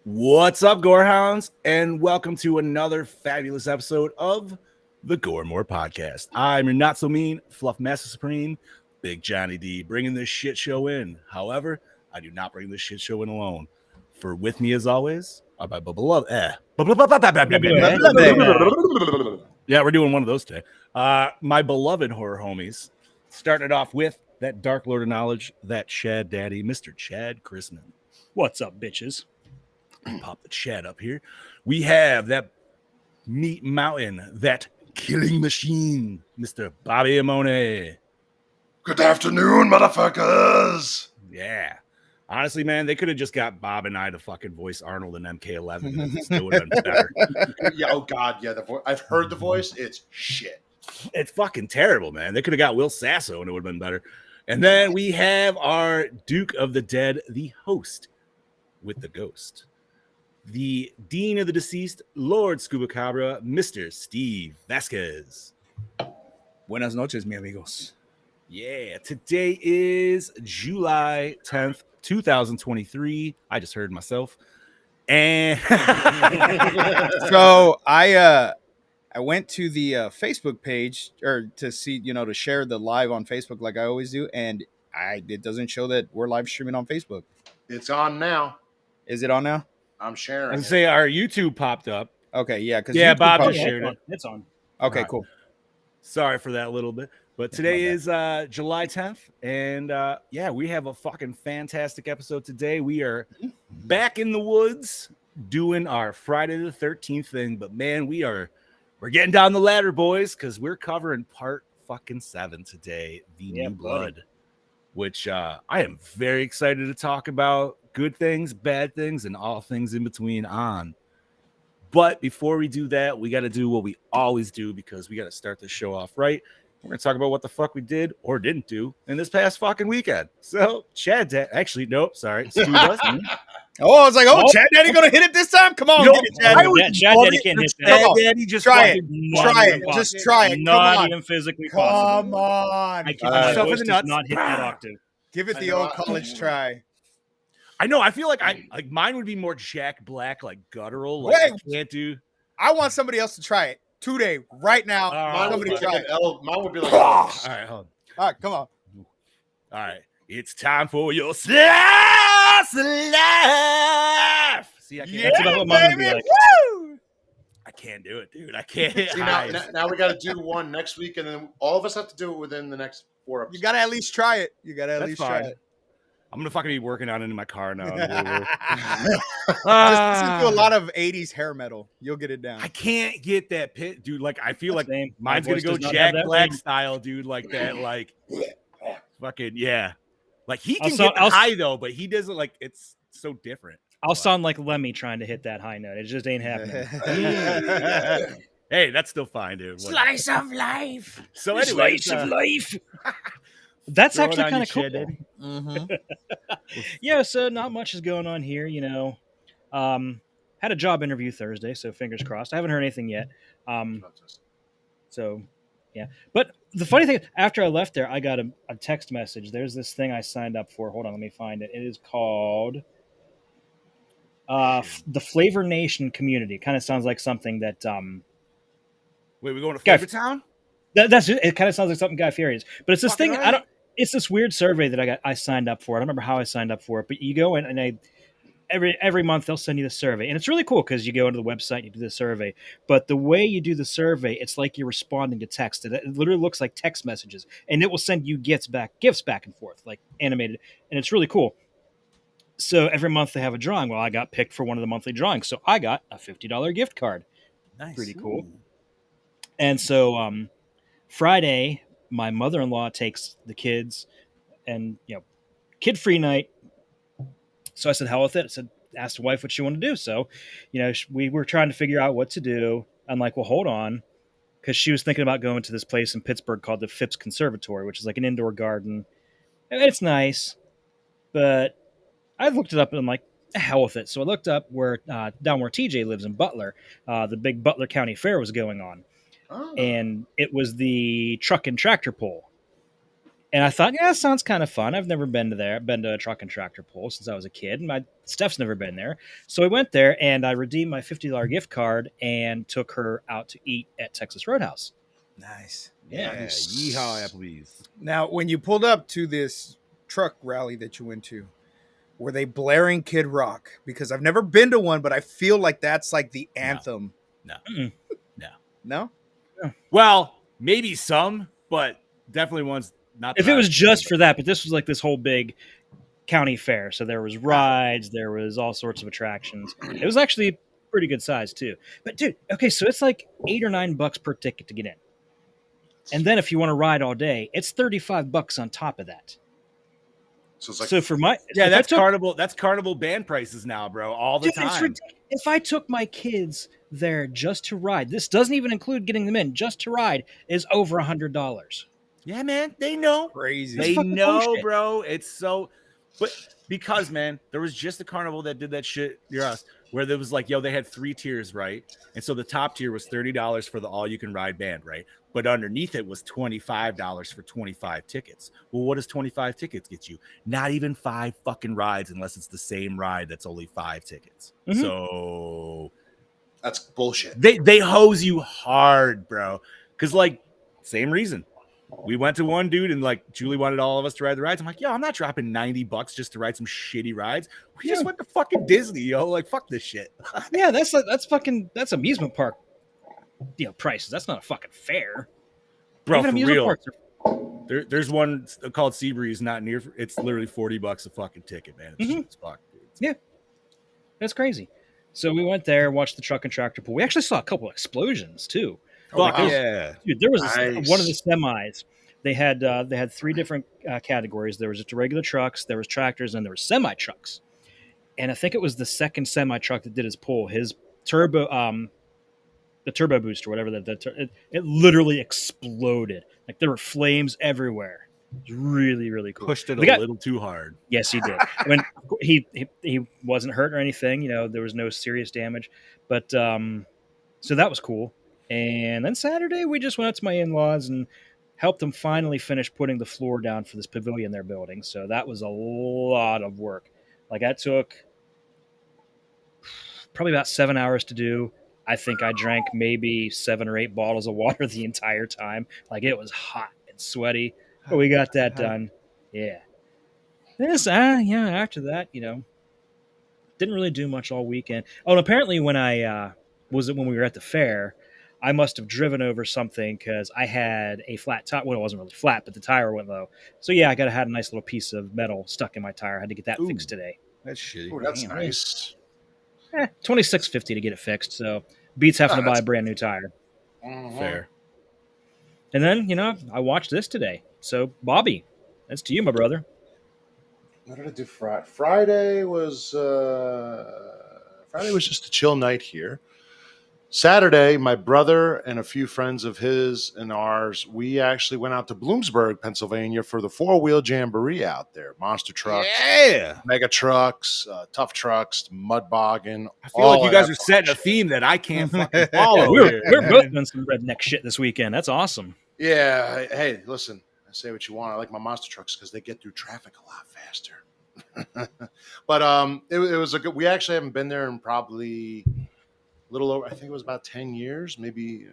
What's up, Gorehounds, and welcome to another fabulous episode of the Gore More Podcast. I'm your not so mean Fluff Master Supreme, Big Johnny D, bringing this shit show in. However, I do not bring this shit show in alone. For with me, as always, are my beloved. Yeah, we're doing one of those today. My beloved horror homies. Starting it off with that Dark Lord of Knowledge, that Chad Daddy, Mr. Chad Chrisman. What's up, bitches? Pop the chat up here. We have that meat mountain, that killing machine, Mr. Bobby Amone. Good afternoon, motherfuckers. Yeah. Honestly, man, they could have just got Bob and I to fucking voice Arnold in MK11. And it still would have been better. Yeah, oh God, yeah. I've heard the voice. It's shit. It's fucking terrible, man. They could have got Will Sasso and it would have been better. And then we have our Duke of the Dead, the host with the ghost. The Dean of the Deceased, Lord Scuba Cabra, Mr. Steve Vasquez. Buenas noches, mi amigos. Yeah, today is July 10th, 2023. I just heard myself. And So I went to the Facebook page or to see, to share the live on Facebook like I always do, and it doesn't show that we're live streaming on Facebook. It's on now. Is it on now? I'm sharing. I say our YouTube popped up. Okay, yeah, because Bob just shared it. It's on. Okay, Right. cool. Sorry for that little bit. But today is July 10th, and we have a fucking fantastic episode today. We are back in the woods doing our Friday the 13th thing, but man, we're getting down the ladder, boys, because we're covering part fucking 7 today, the New Blood, which I am very excited to talk about. Good things, bad things, and all things in between on. But before we do that, we got to do what we always do because we got to start the show off right. We're going to talk about what the fuck we did or didn't do in this past fucking weekend. So, Chad, actually, nope, sorry. I was like, Chad Daddy going to hit it this time? Come on, get it, Chad. Chad Daddy can't hit that. Chad Daddy just try it. Try it. Just try it. Not even physically possible. Come on. I can't. My Stuff in voice the does nuts. not hit that octave. Give it the old college try. I know. I feel like mine would be more Jack Black, like guttural. Like I can't do. I want somebody else to try it today, right now. Somebody try it. Mine would be like. All right, hold on. All right, come on. All right, it's time for your slice of life. See, I can't. That's about what mine would be like. Woo! I can't do it, dude. I can't. See, now we got to do one next week, and then all of us have to do it within the next 4 episodes. You got to at least try it. That's try fine. it. I'm gonna fucking be working on it in my car now. Just listen to a lot of 80s hair metal. You'll get it down. I can't get that pit, dude. Like I feel like Same. mine's My gonna voice go does not Jack have that Black ring. style, dude. Like that, like fucking yeah. Like he can Also, get high though, but he doesn't. Like it's so different. I'll sound like Lemmy trying to hit that high note. It just ain't happening. Hey, that's still fine, dude. Whatever. Slice of life. So anyway, Slice of life. That's throw it actually on kind you, of cool. Chad Daddy. Yeah, so not much is going on here, Had a job interview Thursday, so fingers crossed. I haven't heard anything yet. So, yeah. But the funny thing, after I left there, I got a text message. There's this thing I signed up for. Hold on, let me find it. It is called the Flavor Nation Community. Kind of sounds like something that... Wait, we going to Flavor Town? That's it. Kind of sounds like something Guy Fieri is. But it's this Fucking thing, right. it's this weird survey that I signed up for. I don't remember how I signed up for it, but you go in and every month they'll send you the survey, and it's really cool because you go into the website, you do the survey. But the way you do the survey, it's like you're responding to text. It literally looks like text messages, and it will send you gifts back and forth, like animated, and it's really cool. So every month they have a drawing. Well, I got picked for one of the monthly drawings, so I got a $50 gift card. Nice. Pretty cool. Ooh. And so Friday, my mother-in-law takes the kids, and kid-free night. So I said, hell with it. I said, asked the wife what she wanted to do. So, we were trying to figure out what to do. I'm like, well, hold on. Because she was thinking about going to this place in Pittsburgh called the Phipps Conservatory, which is like an indoor garden. And it's nice, but I looked it up and I'm like, hell with it. So I looked up down where TJ lives in Butler, the big Butler County Fair was going on. Oh. And it was the truck and tractor pull. And I thought, yeah, that sounds kind of fun. I've never been to a truck and tractor pull since I was a kid. And Steph's never been there. So we went there and I redeemed my $50 gift card and took her out to eat at Texas Roadhouse. Nice. Yeah. Nice. Yeehaw, Applebee's. Now, when you pulled up to this truck rally that you went to, were they blaring Kid Rock? Because I've never been to one, but I feel like that's like the anthem. No. Mm-mm. No? Well, maybe some, but definitely one's not. If it was just for that, but this was like this whole big county fair. So there was rides, there was all sorts of attractions. It was actually pretty good size too. But dude, okay, so it's like $8 or $9 per ticket to get in. And then if you want to ride all day, it's $35 on top of that. So it's like So for my Yeah, if that's I took, carnival. That's carnival band prices now, bro. All the dude, it's time. ridiculous. If I took my kids there just to ride, this doesn't even include getting them in, just to ride is over $100. Yeah, man, they know. Crazy. That's They fucking know, bullshit. bro. It's so, but because man, there was just a carnival that did that shit near us, where there was like, they had 3 tiers, right? And so the top tier was $30 for the all-you-can-ride band, right? But underneath it was $25 for 25 tickets. Well, what does 25 tickets get you? Not even 5 fucking rides, unless it's the same ride that's only 5 tickets. Mhm. So that's bullshit. they hose you hard, bro. Because like, same reason. We went to one dude and like Julie wanted all of us to ride the rides. I'm like, yo, I'm not dropping $90 just to ride some shitty rides. We just went to fucking Disney, yo. Like, fuck this shit. Yeah, that's amusement park prices. That's not a fucking fair. Bro, Even for amusement real. parks are There's one called Seabreeze, not near. It's literally $40 a fucking ticket, man. It's Mhm. shit as fuck, dude. Yeah. That's crazy. So we went there, watched the truck and tractor pull. We actually saw a couple of explosions too. Fuck wow. yeah. Dude, there was Nice. one of the semis. They had 3 different categories. There was just regular trucks, there was tractors, and there was semi trucks. And I think it was the second semi truck that did his pull. His turbo, the turbo booster, whatever it literally exploded. Like there were flames everywhere. It was really, really cool. Pushed it We a got- little too hard. Yes, he did. I mean, he wasn't hurt or anything. There was no serious damage. But so that was cool. And then Saturday we just went out to my in-laws and helped them finally finish putting the floor down for this pavilion they're building. So that was a lot of work. Like that took probably about 7 hours to do. I think I drank maybe 7 or 8 bottles of water the entire time. Like it was hot and sweaty. But we got that done. Yeah. This, after that, didn't really do much all weekend. Oh, and apparently when when we were at the fair, I must have driven over something because I had a flat tire. Well, it wasn't really flat, but the tire went low. So yeah, I had a nice little piece of metal stuck in my tire. I had to get that Ooh. fixed today. That's shitty. Oh, that's Damn. nice. $26.50 to get it fixed. So beats having to buy a brand new tire. Mhm. Fair. And then I watched this today. So Bobby, that's to you, my brother. What did I do Friday? Friday was just a chill night here. Saturday, my brother and a few friends of his and ours, we actually went out to Bloomsburg, Pennsylvania for the 4-wheel jamboree out there. Monster trucks, Yeah. mega trucks, tough trucks, mud bogging. I feel like you guys are setting a theme that I can't fucking follow. We're here, both man. doing some redneck shit this weekend. That's awesome. Yeah. Hey, listen, I say what you want. I like my monster trucks because they get through traffic a lot faster. But it was a good. We actually haven't been there in probably a little over. I think it was about 10 years, maybe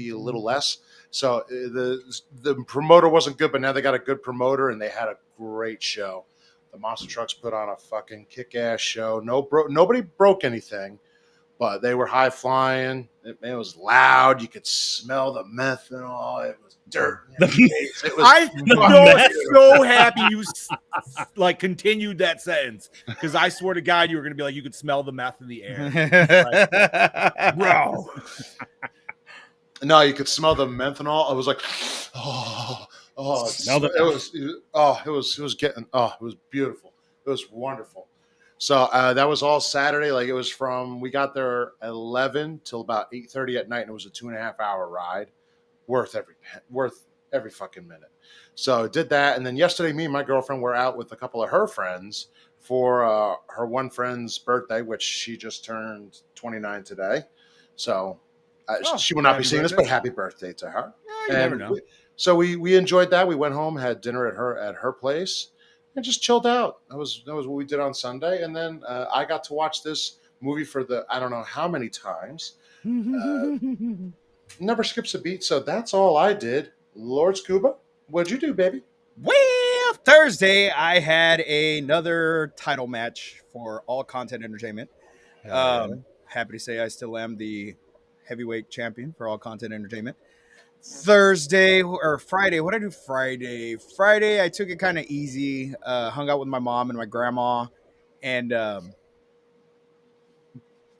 a little less. So the promoter wasn't good, but now they got a good promoter and they had a great show. The monster trucks put on a fucking kick-ass show. Nobody broke anything, but they were high flying. It was loud. You could smell the meth and all. It was dirt. It was I'm so happy you continued that sentence because I swear to God you were gonna be like you could smell the meth in the air, bro. No, you could smell the menthol. I was like, Smell the- it was getting, it was beautiful. It was wonderful. So that was all Saturday. Like it was from, we got there at 11 till about 8:30 at night, and it was a 2.5 hour ride, worth every fucking minute. So did that, and then yesterday, me and my girlfriend were out with a couple of her friends for her one friend's birthday, which she just turned 29 today. So she will not be happy seeing this, birthday. but happy birthday to her. You never know. We enjoyed that. We went home, had dinner at her place, and just chilled out. That was what we did on Sunday, and then I got to watch this movie for the I don't know how many times. Never skips a beat. So that's all I did. Lord Scuba, what'd you do, baby? Well, Thursday I had another title match for All Content Entertainment. Happy to say I still am the heavyweight champion for All Content Entertainment. Thursday or Friday, what did I do Friday? Friday, I took it kind of easy. Hung out with my mom and my grandma, and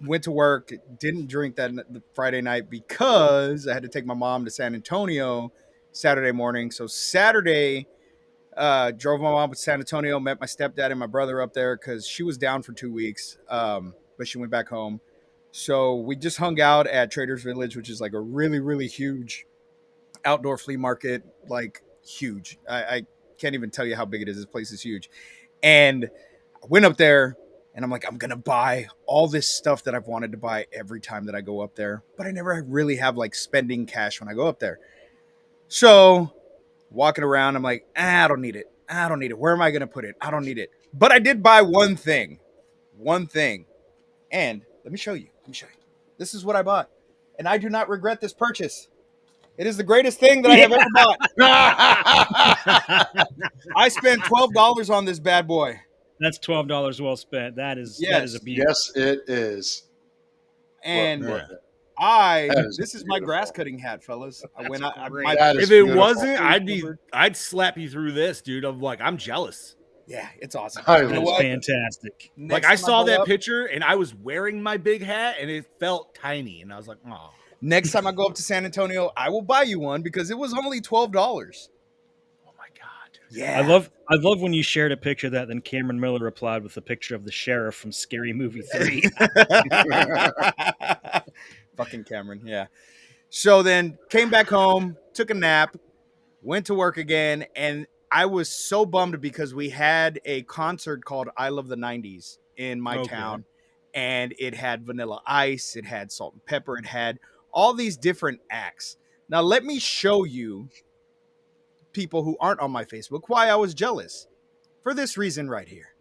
went to work. Didn't drink the Friday night because I had to take my mom to San Antonio Saturday morning. So Saturday, drove my mom to San Antonio, met my stepdad and my brother up there because she was down for 2 weeks, but she went back home. So we just hung out at Traders Village, which is like a really, really huge outdoor flea market, like huge. I can't even tell you how big it is. This place is huge. And I went up there and I'm like, I'm going to buy all this stuff that I've wanted to buy every time that I go up there. But I never really have like spending cash when I go up there. So walking around, I'm like, I don't need it. I don't need it. Where am I going to put it? I don't need it. But I did buy one thing. And let me show you. This is what I bought. And I do not regret this purchase. It is the greatest thing that I have ever bought. I spent $12 on this bad boy. That's $12 well spent. That is a beauty. Yes, it is. And Well, this is my grass cutting hat, fellas. That is If it beautiful. wasn't, I'd slap you through this, dude. I'm jealous. Yeah, it's awesome. I You know love what? Fantastic. Like Next I time saw go that up- picture and I was wearing my big hat and it felt tiny and I was like, oh. Next time I go up to San Antonio, I will buy you one because it was only $12. Oh my god, dude. Yeah, I love when you shared a picture of that. Then Cameron Miller replied with a picture of the sheriff from Scary Movie 3. Fucking Cameron. Yeah. So then came back home, took a nap, went to work again, and I was so bummed because we had a concert called I Love the 90s in my Okay. town, and it had Vanilla Ice, it had Salt and Pepper, it had all these different acts. Now let me show you, people who aren't on my Facebook, why I was jealous. For this reason right here.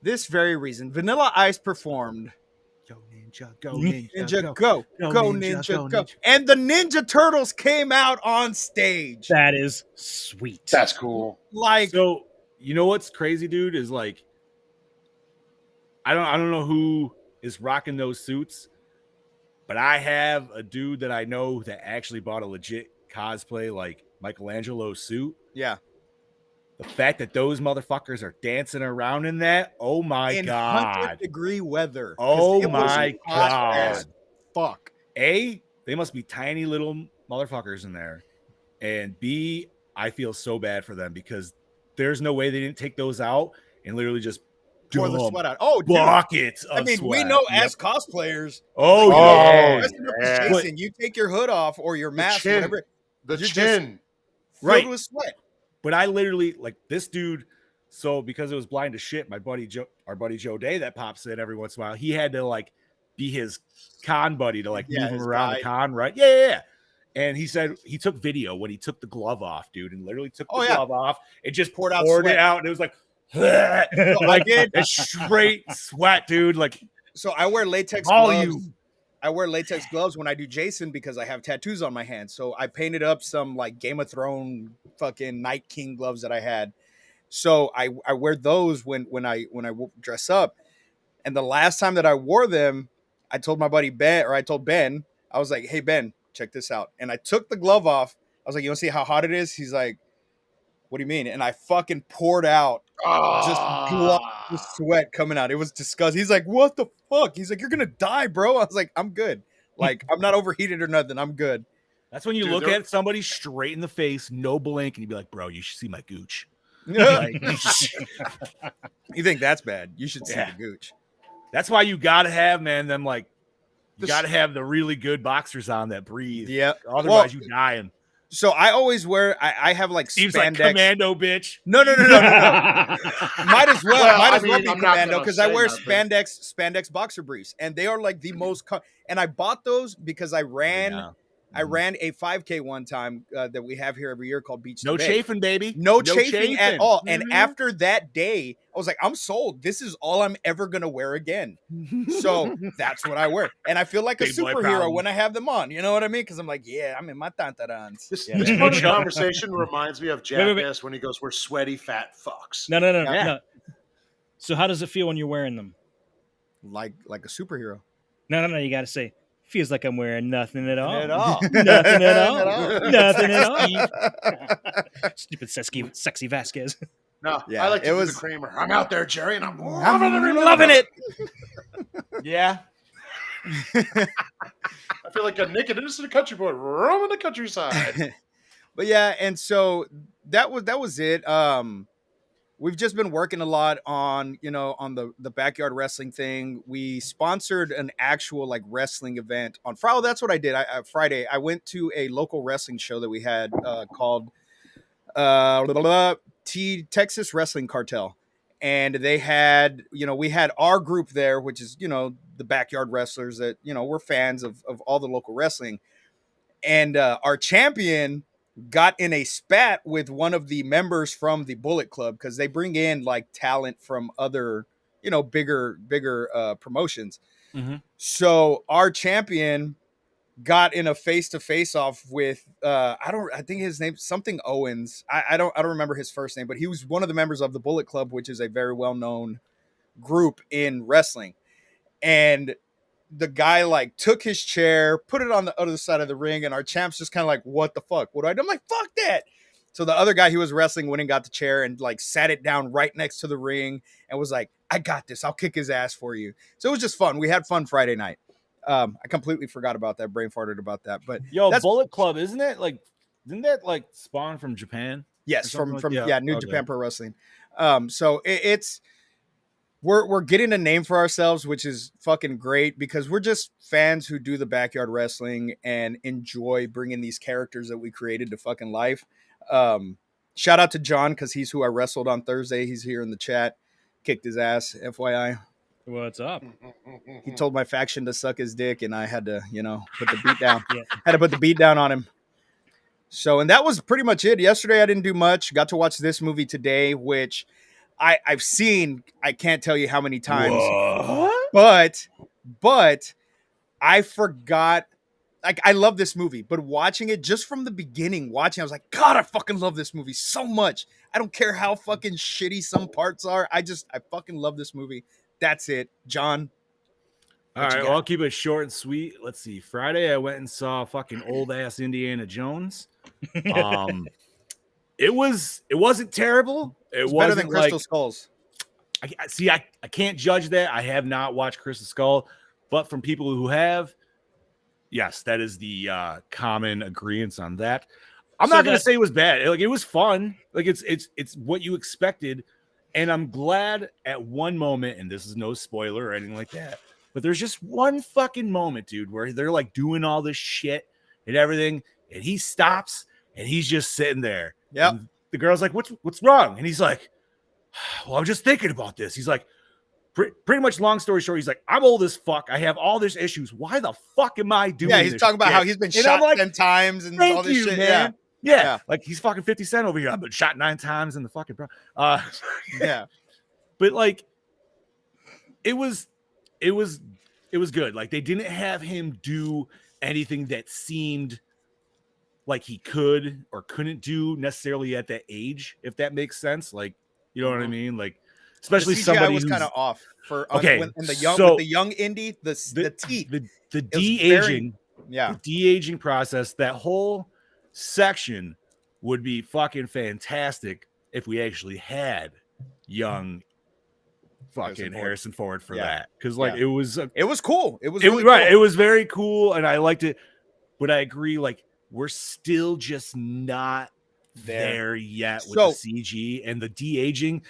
This very reason. Vanilla Ice performed Go Ninja, go Ninja, go Ninja, go. Ninja. And the Ninja Turtles came out on stage. That is sweet. That's cool. Like, So you know what's crazy, dude, is like I don't know who is rocking those suits, but I have a dude that I know that actually bought a legit cosplay like Michelangelo suit. yeah. The fact that those motherfuckers are dancing around in that, oh my In god. 100-degree weather. 'Cause Oh it was my hot as god. fuck. A, they must be tiny little motherfuckers in there. And B, I feel so bad for them because there's no way they didn't take those out and literally just Pour the dump sweat out. Oh, dude. buckets of I mean, we sweat. know Yep. as cosplayers. Oh, Oh, yeah. Dressing up as yeah. Jason, you take your hood off or your mask, chin. whatever, The You're chin. filled Right. with sweat. But I literally like this dude. So because it was blind as shit, our buddy Joe Day that pops in every once in a while, he had to like be his con buddy to like Yeah, move him his around guide. the con, right? Yeah. And he said he took video when he took the glove off, dude, and literally took the Oh, yeah. glove off. It just Poured poured, out it sweat. out, and it was like, I like did. it's straight sweat, dude. Like So I wear latex all gloves. you. I wear latex gloves when I do Jason because I have tattoos on my hands. So I painted up some like Game of Thrones fucking Night King gloves that I had. So I wear those when I dress up. And the last time that I wore them, I told my buddy Ben, or I told Ben, I was like, "Hey Ben, check this out." And I took the glove off. I was like, "You want to see how hot it is?" He's like, "What do you mean?" And I fucking poured out just globs of sweat coming out. It was disgusting. He's like, "What the fuck?" He's like, "You're gonna die, bro." I was like, "I'm good. Like, I'm not overheated or nothing. I'm good." That's when you Dude, look there- at somebody straight in the face, no blink, and you be like, bro, you should see my gooch. You Like, think that's bad? You should see Yeah. the gooch. that's why you gotta have, man, them like you This- gotta have the really good boxers on that breathe. Yeah. Otherwise, you dying. So I always wear. I have like Steve's spandex. like commando, bitch. No. Might as well. Well, might I as well mean, be I'm not commando gonna because I say wear nothing. spandex boxer briefs, and they are like the most. And I bought those because I ran. Yeah. I ran a 5K one time that we have here every year called Beach No to Bay. chafing, baby. No chafing at all. And Mhm. after that day, I was like, I'm sold. This is all I'm ever gonna wear again. So that's what I wear, and I feel like a Big boy superhero problem. when I have them on. You know what I mean? Because I'm like, yeah, I'm in my tantarans. This, Yeah, this man. part of the Jump. conversation reminds me of wait, wait. Jackass when he goes, "We're sweaty fat fucks." No. Yeah. No. So how does it feel when you're wearing them? Like a superhero. No. You got to say, feels like I'm wearing nothing at all. At all. Nothing at all. At Nothing at Steve. all. Stupid sexy Vasquez. No, Yeah, I like to it do was- the Kramer. I'm out there, Jerry, and I'm I'm loving it. Yeah. I feel like a naked innocent country boy roaming the countryside. But yeah, and so that was it. We've just been working a lot on on the backyard wrestling thing. We sponsored an actual like wrestling event on Friday. That's what I did. Friday I went to a local wrestling show that we had called Texas Wrestling Cartel, and they had we had our group there, which is the backyard wrestlers that we're fans of all the local wrestling, and our champion got in a spat with one of the members from the Bullet Club because they bring in like talent from other bigger promotions. Mhm. So our champion got in a face-to-face off with I think his name's something Owens. I don't remember his first name, but he was one of the members of the Bullet Club, which is a very well-known group in wrestling. And the guy like took his chair, put it on the other side of the ring, and our champ's just kind of like, what the fuck? What do I do? I'm like, fuck that. So the other guy he was wrestling went and got the chair and like sat it down right next to the ring and was like, I got this. I'll kick his ass for you. So it was just fun. We had fun Friday night. I completely forgot about that, brain farted about that. But Yo, That's- Bullet Club, isn't that like spawn from Japan? yes, Or something from like- New okay. Japan Pro Wrestling. So it's we're getting a name for ourselves, which is fucking great because we're just fans who do the backyard wrestling and enjoy bringing these characters that we created to fucking life. Shout out to John because he's who I wrestled on Thursday. He's here in the chat. Kicked his ass, FYI. What's up? He told my faction to suck his dick, and I had to, put the beat down. Yeah. Had to put the beat down on him. So, and that was pretty much it. Yesterday, I didn't do much. Got to watch this movie today, which I've seen. I can't tell you how many times, What? but I forgot. Like, I love this movie, but watching it just from the beginning, I was like, God, I fucking love this movie so much. I don't care how fucking shitty some parts are. I fucking love this movie. That's it, John. All What you right, got? well, I'll keep it short and sweet. Let's see. Friday, I went and saw fucking old ass Indiana Jones. It wasn't terrible. It It's wasn't better than Crystal like, Skulls. I can't judge that. I have not watched Crystal Skull, but from people who have, yes, that is the common agreement on that. I'm So not gonna that- say it was bad. Like, it was fun. Like, it's what you expected, and I'm glad at one moment, and this is no spoiler or anything like that, but there's just one fucking moment, dude, where they're like doing all this shit and everything, and he stops and he's just sitting there. Yep. And the girl's like, "What's wrong?" And he's like, "Well, I'm just thinking about this." He's like, pretty much long story short, he's like, "I'm old as fuck. I have all these issues. Why the fuck am I doing Yeah, he's this talking about shit?" how he's been And shot I'm like, 10 times and Thank all this you, shit. man. Yeah. Yeah. Like he's fucking 50 Cent over here. I've been shot 9 times in the fucking Yeah. but like it was good. Like, they didn't have him do anything that seemed like he could or couldn't do necessarily at that age, if that makes sense. Like, you know what I mean? Like, especially The CGI somebody was who's kind of off for Okay, when the young so with the young indie, the teeth. the was de-aging Yeah. the de-aging process, that whole section would be fucking fantastic if we actually had young fucking Harrison Ford for Yeah. that, because like Yeah. it was It was cool. It was it really right. cool. It was very cool, and I liked it. But I agree, like we're still just not there yet with So- the CG and the de-aging.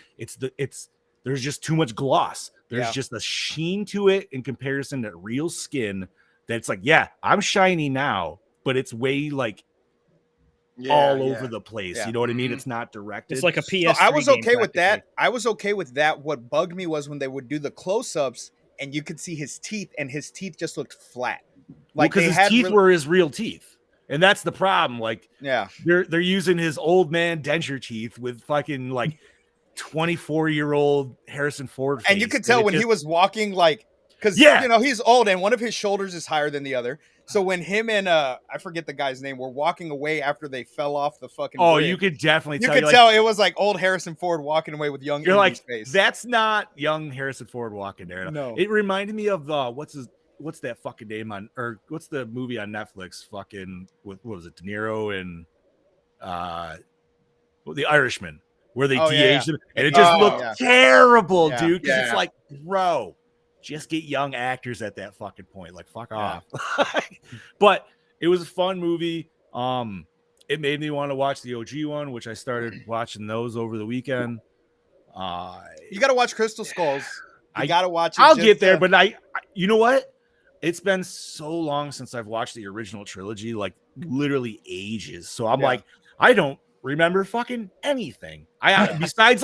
There's just too much gloss. There's Yeah. just a sheen to it in comparison to real skin. That's like, yeah, I'm shiny now, but it's way like all over the place. Yeah. You know what I mean? Mhm. It's not directed. It's like a So PS3 I was game okay with that. practically. I was okay with that. What bugged me was when they would do the close-ups and you could see his teeth, and his teeth just looked flat. Like because they his had teeth really- were his real teeth, and that's the problem. Like Yeah. they're using his old man denture teeth with fucking like 24-year-old Harrison Ford face, And you could tell it when he just- was walking, like, because Yeah. you know he's old and one of his shoulders is higher than the other. So when him and I forget the guy's name, were walking away after they fell off the fucking Oh, bridge, you could definitely you tell. could You're tell like, it was like old Harrison Ford walking away with young you're Indy's like face. that's not young Harrison Ford walking there. No. It reminded me of what's that fucking name on, or what's the movie on Netflix? Fucking what was it? De Niro and The Irishman, where they Oh, yeah, de-aged him, and it just Oh, looked yeah. terrible, Yeah. dude. Because it's Yeah. like, bro, just get young actors at that fucking point. Like, fuck Yeah. off. But it was a fun movie. It made me want to watch the OG one, which I started watching those over the weekend. You got to watch Crystal Skulls. You I- got to watch it. I'll just get there, to- but you know what? It's been so long since I've watched the original trilogy, like literally ages. So I'm Yeah. like, I don't remember fucking anything. Besides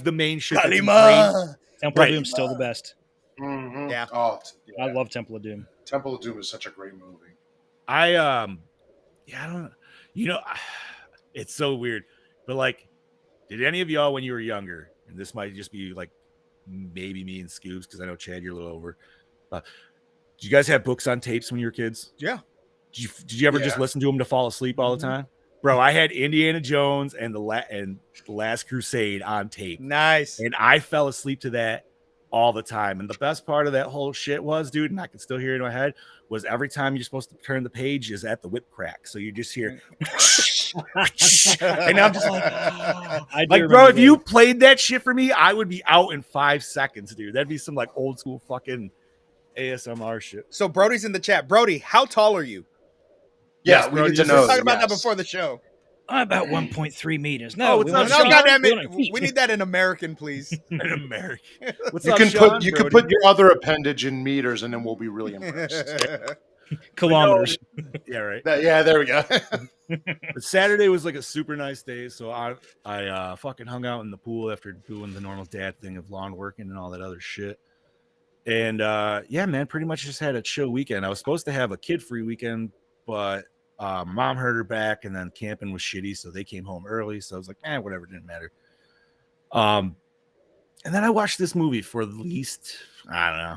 the main shit. that's ingrained. Kalima. Temple Right. of Doom's still the best. Mhm. Yeah. Oh, I love Temple of Doom. Temple of Doom is such a great movie. I don't know. You know, it's so weird, but like, did any of y'all when you were younger, and this might just be like maybe me and Scoops, because I know Chad, you're a little over. Did you guys have books on tapes when you were kids? Yeah. Did you ever just Yeah. listen to them to fall asleep all the time? Bro, I had Indiana Jones and the Last Crusade on tape, Nice. and I fell asleep to that all the time. And the best part of that whole shit was, dude, and I can still hear it in my head, was every time you're supposed to turn the page is at the whip crack. So you just hear, and I'm just like, I do like, bro, remember if you those. played that shit for me, I would be out in 5 seconds, dude. That'd be some like old school fucking ASMR shit. So Brody's in the chat. Brody, how tall are you? Yeah, Yes, we bro, need you to just We know. were talking about that yes. before the show. I'm about 1.3 meters. Oh, No, what's we up, want No, Sean? goddamn we want it. feet. We need that in American, please. In America. What's You up, can Sean? put your other appendage in meters, and then we'll be really impressed. Kilometers. Yeah, right. Yeah, there we go. But Saturday was like a super nice day, so I fucking hung out in the pool after doing the normal dad thing of lawn working and all that other shit. And yeah, man, pretty much just had a chill weekend. I was supposed to have a kid-free weekend, but mom hurt her back, and then camping was shitty, so they came home early. So I was like, whatever, didn't matter. And then I watched this movie for at least, I don't know,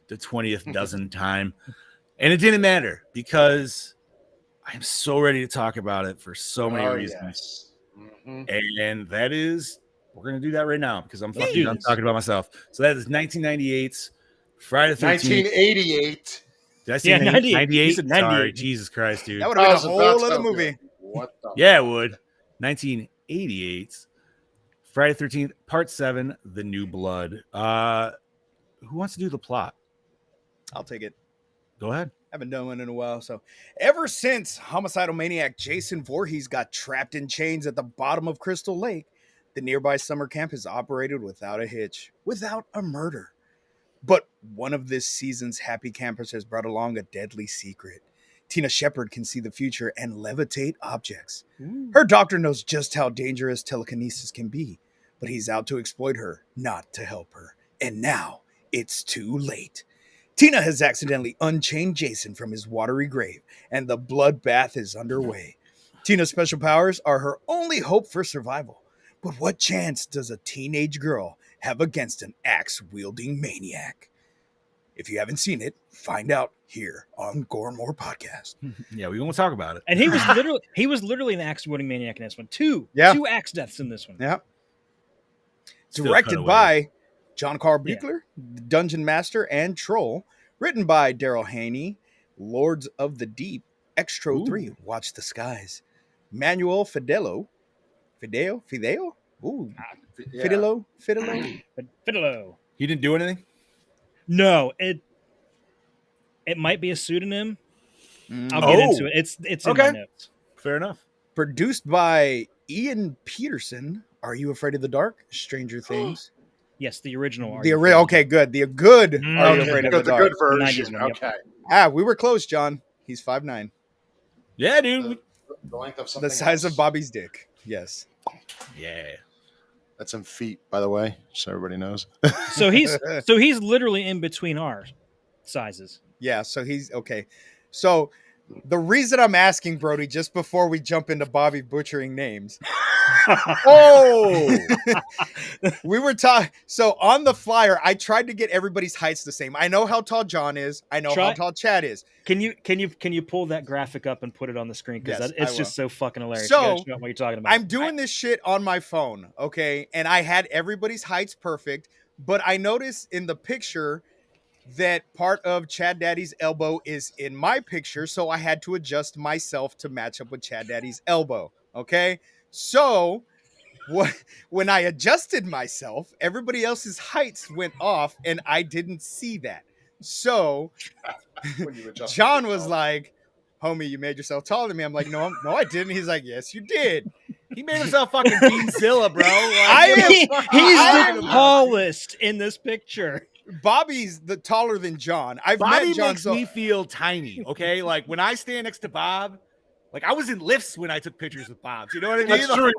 the 20th dozen time, and it didn't matter because I am so ready to talk about it for so many Oh, reasons. yes. Mhm. And that is, we're gonna do that right now because I'm Let's fucking do done this. talking about myself. So that is 1998's Friday the 13th. 1988. Did I say Yeah, 98? 98. You said 98. Sorry, Jesus Christ, dude. That would I have been a was about whole to other tell you. movie. What the? Yeah, it would. 1988's Friday the 13th, Part 7, The New Blood. Who wants to do the plot? I'll take it. Go ahead. Haven't done one in a while. So, ever since homicidal maniac Jason Voorhees got trapped in chains at the bottom of Crystal Lake, the nearby summer camp has operated without a hitch, without a murder. But one of this season's happy campers has brought along a deadly secret. Tina Shepard can see the future and levitate objects. Her doctor knows just how dangerous telekinesis can be, but he's out to exploit her, not to help her. And now it's too late. Tina has accidentally unchained Jason from his watery grave, and the bloodbath is underway. Tina's special powers are her only hope for survival. But what chance does a teenage girl have against an axe-wielding maniac? If you haven't seen it, find out here on Gore and More Podcast. Yeah, we won't talk about it. And he was literally an axe wielding maniac in this one. Two axe deaths in this one. Yeah. Still Directed cutaways. by John Carl Yeah. Buechler, Dungeon Master and Troll. Written by Daryl Haney, Lords of the Deep, Extro 3, Watch the Skies. Manuel Fideo? Ooh, Yeah. Fidelo? But Fiddlo. He didn't do anything? No, it might be a pseudonym, I'll get Oh. into it. It's in Okay. my notes. Fair enough. Produced by Ian Peterson. Are You Afraid of the Dark? Stranger Things. Yes, the original. Are The You original. Afraid Okay, good. The good. Mm, Are You okay, Afraid of Got the the Dark? good version. 90s one, yep. Okay. Ah, we were close, John. He's 5'9". Yeah, dude. The length of something The size else. of Bobby's dick. Yes. Yeah. That's in feet, by the way, so everybody knows. So he's literally in between our sizes. Yeah, so he's okay. So the reason I'm asking Brody just before we jump into Bobby butchering names, Oh. we were talking. So on the flyer, I tried to get everybody's heights the same. I know how tall John is. I know how Try- tall Chad is. Can you pull that graphic up and put it on the screen? Because Yes, it's I just so fucking hilarious. So, You gotta show what you're talking about. I'm doing this shit on my phone, okay? And I had everybody's heights perfect, but I noticed in the picture that part of Chad Daddy's elbow is in my picture, so I had to adjust myself to match up with Chad Daddy's elbow, okay? So when I adjusted myself, everybody else's heights went off, and I didn't see that. So When you adjust John was yourself. like, "Homie, you made yourself taller than me." I'm like, "No, I didn't." He's like, "Yes, you did." He made himself fucking Beanzilla, bro. Like, I am- He's I the am- tallest in this picture. Bobby's the taller than John. I've Bobby met John. makes me feel tiny. Okay, like when I stand next to Bob, like I was in lifts when I took pictures with Bob. You know what I mean? That's true.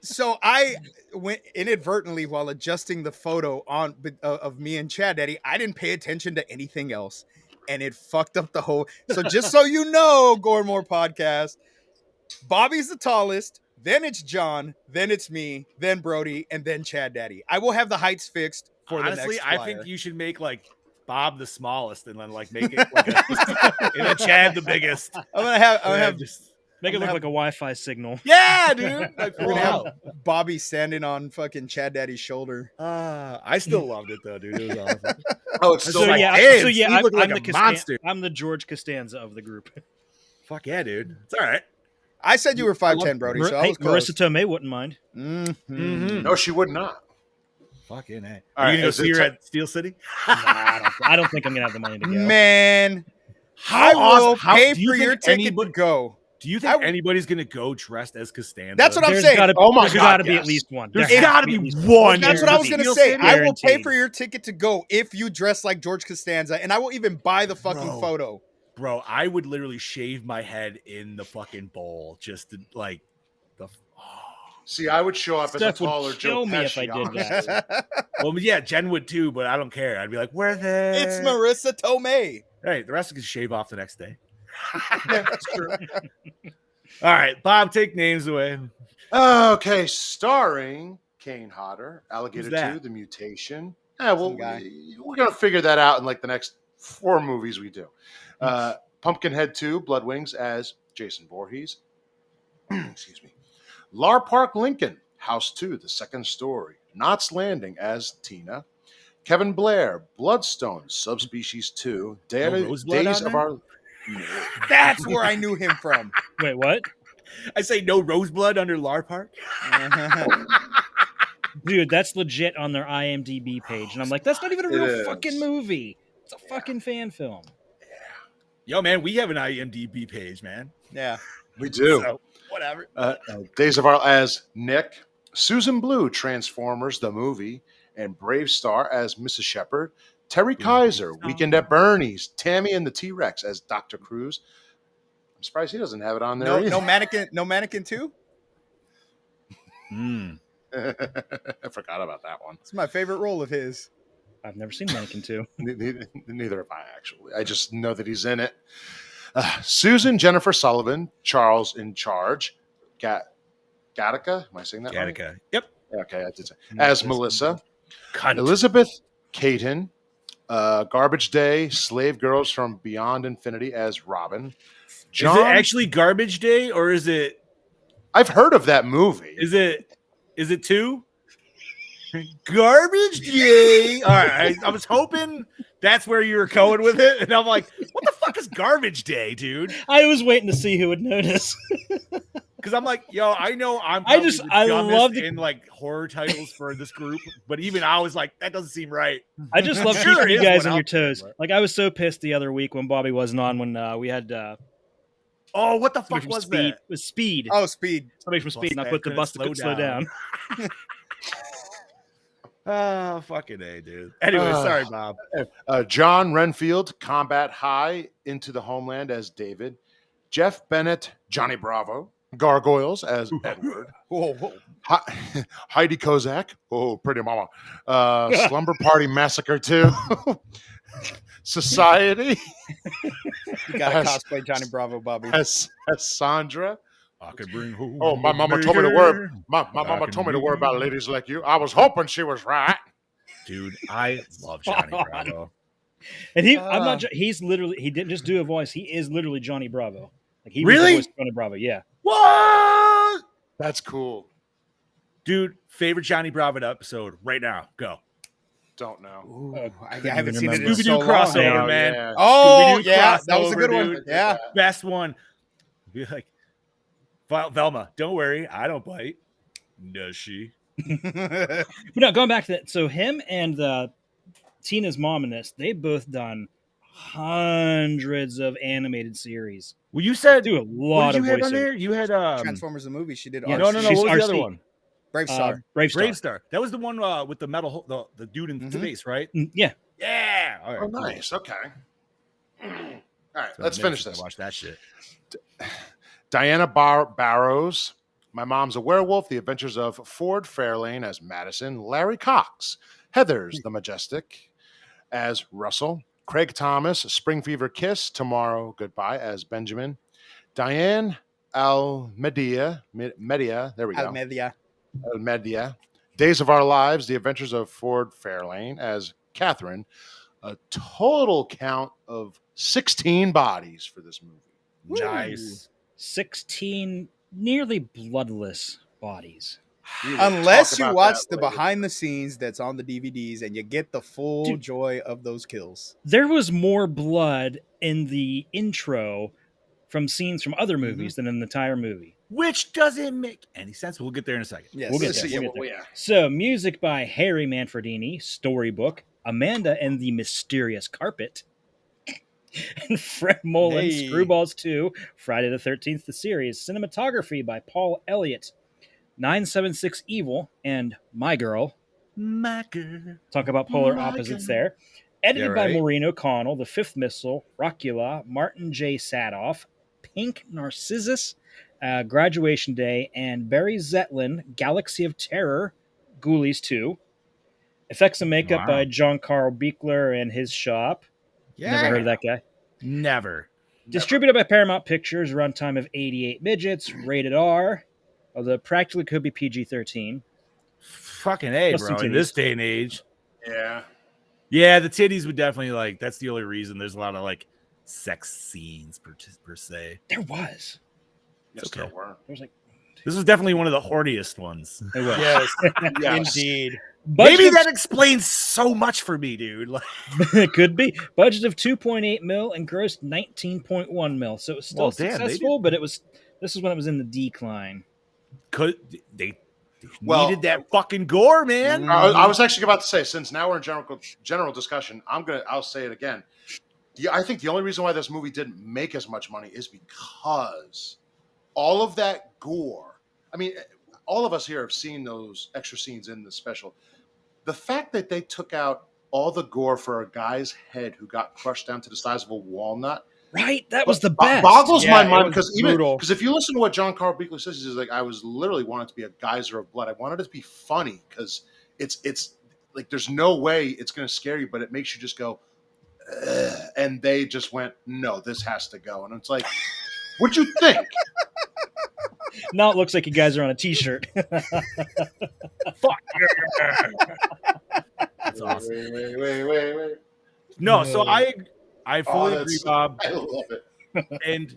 So I went inadvertently while adjusting the photo on of me and Chad Daddy. I didn't pay attention to anything else, and it fucked up the whole. So just so you know, Gore More podcast, Bobby's the tallest. Then it's John. Then it's me. Then Brody, and then Chad Daddy. I will have the heights fixed for Honestly, the next I flyer. think you should make like Bob the smallest, and then like make it like and then Chad the biggest. I'm gonna have just Make it I'm look gonna like a Wi-Fi signal. yeah, dude. Like, we're gonna wow. have Bobby standing on fucking Chad Daddy's shoulder. I still loved it though, dude. It was awesome. Oh, it's still So like, yeah, damn, so yeah, Steve looked I'm like the a monster. I'm the George Costanza of the group. Fuck yeah, dude. It's all right. I said you were 5'10", Brody. So I Hey, was close. Marissa Tomei wouldn't mind. Mhm. no, she would not. Fucking hey. All Are right, you gonna go is see it her te- at Steel City? I don't think I'm gonna have the money to go. Man, How I will awesome- how- pay do you for your think ticket anybody- to go. Do you think I- anybody's gonna go dressed as Costanza? That's what I'm There's saying. gotta, Oh my there's God, gotta be yes. at least one. There's There has gotta to be at least one. That's what I was gonna Steel say. City? I will pay Guaranteed. for your ticket to go if you dress like George Costanza, and I will even buy the fucking Bro. photo. Bro, I would literally shave my head in the fucking bowl just to like the. See, I would show up as a Steph would taller kill Joe me if I Pesci, did honestly. that. Well, yeah, Jen would too, but I don't care. I'd be like, where the? It's Marissa Tomei. Hey, the rest can shave off the next day. Yeah, that's true. All right, Bob, take names away. Okay, starring Kane Hodder, Alligator Who's that? 2, The Mutation. Yeah, well, Some guy. we're going to figure that out in like the next 4 movies we do. Pumpkinhead 2, Blood Wings as Jason Voorhees. Excuse me. Lar Park Lincoln, House 2, The Second Story. Knots Landing as Tina. Kevin Blair, Bloodstone, Subspecies 2. No Roseblood Days on of there? Our... That's where I knew him from. Wait, what? I say no Roseblood under Lar Park. Dude, that's legit on their IMDb page. And I'm like, that's not even a It real is. fucking movie. It's a fucking fan film. Yo, man, we have an IMDb page, man. Yeah. We do. So, whatever. Days of Our as Nick, Susan Blue, Transformers the movie, and Brave Star as Mrs. Shepard, Terry Kaiser, Weekend at Bernie's, Tammy and the T-Rex as Dr. Cruz. I'm surprised he doesn't have it on there. No, either. no mannequin too. I forgot about that one. It's my favorite role of his. I've never seen Mannequin 2. Neither have I, actually. I just know that he's in it. Susan Jennifer Sullivan, Charles in Charge, Gattaca. Am I saying that right? Gattaca. Yep. Okay, I did say. As Melissa. Cunt. Elizabeth Caton, Garbage Day, Slave Girls from Beyond Infinity as Robin. Is it actually Garbage Day or is it I've heard of that movie. Is it 2? Garbage Day. All right. I was hoping that's where you were going with it. And I'm like, what the fuck is Garbage Day, dude? I was waiting to see who would notice. Because I'm like, yo, I know I'm I probably just- the I dumbest love the- in like horror titles for this group, but even I was like, that doesn't seem right. I just love Sure keeping you is guys one on your out there, toes. but- Like I was so pissed the other week when Bobby wasn't on when we had Oh, what the somebody fuck from was Speed. that? It was Speed. Oh, Speed. Somebody from Speed, and I that put the couldn't bus that could slow down. Oh, fucking A, dude. Anyway, sorry, Bob. John Renfield, Combat High, Into the Homeland as David. Jeff Bennett, Johnny Bravo. Gargoyles as Edward. Whoa, whoa. Heidi Kozak, oh, pretty mama. Slumber Party Massacre 2. Society You got to As- cosplay Johnny Bravo, Bobby. as Sandra. I could bring home. Oh, my mama told me to worry. My mama told me to worry about ladies like you. I was hoping she was right. Dude, I love Johnny Spot on. Bravo. And I'm not. He's literally. He didn't just do a voice. He is literally Johnny Bravo. Like he Really? was the voice of Johnny Bravo. Yeah. What? That's cool. Dude, favorite Johnny Bravo episode right now. Go. Don't know. Ooh, I couldn't haven't even seen it in remember. Scooby-Doo so long. crossover, Oh, man. yeah. Oh, Scooby-Doo yeah. That was a good crossover, one. dude. Yeah. Best one. Be like, Velma, don't worry. I don't bite. Does she? But no, going back to that. So him and Tina's mom in this, they've both done hundreds of animated series. Well, you said, Do a what lot did of you have on voiceover. there? You had, Transformers the movie. She did. Yeah, no, no, no. she's What was the other RC. one? Brave Star. Brave Star. Brave Star. That was the one with the metal, the dude in Mhm. space, right? Yeah. Yeah. All right, Oh, cool. nice. Okay. All right, So let's next finish I this. Watch that shit. Diana Barrows, My Mom's a Werewolf, The Adventures of Ford Fairlane as Madison, Larry Cox, Heathers the Majestic as Russell, Craig Thomas, Spring Fever Kiss, Tomorrow Goodbye as Benjamin, Diane Media, there we go. Almedia. Almedia, Days of Our Lives, The Adventures of Ford Fairlane as Catherine. A total count of 16 bodies for this movie. Nice. 16 nearly bloodless bodies. Unless Talk you about watch that the later. behind the scenes that's on the DVDs and you get the full Dude. joy of those kills. There was more blood in the intro from scenes from other movies than in the entire movie. Which doesn't make any sense. We'll get there in a second. Yes. We'll get Let's there. see, We'll yeah, get there. yeah. So, music by Harry Manfredini, storybook, Amanda and the Mysterious Carpet, and Fred Mullen, Hey. Screwballs 2, Friday the 13th, the series, cinematography by Paul Elliott, 976 Evil, and My Girl. My girl. Talk about polar My opposites girl. there. Edited Yeah, by right. Maureen O'Connell, The Fifth Missile, Rockula, Martin J. Sadoff, Pink Narcissus, Graduation Day, and Barry Zetlin, Galaxy of Terror, Ghoulies 2. Effects and makeup Wow. by John Carl Beekler and his shop. Never heard of that guy. Never. Distributed by Paramount Pictures, runtime of 88 midgets, rated R, although practically could be PG-13. Fucking A, Plus bro. some In this titties. day and age. Yeah. Yeah, the titties would definitely like. That's the only reason there's a lot of like sex scenes per se. There was. Yes, okay. there were. There was like, This was definitely one of the horniest ones. it was. Yes. Yes. Indeed. Budget Maybe of- that explains so much for me, dude. Like, it could be. Budget of 2.8 mil and grossed 19.1 mil. So it was still Well, damn, they successful, but this is when it was in the decline. could they Well- needed that fucking gore, man? I was actually about to say, since now we're in general discussion, I'll say it again. I think the only reason why this movie didn't make as much money is because all of that gore. I mean, all of us here have seen those extra scenes in the special. The fact that they took out all the gore for a guy's head who got crushed down to the size of a walnut. Right? That was the Bo- best. Boggles Yeah, my it mind was because brutal. if you listen to what John Carl Beekler says, he's like, I was literally wanted to be a geyser of blood. I wanted it to be funny because it's like there's no way it's going to scare you, but it makes you just go. "Ugh," and they just went, no, this has to go, and it's like, what'd you think? Now it looks like you guys are on a t-shirt. Fuck. That's awesome. Wait. No, so I fully Oh, agree, that's- Bob. I love it. And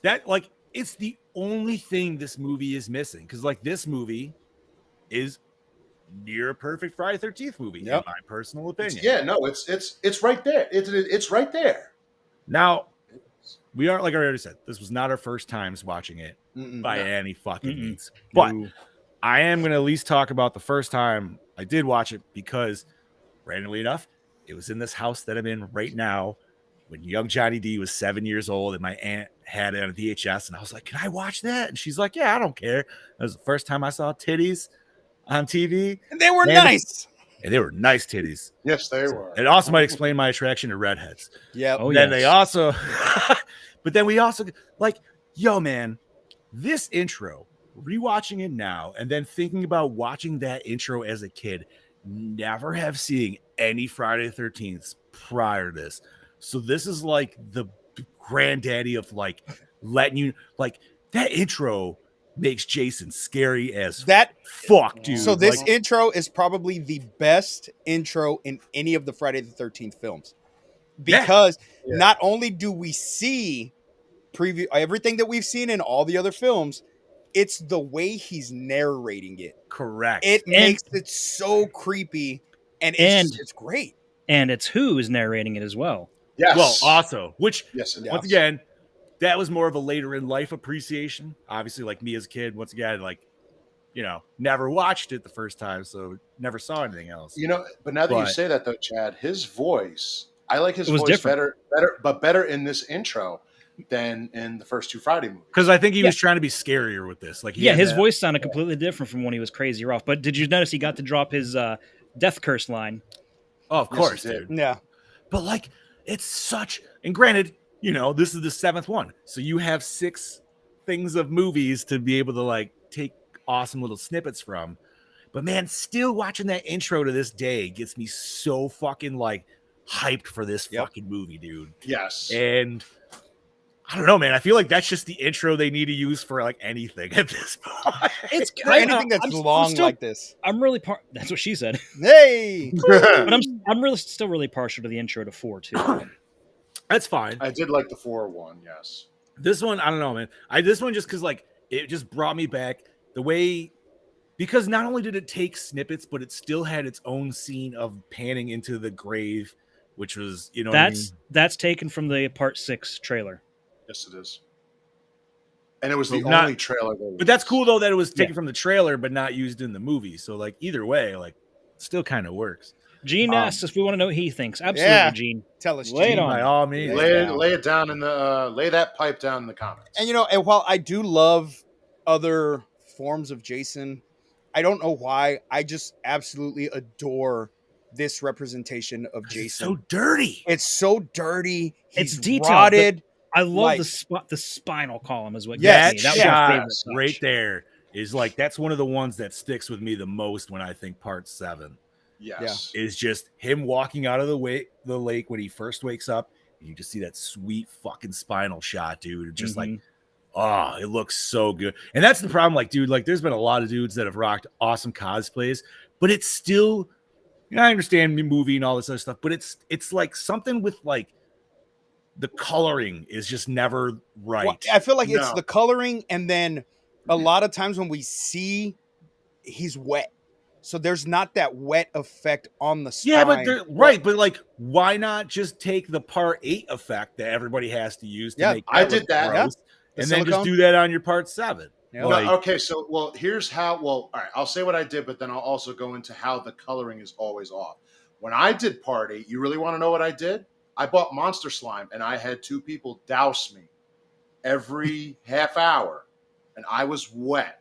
that like it's the only thing this movie is missing because like this movie is near a perfect Friday 13th movie Yep. in my personal opinion. Yeah, no, it's right there. It's right there. Now we are, like I already said, this was not our first times watching it by No. any fucking Mm-mm. means. But No. I am going to at least talk about the first time I did watch it because, randomly enough, it was in this house that I'm in right now when young Johnny D was 7 years old, and my aunt had it on a VHS, and I was like, "Can I watch that?" And she's like, "Yeah, I don't care." That was the first time I saw titties on TV, And they were and nice. they were nice titties. Yes, they So were. it also might explain my attraction to redheads. Yep. Oh, Then they yes. also, but then we also like, yo, man, this intro, rewatching it now, and then thinking about watching that intro as a kid, never have seen any Friday the 13th prior to this. So this is like the granddaddy of like letting you like that intro makes Jason scary as That fuck, dude. so this like, intro is probably the best intro in any of the Friday the 13th films. Because Yeah. not only do we see preview everything that we've seen in all the other films, it's the way he's narrating it. correct. It makes it so creepy, and it's great. And it's who is narrating it as well. Yes. Well, also, which Yes. It Yeah. once is. again, that was more of a later in life appreciation. Obviously, like me as a kid, once again, like, you know, never watched it the first time, so never saw anything else. You know, but now that you But- say that though, Chad, his voice, I like his It was voice different. better in this intro than in the first two Friday movies. Because I think he Yeah. was trying to be scarier with this. Like, he Yeah, had his that- voice sounded completely different from when he was crazier off. But did you notice he got to drop his death curse line? Oh, of Yes, course, he did. dude. Yeah. But like, it's such. And granted, you know, this is the 7th one, so you have 6 things of movies to be able to like take awesome little snippets from. But man, still watching that intro to this day gets me so fucking like hyped for this Yep. fucking movie, dude. Yes. And I don't know, man. I feel like that's just the intro they need to use for like anything at this point. It's For anything that's long like this. I'm really that's what she said. Hey. But I'm really still really partial to the intro to 4 too. That's fine. I did like the 4-1, yes. This one, I don't know, man. This one just because like it just brought me back the way, because not only did it take snippets, but it still had its own scene of panning into the grave, which was, you know, That's taken from the Part 6 trailer. Yes, it is. And it was Well, the not- only trailer. but that's cool though that it was taken from the trailer, but not used in the movie. So like either way, like still kind of works. Gene asks if we want to know what he thinks. Absolutely, Yeah. Gene. Tell us, Lay it Gene. on. By all means. Lay it down in the lay that pipe down in the comments. And you know, and while I do love other forms of Jason, I don't know why. I just absolutely adore this representation of 'Cause Jason. it's so dirty. It's so dirty. It's He's detailed, rotted. I love Like- the spinal column is what Yes, gets That me. That was my shot favorite touch. right there is like that's one of the ones that sticks with me the most when I think Part 7. yes. Is just him walking out of the lake when he first wakes up, and you just see that sweet fucking spinal shot, dude. Just like, Mhm. oh, it looks so good. And that's the problem, like, dude, like there's been a lot of dudes that have rocked awesome cosplays, but it's still, you know, I understand the movie and all this other stuff, but it's like something with like the coloring is just never right. Well, I feel like it's No. the coloring, and then a lot of times when we see he's wet, so there's not that wet effect on the spine. Yeah, but they're right. But like, why not just take the Part 8 effect that everybody has to use to Yeah, make I that did look that. gross, The and then just silicone? do that on your Part 7. Yeah. No, Like, okay, so well, here's how. Well, all right, I'll say what I did, but then I'll also go into how the coloring is always off. When I did Part 8, you really want to know what I did? I bought Monster Slime, and I had 2 people douse me every half hour, and I was wet,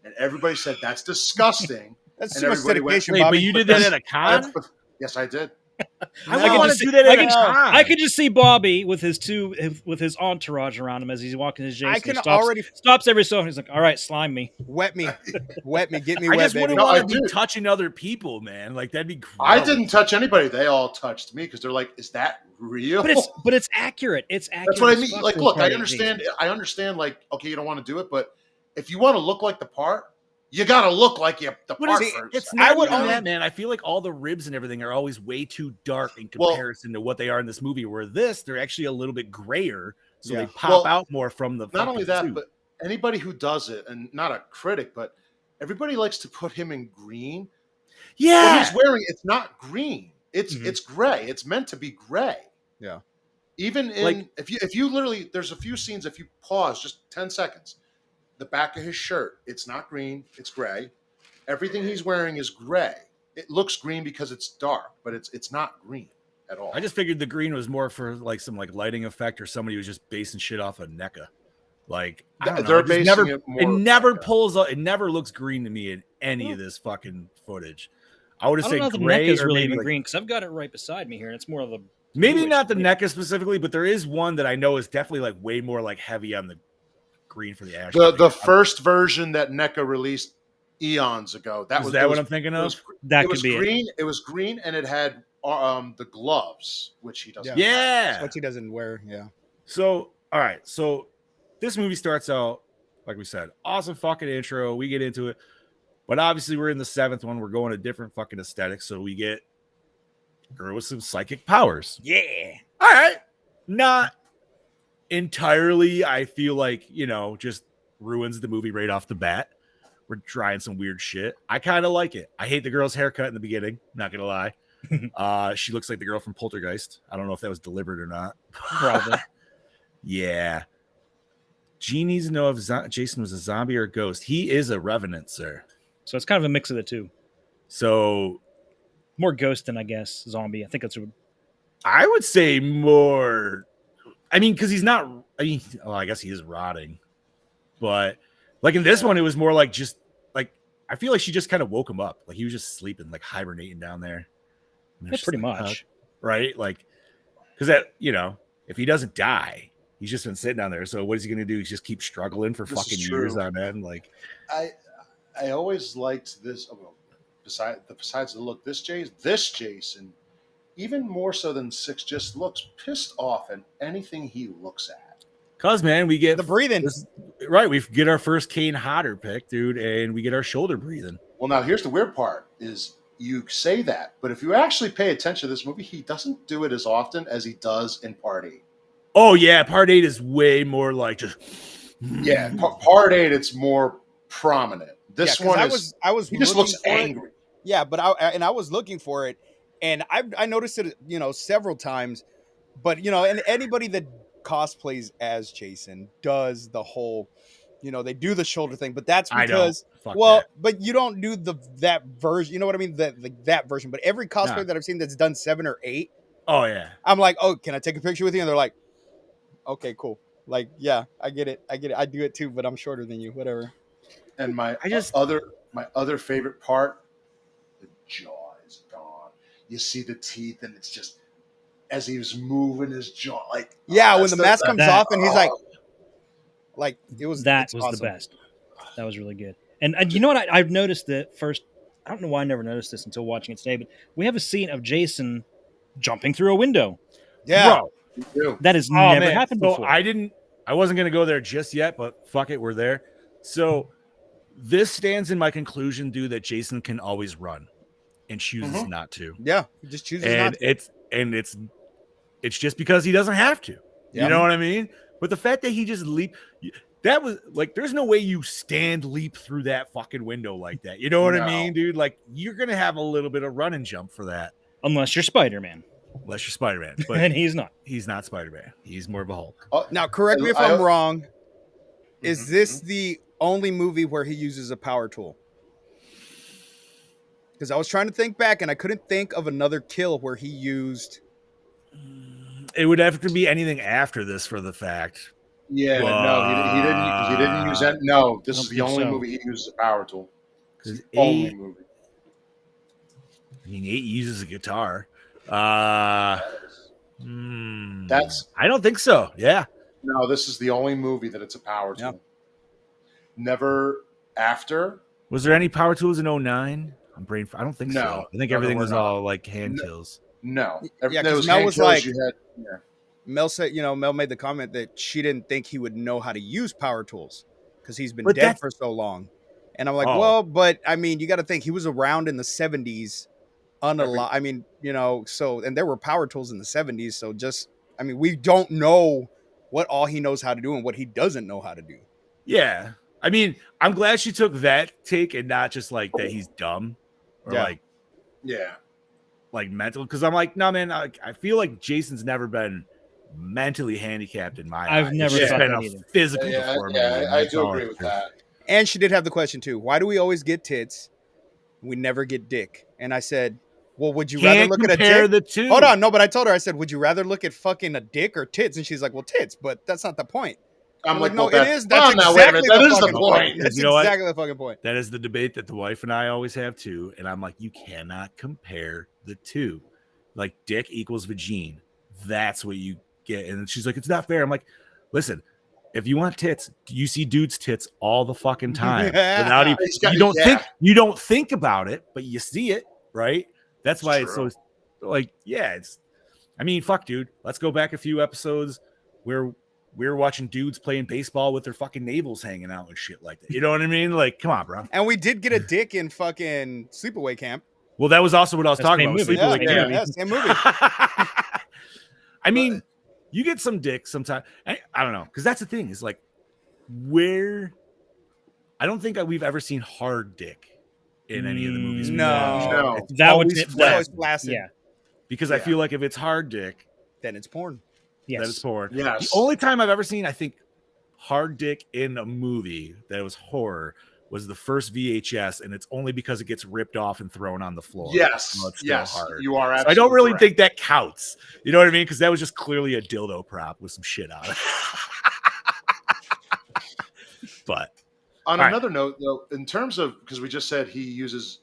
and everybody said that's disgusting. That's and too much everybody went, dedication, wait, Bobby. but you did that at a con? That's- yes, I did. I I could want to just do see- that I at a could- con. I could just see Bobby with his entourage around him as he's walking his Jason. I can He stops, already stops every so often. He's like, "All right, slime me." wet me, get me I wet, just baby. wouldn't No, want I to be do. touching other people, man. Like that'd be gross. I didn't touch anybody. They all touched me because they're like, "Is that real?" But it's accurate. It's accurate. That's what I as mean. fuck Like, for a look, I party understand. Jason. I understand. Like, okay, you don't want to do it, but if you want to look like the part, you got to look like the But part it's, first. it's not I would even only- that, man. I feel like all the ribs and everything are always way too dark in Well- comparison to what they are in this movie. Where this, they're actually a little bit grayer, so Yeah. they pop Well, out more from the. Not only that, suit. but anybody who does it, and not a critic, but everybody likes to put him in green. What yeah, he's wearing, it's not green. It's Mhm. it's gray. It's meant to be gray. Yeah. Even in Like- if you literally, there's a few scenes, if you pause just 10 seconds, the back of his shirt, it's not green, it's gray. Everything he's wearing is gray. It looks green because it's dark, but it's not green at all. I just figured the green was more for like some like lighting effect, or somebody was just basing shit off of NECA. Like I don't know. They're It just basing never, it more it never NECA. pulls up. It never looks green to me in any of this fucking footage. I would I have don't know said if the gray NECA is or really maybe even like, green because I've got it right beside me here, and it's more of a maybe bluish not the green. NECA specifically, but there is one that I know is definitely like way more like heavy on the green for the ash. The first version that NECA released eons ago. That Is was that it what was- I'm thinking it of? was- That it could was be it. green. It was green, and it had the gloves, which he doesn't. Yeah. What he doesn't wear. Yeah. So, all right. So this movie starts out, like we said, awesome fucking intro. We get into it. But obviously, we're in the seventh one. We're going to different fucking aesthetics. So we get a girl with some psychic powers. Yeah. All right. Not entirely, I feel like, just ruins the movie right off the bat. We're trying some weird shit. I kind of like it. I hate the girl's haircut in the beginning. Not going to lie. She looks like the girl from Poltergeist. I don't know if that was deliberate or not. Probably. Yeah. Gene needs to know if Jason was a zombie or a ghost. He is a revenant, sir. So it's kind of a mix of the two. So More ghost than I guess zombie. I think that's what. I would say more. I mean, because he's not. I mean, well, I guess he is rotting, but like in this one, it was more like just like I feel like she just kind of woke him up. Like he was just sleeping, like hibernating down there. And Yeah, it's just pretty like, much. right? Like, because that if he doesn't die, he's just been sitting down there. So what is he going to do? He's just keep struggling for This is fucking true. years on end. Like, I always liked this. Well, besides the look, this Jason, even more so than 6, just looks pissed off at anything he looks at. cause man, we get The breathing. right. We get our first Kane Hodder pick, dude, and we get our shoulder breathing. Well, now here's the weird part: is you say that, but if you actually pay attention to this movie, he doesn't do it as often as he does in Part 8. Oh yeah, Part 8 is way more like just Yeah, Part 8, it's more prominent. This 'cause one I was he just looking looks for it. angry. Yeah, but I was looking for it, and I noticed it, several times. But and anybody that cosplays as Jason does the whole, they do the shoulder thing. But that's I don't. because Fuck well, that. but you don't do that version. You know what I mean? That version. But every cosplay Nah. that I've seen that's done 7 or 8, Oh yeah. I'm like, oh, can I take a picture with you? And they're like, okay, cool. Like, yeah, I get it. I do it too, but I'm shorter than you. Whatever. And my I just- other favorite part, the jaw is gone. You see the teeth, and it's just as he was moving his jaw, like Yeah, when that's the mask comes that- off and he's like it was That it's was awesome. the best. That was really good. And you know what? I've noticed that first. I don't know why I never noticed this until watching it today, but we have a scene of Jason jumping through a window. Yeah. Bro. you do. That has Oh, never man. happened So before. I wasn't gonna go there just yet, but fuck it, we're there. So this stands in my conclusion, dude, that Jason can always run and chooses not to. Yeah, he just chooses not And to. it's just because he doesn't have to. Yeah. You know what I mean? But the fact that he just that was like, there's no way you leap through that fucking window like that. You know what I No. mean, dude? Like, you're gonna have a little bit of run and jump for that, Unless you're Spider-Man. unless you're Spider-Man. But And he's not. he's not Spider-Man. He's more of a Hulk. Oh, Now, correct me if I- I'm wrong. Is Mhm, this the only movie where he uses a power tool? Because I was trying to think back and I couldn't think of another kill where he used. It would have to be anything after this for the fact. Yeah, no, he didn't use that. No, this I is don't the think only so. movie he uses a power tool. Because Only 8 movie. uses a guitar. That's I don't think so. Yeah. no. This is the only movie that it's a power tool. Yeah. Never after. Was there any power tools in 09? I don't think No. so. I think No, everything there was were not. all like hand No. kills. No, Yeah, everything 'cause was Mel hand was kills like- you had. Yeah. Mel said, Mel made the comment that she didn't think he would know how to use power tools because he's been But dead that's- for so long. And I'm like, Oh. well, but I mean, you got to think he was around in the 70s, unalive. I mean, so, and there were power tools in the 70s. So we don't know what all he knows how to do and what he doesn't know how to do. Yeah. I mean, I'm glad she took that take and not just like that he's dumb or Yeah. Yeah. like mental. Because I'm like, no, man, I feel like Jason's never been mentally handicapped in my I've eyes. never It's just thought been that a either. physical Yeah, deformity. yeah, and I that's do all agree it with is. that. And she did have the question too. Why do we always get tits? We never get dick. And I said, well, would you rather Can't look at a compare dick? the two. Hold on, no, but I told her, I said, would you rather look at fucking a dick or tits? And she's like, well, tits, but that's not the point. I'm like, no, well, it that- is. That's well, now, wait a exactly minute, that the is the fucking point. That's You know what? exactly the fucking point. That is the debate that the wife and I always have too. And I'm like, you cannot compare the two. Like dick equals vagine. That's what you get. And she's like, it's not fair. I'm like, listen, if you want tits, you see dudes' tits all the fucking time. Without even, He's got- you don't think about it, but you see it, right? That's why it's True. so like, yeah, it's I mean, fuck, dude. Let's go back a few episodes where we were watching dudes playing baseball with their fucking navels hanging out and shit like that. You know what I mean? Like, come on, bro. And we did get a dick in fucking sleepaway camp. Well, that was also what I was That's talking same about. movie. Sleepaway Yeah, Camp. movie. Same movie. I mean, you get some dick sometimes. I don't know, because that's the thing is like where I don't think we've ever seen hard dick in any of the movies. we've had. No. It's That would always fit- It's flat, always flaccid. Yeah. because I Yeah. feel like if it's hard dick, Then it's porn. Yes. that is porn. Yes. The only time I've ever seen, I think, hard dick in a movie that was horror was the first VHS, and it's only because it gets ripped off and thrown on the floor. Yes. So it's still Yes. hard. You are So absolutely I don't really correct. think that counts. You know what I mean? Because that was just clearly a dildo prop with some shit on it. But On All right. another note, though, in terms of because we just said he uses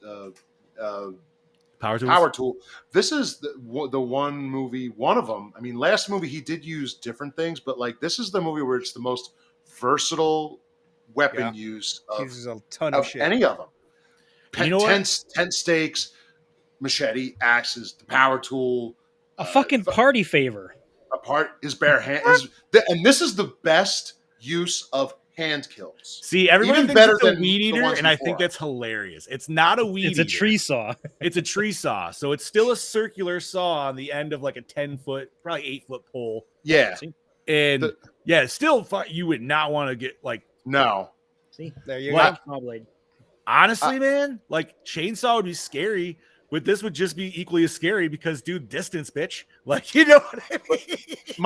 power tools. power tool. This is the one movie, one of them. I mean, last movie he did use different things, but like this is the movie where it's the most versatile weapon Yeah. use He of, uses a ton of of shit. any of them. You know what? Tent stakes, machete, axes, the power tool. A fucking party favor. Apart his bare hand, and this is the best use of hand kills. See, everybody Even thinks better it's a than weed the eater, ones and I before. think that's hilarious. It's not a weed It's a eater. tree saw. It's a tree saw. So it's still a circular saw on the end of like a 10-foot, probably 8-foot pole. Yeah, And yeah, it's still you would not want to get like, no, See? There you Like- go. Saw blade. honestly, man, like chainsaw would be scary, but this would just be equally as scary because, dude, distance, bitch. Like, you know what I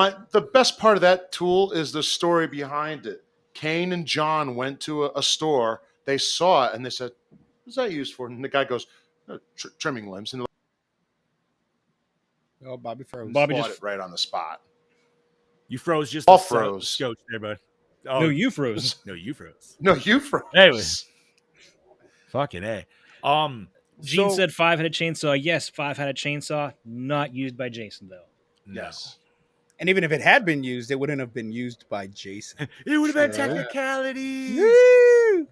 mean? the best part of that tool is the story behind it. Kane and John went to a store. They saw it and they said, "What's that used for?" And the guy goes, "Trimming limbs." And Oh, Bobby froze. Bobby bought just it right on the spot. You froze just All a froze. Scotch there, bud. Oh, No, you froze. no, you froze. No, you froze. Anyways. Fucking A. Gene So- said 5-headed chainsaw. Yes, 5-headed chainsaw. Not used by Jason though. No. Yes. And even if it had been used, it wouldn't have been used by Jason. It would have been Sure. technicalities. Woo!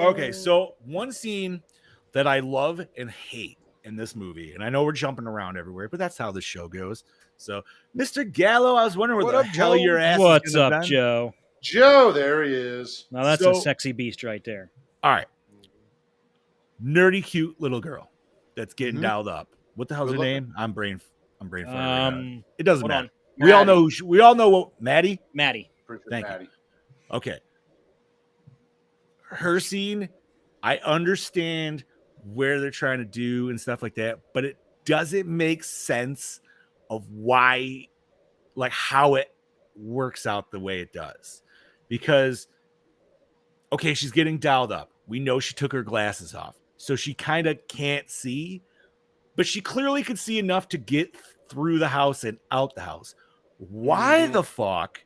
Okay, so one scene that I love and hate in this movie, and I know we're jumping around everywhere, but that's how the show goes. So, Mr. Gallo, I was wondering where What the up, hell Joe? your ass is What's gonna up, been. Joe? Joe, there he is. Now that's So- a sexy beast right there. All right. Nerdy, cute little girl that's getting Mhm. dialed up. What the hell's her Good name? I'm brain farting right now. It doesn't hold matter. on. We all know. We all know what Maddie. Maddie. Pretty good, Thank you. Maddie. Okay. Her scene, I understand where they're trying to do and stuff like that, but it doesn't make sense of why, like how it works out the way it does. Because, okay, she's getting dialed up. We know she took her glasses off, so she kind of can't see, but she clearly could see enough to get through the house and out the house. Why the fuck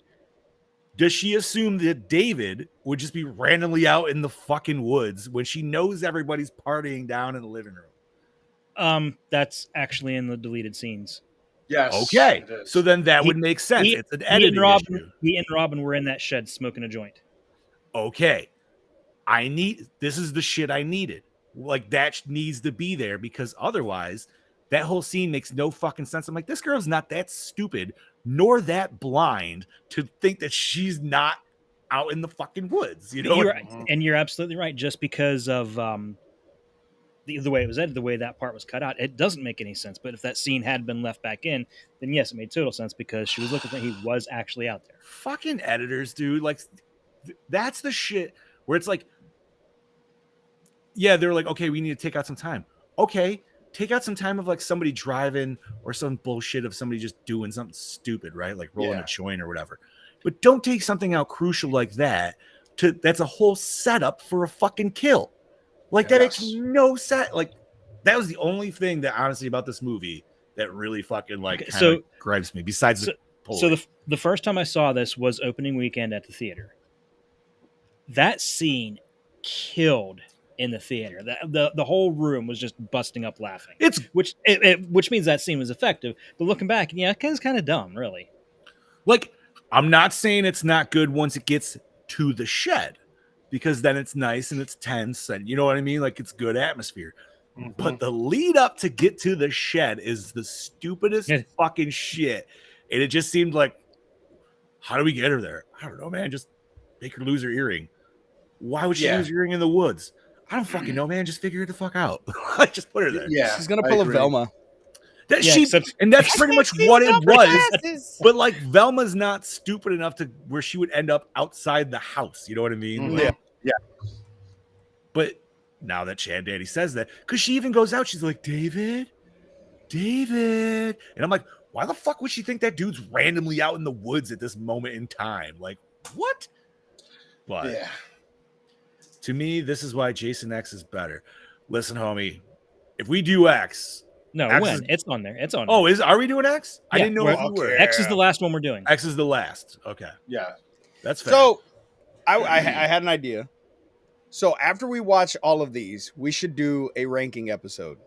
does she assume that David would just be randomly out in the fucking woods when she knows everybody's partying down in the living room? That's actually in the deleted scenes. Yes. Okay, it is. so then that He- would make sense. he- It's an He editing and Robin. issue. He and Robin were in that shed smoking a joint. Okay, this is the shit I needed. Like that needs to be there because otherwise that whole scene makes no fucking sense. I'm like, this girl's not that stupid nor that blind to think that she's not out in the fucking woods. You know, You're absolutely right. Just because of the way it was edited, the way that part was cut out, it doesn't make any sense. But if that scene had been left back in, then yes, it made total sense because she was looking for he was actually out there. fucking editors, dude. Like, that's the shit where it's like, yeah, they're like, okay, we need to take out some time. Okay, take out some time of like somebody driving or some bullshit of somebody just doing something stupid, right? Like rolling a joint or whatever. But don't take something out crucial like that that's a whole setup for a fucking kill. Like that makes no sense. Like that was the only thing that honestly about this movie that really fucking like kind of gripes me. Besides the first time I saw this was opening weekend at the theater. That scene killed in the theater. The whole room was just busting up laughing. Which means that scene was effective. But looking back, yeah, it's kind of dumb, really. Like, I'm not saying it's not good once it gets to the shed, because then it's nice and it's tense and you know what I mean? Like it's good atmosphere. Mm-hmm. But the lead up to get to the shed is the stupidest fucking shit. And it just seemed like, how do we get her there? I don't know, man. Just make her lose her earring. Why would she lose her earring in the woods? I don't fucking know, man. Just figure it the fuck out. Just put her there. Yeah, she's gonna pull a Velma. And that's pretty much what it was. But like Velma's not stupid enough to where she would end up outside the house. You know what I mean? Mm-hmm. Like, yeah. But now that Chad Daddy says that, because she even goes out, she's like, David. And I'm like, why the fuck would she think that dude's randomly out in the woods at this moment in time? Like, what? But to me, this is why Jason X is better. Listen, homie, if we do X. No, X when? It's on there. It's on there. Oh, are we doing X? Yeah, I didn't know if we were. X is the last one we're doing. X is the last. Okay. Yeah. That's fair. So I had an idea. So after we watch all of these, we should do a ranking episode.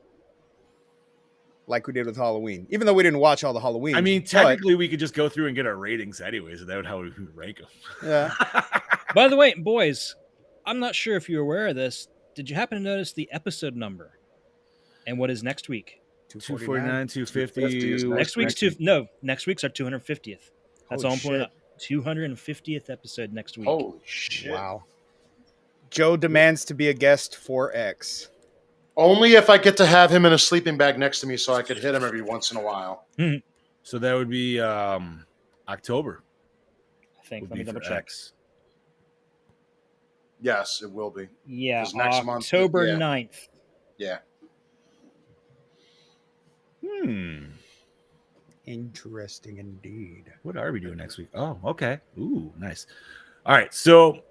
Like we did with Halloween. Even though we didn't watch all the Halloween. I mean, technically we could just go through and get our ratings anyways, and that would how we would rank them. Yeah. By the way, boys, I'm not sure if you're aware of this. Did you happen to notice the episode number? And what is next week? 249, 250. Next week's our 250th. That's all I'm pointing out. 250th episode next week. Holy shit. Wow. Joe demands to be a guest for X. Only if I get to have him in a sleeping bag next to me so I could hit him every once in a while. Mm-hmm. So that would be October. I think. Let me double check. X. Yes, it will be. Yeah, next October 9th. Yeah. Interesting indeed. What are we doing next week? Oh, okay. Ooh, nice. All right. So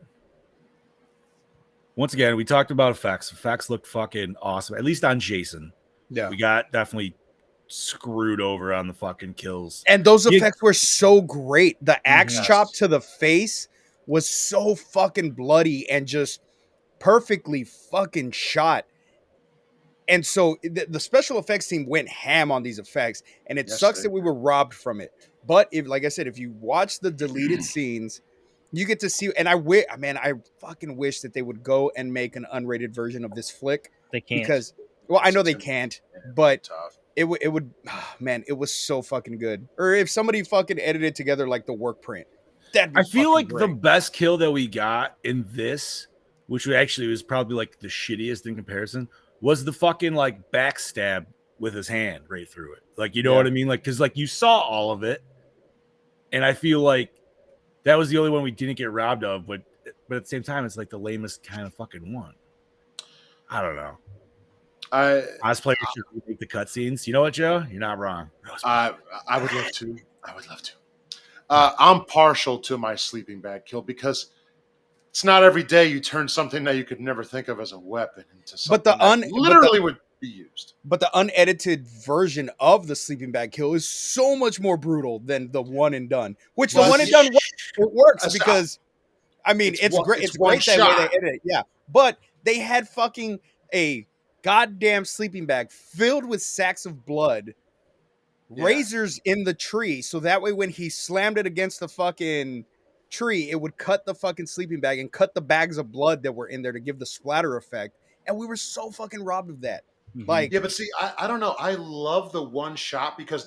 once again, we talked about effects. Effects looked fucking awesome, at least on Jason. Yeah. We got definitely screwed over on the fucking kills. And those effects were so great. The axe chop to the face was so fucking bloody and just perfectly fucking shot. And so the special effects team went ham on these effects, and it sucks that we were robbed from it. But if, like I said, if you watch the deleted scenes, you get to see. And I fucking wish that they would go and make an unrated version of this flick. They can't, because, well, I know they can't, but it would, man, it was so fucking good. Or if somebody fucking edited together like the work print, I feel like the best kill that we got in this, which actually was probably like the shittiest in comparison, was the fucking like backstab with his hand right through it. Like, you know what I mean? Like, cause like you saw all of it. And I feel like that was the only one we didn't get robbed of, but at the same time, it's like the lamest kind of fucking one. I don't know. Cosplayers should remake the cutscenes. You know what, Joe? You're not wrong. I would love to. I'm partial to my sleeping bag kill because it's not every day you turn something that you could never think of as a weapon into something that literally would be used. But the unedited version of the sleeping bag kill is so much more brutal than the one and done. Which the one and done works because, I mean, it's great. It's great that way they edit it. Yeah, but they had fucking a goddamn sleeping bag filled with sacks of blood, razors in the tree, so that way when he slammed it against the fucking tree, it would cut the fucking sleeping bag and cut the bags of blood that were in there to give the splatter effect. And we were so fucking robbed of that. Like, yeah, but see, I don't know. I love the one shot because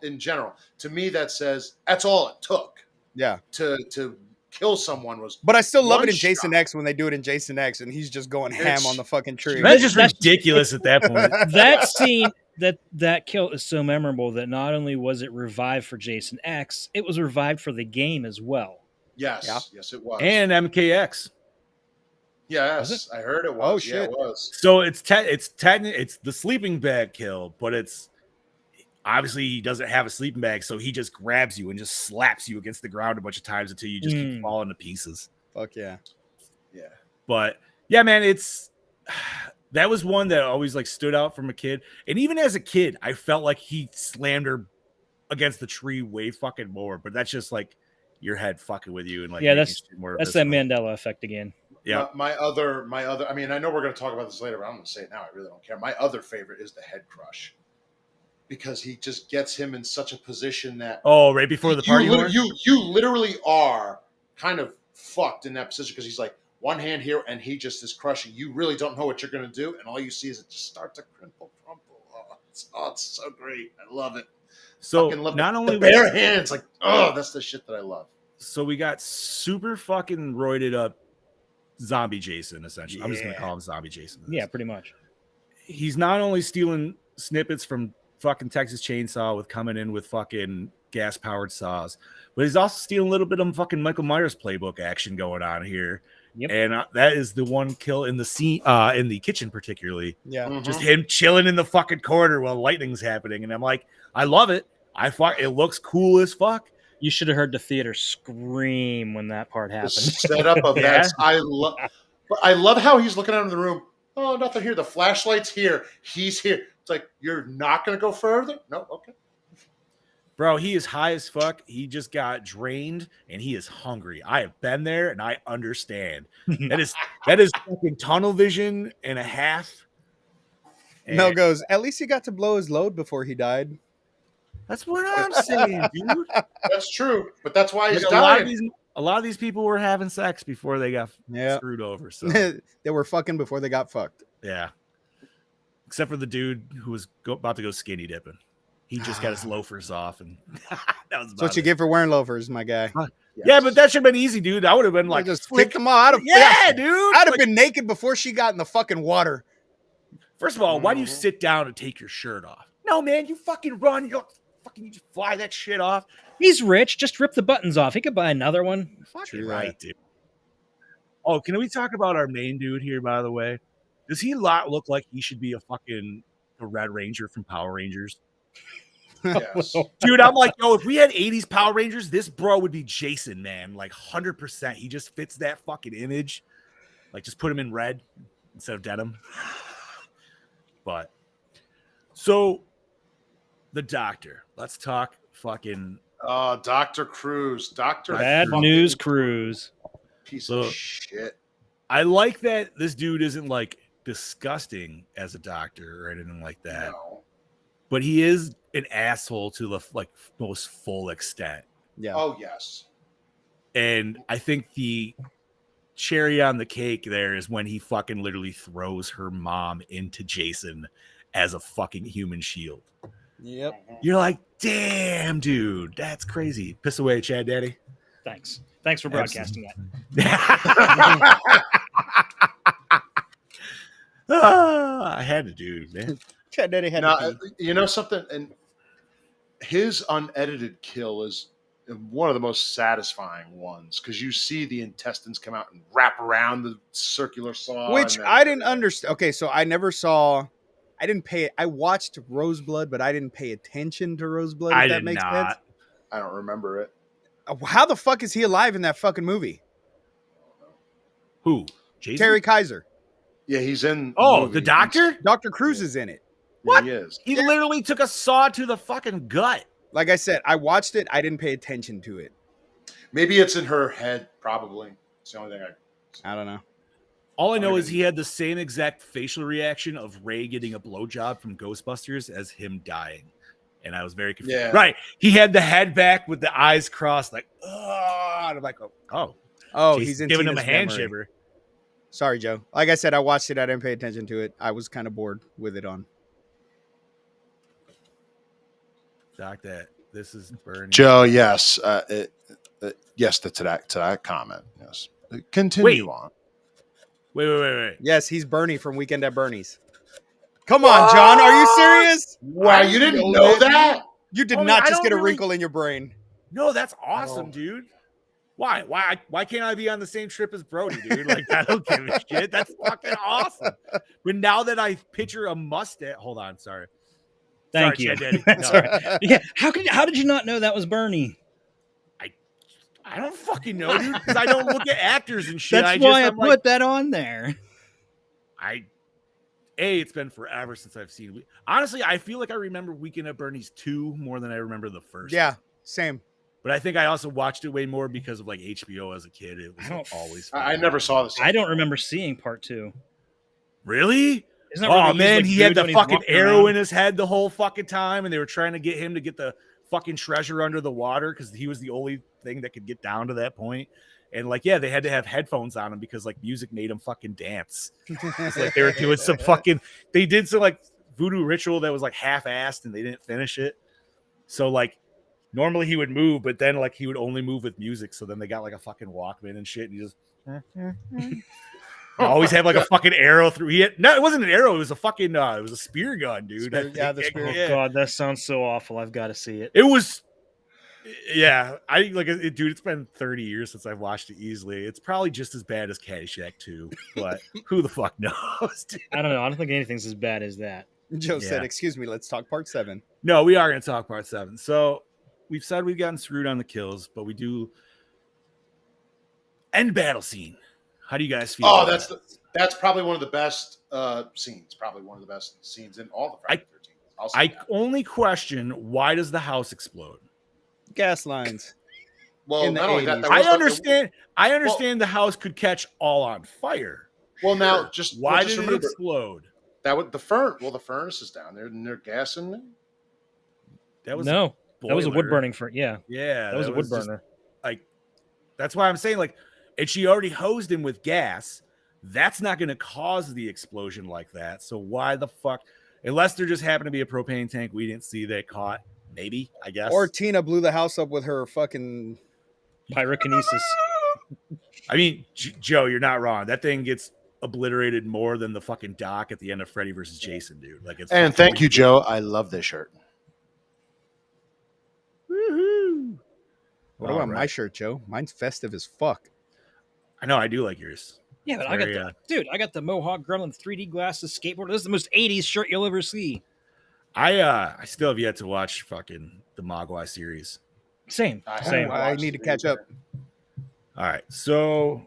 in general, to me, that says that's all it took. Yeah. To kill someone was. But I still love it in Jason X when they do it in Jason X and he's just going ham on the fucking tree. That's just ridiculous at that point. That scene, that kill is so memorable that not only was it revived for Jason X, it was revived for the game as well. Yes, yes, it was. And MKX. Yes, I heard it was. Oh, Yeah, shit. it was. So it's the sleeping bag kill, but it's obviously he doesn't have a sleeping bag, so he just grabs you and just slaps you against the ground a bunch of times until you just keep falling to pieces. Fuck yeah. Yeah. But yeah, man, it's that was one that always like stood out from a kid. And even as a kid, I felt like he slammed her against the tree way fucking more. But that's just like your head fucking with you and like that's that Mandela effect again. Yeah. My other. I mean, I know we're going to talk about this later, but I'm going to say it now. I really don't care. My other favorite is the head crush, because he just gets him in such a position that right before the party horn? you literally are kind of fucked in that position, because he's like one hand here and he just is crushing. You really don't know what you're going to do, and all you see is it just start to crumple. It's so great. I love it. So love not only the bare hands, like, that's the shit that I love. So we got super fucking roided up zombie Jason, essentially. I'm just gonna call him zombie Jason. Yeah, pretty much. He's not only stealing snippets from fucking Texas Chainsaw with coming in with fucking gas powered saws, but he's also stealing a little bit of fucking Michael Myers playbook action going on here. Yep. And that is the one kill in the scene, in the kitchen, particularly. Yeah. Just him chilling in the fucking corner while lightning's happening. And I'm like, I love it. It looks cool as fuck. You should have heard the theater scream when that part happened. The setup of that, I love how he's looking out in the room. Oh, nothing here. The flashlight's here. He's here. It's like, you're not going to go further? No, okay. Bro, he is high as fuck. He just got drained and he is hungry. I have been there and I understand. That is fucking tunnel vision and a half. And Mel goes, at least he got to blow his load before he died. that's what I'm saying, dude. That's true, but that's why he's Like, dying. a lot of these people were having sex before they got screwed over. So They were fucking before they got fucked. yeah, except for the dude who was about to go skinny dipping. He just got his loafers off, and that was That's what you get for wearing loafers, my guy. Yeah, but that should have been easy, dude. I would have been like, just flick them all. dude. I'd have been naked before she got in the fucking water. First of all, why do you sit down and take your shirt off? No, man, you fucking run. You just fly that shit off. He's rich. Just rip the buttons off. He could buy another one. Fucking right, dude. Oh, can we talk about our main dude here, by the way? Does he look like he should be a Red Ranger from Power Rangers? Yes. Dude, I'm like, yo, if we had 80s Power Rangers, this bro would be Jason, man. Like 100%. He just fits that fucking image. Like, just put him in red instead of denim. But so the doctor. Let's talk fucking Dr. Cruz. Bad News Cruz. Piece of shit. I like that this dude isn't like disgusting as a doctor or anything like that. No. But he is an asshole to the most full extent. Yeah. Oh, yes. And I think the cherry on the cake there is when he fucking literally throws her mom into Jason as a fucking human shield. Yep. You're like, damn, dude, that's crazy. Piss away, Chad Daddy. Thanks for broadcasting that. I had to do, man. Chad Daddy had Now, you know something? And his unedited kill is one of the most satisfying ones, because you see the intestines come out and wrap around the circular saw. Which I didn't understand. Okay, so I never saw. I didn't pay. I watched Roseblood, but I didn't pay attention to Roseblood. If that makes sense. I don't remember it. How the fuck is he alive in that fucking movie? Who? Jason? Terry Kaiser. Yeah, he's in. Oh, movie. the doctor? Dr. Cruz is in it. What? Yeah, he is. He literally took a saw to the fucking gut. Like I said, I watched it. I didn't pay attention to it. Maybe it's in her head. Probably. It's the only thing I don't know. All I know is he had the same exact facial reaction of Ray getting a blowjob from Ghostbusters as him dying. And I was very confused. Yeah. Right. He had the head back with the eyes crossed, like, oh. And I'm like, oh. Oh, Jason's he's in giving him Tina's a hand memory. shiver. Sorry, Joe. Like I said, I watched it. I didn't pay attention to it. I was kind of bored with it on. Doc, this is burning. Joe, yes. Yes to that comment. Yes. Continue on. Wait. Yes, he's Bernie from Weekend at Bernie's. Come on, John. Are you serious? Wow, you didn't know that? You did I mean, not I just don't get a really- wrinkle in your brain. No, that's awesome, dude. Why can't I be on the same trip as Brody, dude? Like, I don't give a shit. That's fucking awesome. But now that I picture a mustache, hold on, sorry. Thank Sorry, you. Chad Daddy. That's No. all right. Yeah. How did you not know that was Bernie? I don't fucking know, dude, because I don't look at actors and shit. That's why I put that on there. It's been forever since I've seen. Honestly, I feel like I remember Weekend at Bernie's 2 more than I remember the first. Yeah, same. But I think I also watched it way more because of like HBO as a kid. It was always. I never saw this. I don't remember seeing part 2. Really? Isn't that where Oh they use, man, like, he had food the when he's fucking walking arrow around? in his head the whole fucking time, and they were trying to get him to get the fucking treasure under the water because he was the only thing that could get down to that point. And like, yeah, they had to have headphones on him because like music made him fucking dance. It's like they were doing some fucking. They did some like voodoo ritual that was like half-assed, and they didn't finish it. So like, normally he would move, but then like he would only move with music. So then they got like a fucking Walkman and shit, and he just. Always have like a fucking arrow through. It wasn't an arrow. It was a fucking. It was a spear gun, dude. The spear. Oh god, that sounds so awful. I've got to see it. It was. Yeah, I like it, dude. It's been 30 years since I've watched it easily. It's probably just as bad as Caddyshack 2, but who the fuck knows? Dude? I don't know. I don't think anything's as bad as that. Joe said, "Excuse me, let's talk part 7." No, we are going to talk part 7. So we've said we've gotten screwed on the kills, but we do end battle scene. How do you guys feel? Oh, that's probably one of the best scenes. Probably one of the best scenes in all the Friday the 13th. I only question, why does the house explode? Gas lines. Well, in the not only that, 80s. there I was understand. I understand the house could catch all on fire. Well, now just Why just did it remember, explode? That would the furnace is down there, and they're gassing it. That was No, that was a wood boiler. burning for yeah. Yeah, That was a wood just, burner. like, that's why I'm saying, like, and she already hosed him with gas. That's not going to cause the explosion like that. So why the fuck? Unless there just happened to be a propane tank we didn't see that caught. Maybe, I guess. Or Tina blew the house up with her fucking Pyrokinesis. I mean, Joe, you're not wrong. That thing gets obliterated more than the fucking dock at the end of Freddy versus Jason, dude. Like, it's And thank you, Joe. I love this shirt. Woohoo! What about my shirt, Joe? Mine's festive as fuck. I know I do like yours. Yeah, but I got the Mohawk girl in 3D glasses skateboard. This is the most 80s shirt you'll ever see. I still have yet to watch fucking the Mogwai series. Same. I need to catch up. All right, so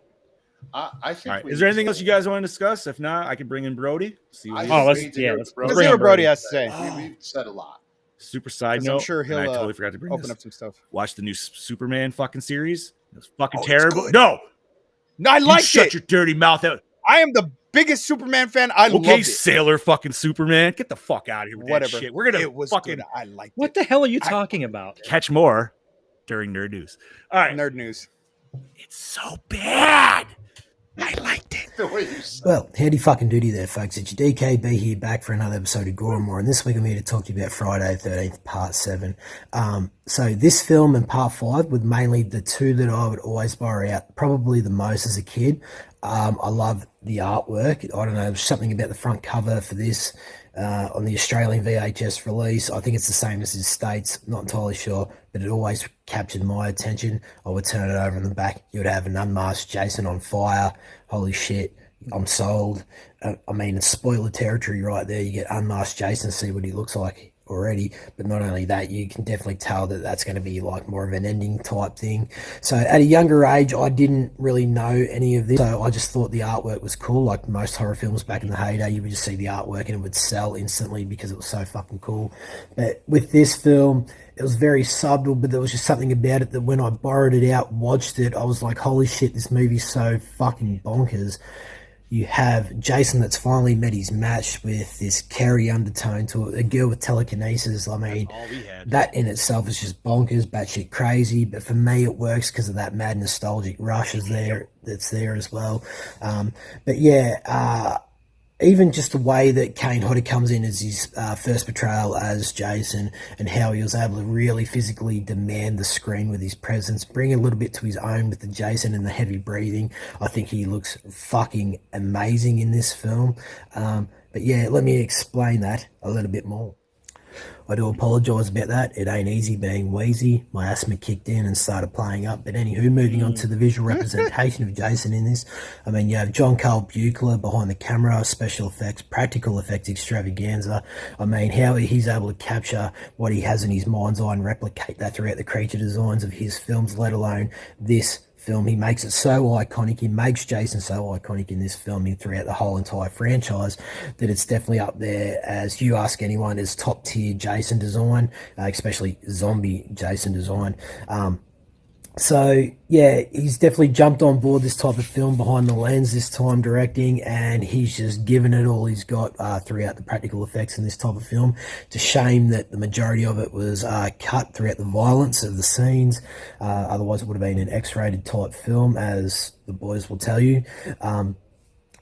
I think. all right, is there anything else you guys want to discuss? If not, I can bring in Brody. See what let's let's bring Let's in see what Brody has to say. We've said a lot. super side 'Cause note. I'm sure he'll and I totally forgot to bring open this. up some stuff. Watch the new Superman fucking series. It was fucking it's terrible. good. No, No, I you liked shut it. your dirty mouth out. I am the biggest Superman fan. I loved Okay, it. Sailor fucking Superman. Get the fuck out of here with Whatever. that shit. We're gonna It was fucking good. I liked What it. the hell are you talking about? catch more during Nerd News. All right, Nerd news. it's so bad. I liked it. The way you said. Well, howdy fucking doody there, folks. It's your DKB here, back for another episode of Gore and More, and this week I'm here to talk to you about Friday the 13th, Part 7. So this film and Part 5 were mainly the two that I would always borrow out, probably the most as a kid. I love the artwork. I don't know, there's something about the front cover for this on the Australian VHS release. I think it's the same as the States, not entirely sure, but it always captured my attention. I would turn it over in the back. You would have an unmasked Jason on fire. Holy shit, I'm sold. I mean, it's spoiler territory right there. You get unmasked Jason, see what he looks like already, but not only that, you can definitely tell that that's going to be like more of an ending type thing. So at a younger age, I didn't really know any of this, so I just thought the artwork was cool. Like most horror films back in the heyday, you would just see the artwork and it would sell instantly because it was so fucking cool. But with this film, it was very subtle, but there was just something about it that when I borrowed it out, watched it, I was like, holy shit, this movie's so fucking bonkers. You have Jason that's finally met his match with this Carrie undertone to it, a girl with telekinesis. I mean, that in itself is just bonkers, batshit crazy. But for me, it works because of that mad nostalgic rush that's there as well. But yeah, even just the way that Kane Hodder comes in as his first portrayal as Jason and how he was able to really physically demand the screen with his presence, bring a little bit to his own with the Jason and the heavy breathing. I think he looks fucking amazing in this film. But yeah, let me explain that a little bit more. I do apologise about that. It ain't easy being wheezy. My asthma kicked in and started playing up. But anywho, moving on to the visual representation of Jason in this. I mean, you have John Carl Buechler behind the camera, special effects, practical effects extravaganza. I mean, how he's able to capture what he has in his mind's eye and replicate that throughout the creature designs of his films, let alone this film. He makes it so iconic. He makes Jason so iconic in this film and throughout the whole entire franchise that it's definitely up there, as you ask anyone, as top tier Jason design, especially zombie Jason design. So yeah, he's definitely jumped on board this type of film behind the lens this time directing, and he's just given it all he's got throughout the practical effects in this type of film. It's a shame that the majority of it was cut throughout the violence of the scenes. Otherwise, it would have been an X-rated type film, as the boys will tell you.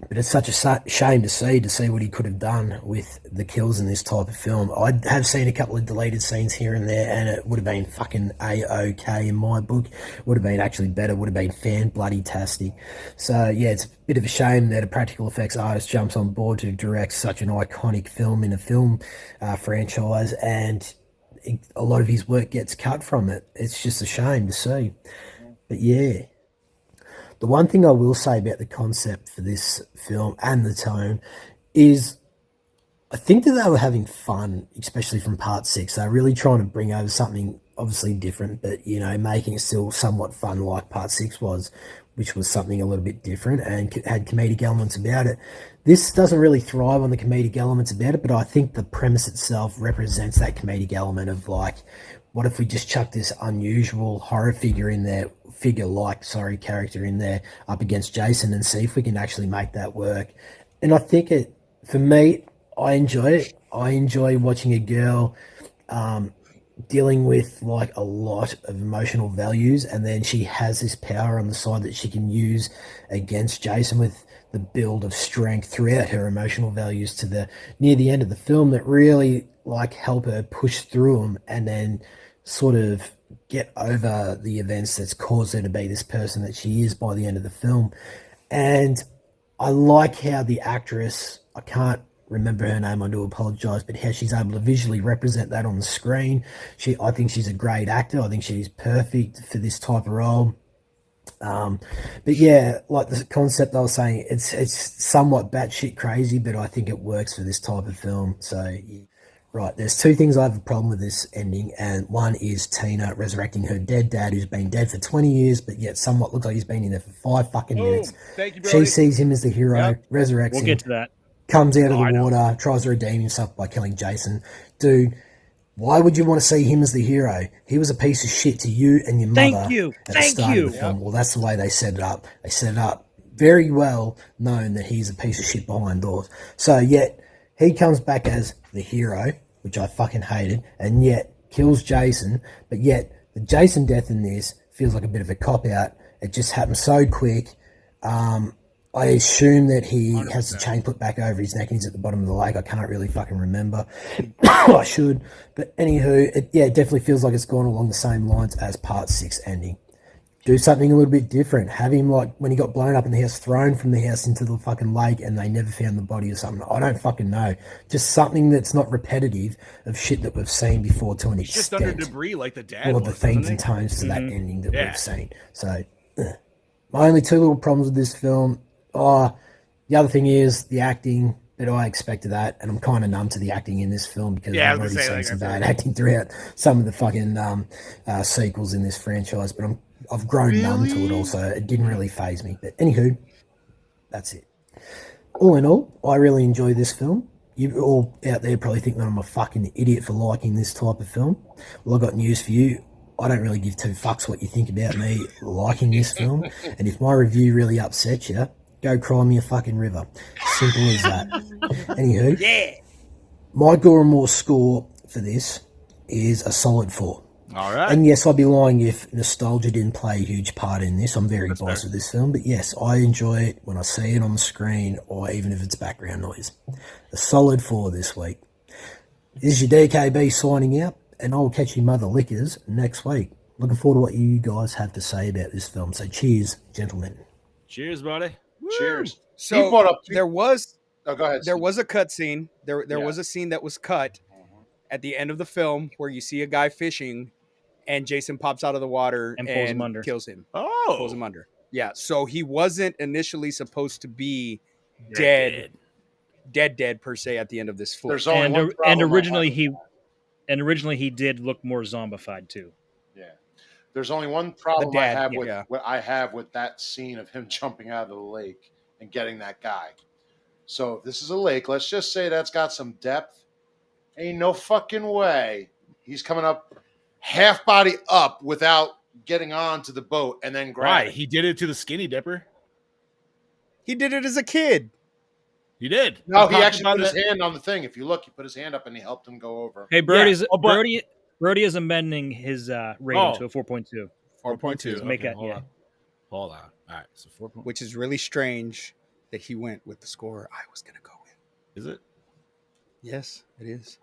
But it's such a shame to see what he could have done with the kills in this type of film. I have seen a couple of deleted scenes here and there, and it would have been fucking A-OK in my book. Would have been actually better, would have been fan-bloody-tastic. So, yeah, it's a bit of a shame that a practical effects artist jumps on board to direct such an iconic film in a film franchise, and a lot of his work gets cut from it. It's just a shame to see. But, yeah. The one thing I will say about the concept for this film and the tone is I think that they were having fun, especially from part 6. They're really trying to bring over something obviously different, but, you know, making it still somewhat fun like part 6 was, which was something a little bit different and had comedic elements about it. This doesn't really thrive on the comedic elements about it, but I think the premise itself represents that comedic element of, like, what if we just chuck this unusual horror character in there up against Jason and see if we can actually make that work. And I think for me, I enjoy it. I enjoy watching a girl dealing with like a lot of emotional values, and then she has this power on the side that she can use against Jason with the build of strength throughout her emotional values to near the end of the film that really like help her push through them and then sort of get over the events that's caused her to be this person that she is by the end of the film. And I like how the actress, I can't remember her name, I do apologize, but how she's able to visually represent that on the screen. I think she's a great actor. I think she's perfect for this type of role. But yeah, like the concept I was saying, it's somewhat batshit crazy, but I think it works for this type of film. So yeah. Right, there's two things I have a problem with this ending, and one is Tina resurrecting her dead dad who's been dead for 20 years, but yet somewhat looks like he's been in there for 5 fucking minutes. Thank you, Brody. She sees him as the hero, Yep. resurrects We'll him, get to that. comes out of the water, tries to redeem himself by killing Jason. Dude, why would you want to see him as the hero? He was a piece of shit to you and your mother Thank you. at the Thank start you. of the film. Well, that's the way they set it up. They set it up very well known that he's a piece of shit behind doors. So yet he comes back as the hero, which I fucking hated, and yet kills Jason, but yet the Jason death in this feels like a bit of a cop-out. It just happened so quick. I assume that he 100%. Has the chain put back over his neck and he's at the bottom of the lake. I can't really fucking remember. I should. But anywho, it definitely feels like it's gone along the same lines as part 6 ending. Do something a little bit different. Have him, like, when he got blown up in the house, thrown from the house into the fucking lake and they never found the body or something. I don't fucking know. Just something that's not repetitive of shit that we've seen before to an extent. Just under debris like the dad or was, the themes and tones to that ending that we've seen. So, my only 2 little problems with this film. The other thing is the acting. But I expected that, and I'm kind of numb to the acting in this film because I've already seen some bad acting throughout some of the fucking sequels in this franchise. But I've grown numb to it also. It didn't really faze me. But anywho, that's it. All in all, I really enjoy this film. You all out there probably think that I'm a fucking idiot for liking this type of film. Well, I've got news for you. I don't really give 2 fucks what you think about me liking this film. And if my review really upsets you, go cry me a fucking river. Simple as that. Anywho, my Gore and More score for this is a solid 4. All right. And yes, I'd be lying if nostalgia didn't play a huge part in this. I'm very biased with this film, but yes, I enjoy it when I see it on the screen or even if it's background noise. A solid 4 this week. This is your DKB signing out, and I'll catch you mother lickers next week. Looking forward to what you guys have to say about this film. So cheers, gentlemen. Cheers, buddy. Cheers. So He brought up- there was Oh, go ahead. there was a cut scene. There was a scene that was cut, at the end of the film where you see a guy fishing and Jason pops out of the water And pulls him under. kills him. Oh, Pulls him under. Yeah. So he wasn't initially supposed to be dead per se at the end of this flick. There's only one And problem originally he did look more zombified too. Yeah. There's only one problem I dad, have with yeah. what I have with that scene of him jumping out of the lake and getting that guy. So if this is a lake, let's just say that's got some depth. Ain't no fucking way he's coming up half body up without getting onto the boat and then right. grabbing. He did it to the skinny dipper. He did it as a kid. He did. No, he popped actually up put on his hand on the thing. If you look, he put his hand up and he helped him go over. Hey, Brody's Oh, but- Brody is amending his rating Oh. to a 4.2. 4.2. To make that, hold yeah. on. Hold on. All right, so 4. Which is really strange that he went with the score I was going to go with. Is it? Yes, it is.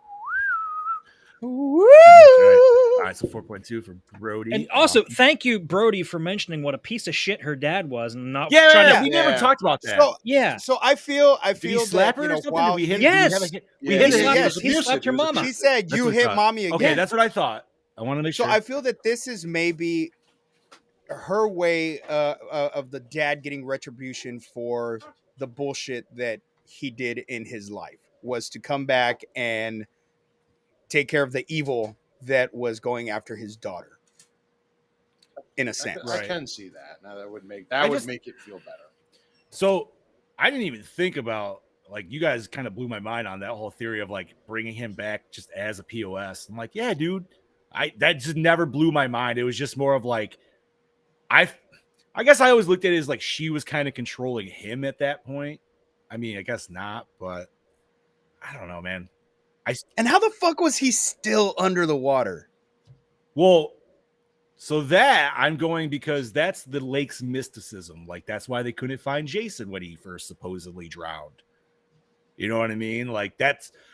All right, so 4.2 for Brody. And also, thank you, Brody, for mentioning what a piece of shit her dad was, and not yeah, trying to. we never Yeah. talked about that. So, Yeah, so I feel did he slap that, her you or know, something? while Did we hit? Yes. Did we have a hit? Yeah, We he hit slapped- it. it was he abusive. slapped your It was mama. she said, That's "You what I hit thought. mommy again." Okay, that's what I thought. I want to make So sure. I feel that this is maybe her way of the dad getting retribution for the bullshit that he did in his life, was to come back and take care of the evil that was going after his daughter, in a sense. I Right. can see that. Now that would make it feel better. So I didn't even think about, like, you guys kind of blew my mind on that whole theory of like bringing him back just as a POS. I'm like, yeah, dude, that just never blew my mind. It was just more of like, I guess I always looked at it as like she was kind of controlling him at that point. I mean, I guess not, but I don't know, man. And how the fuck was he still under the water? Well, so that I'm going because that's the lake's mysticism. Like, that's why they couldn't find Jason when he first supposedly drowned. You know what I mean? Like,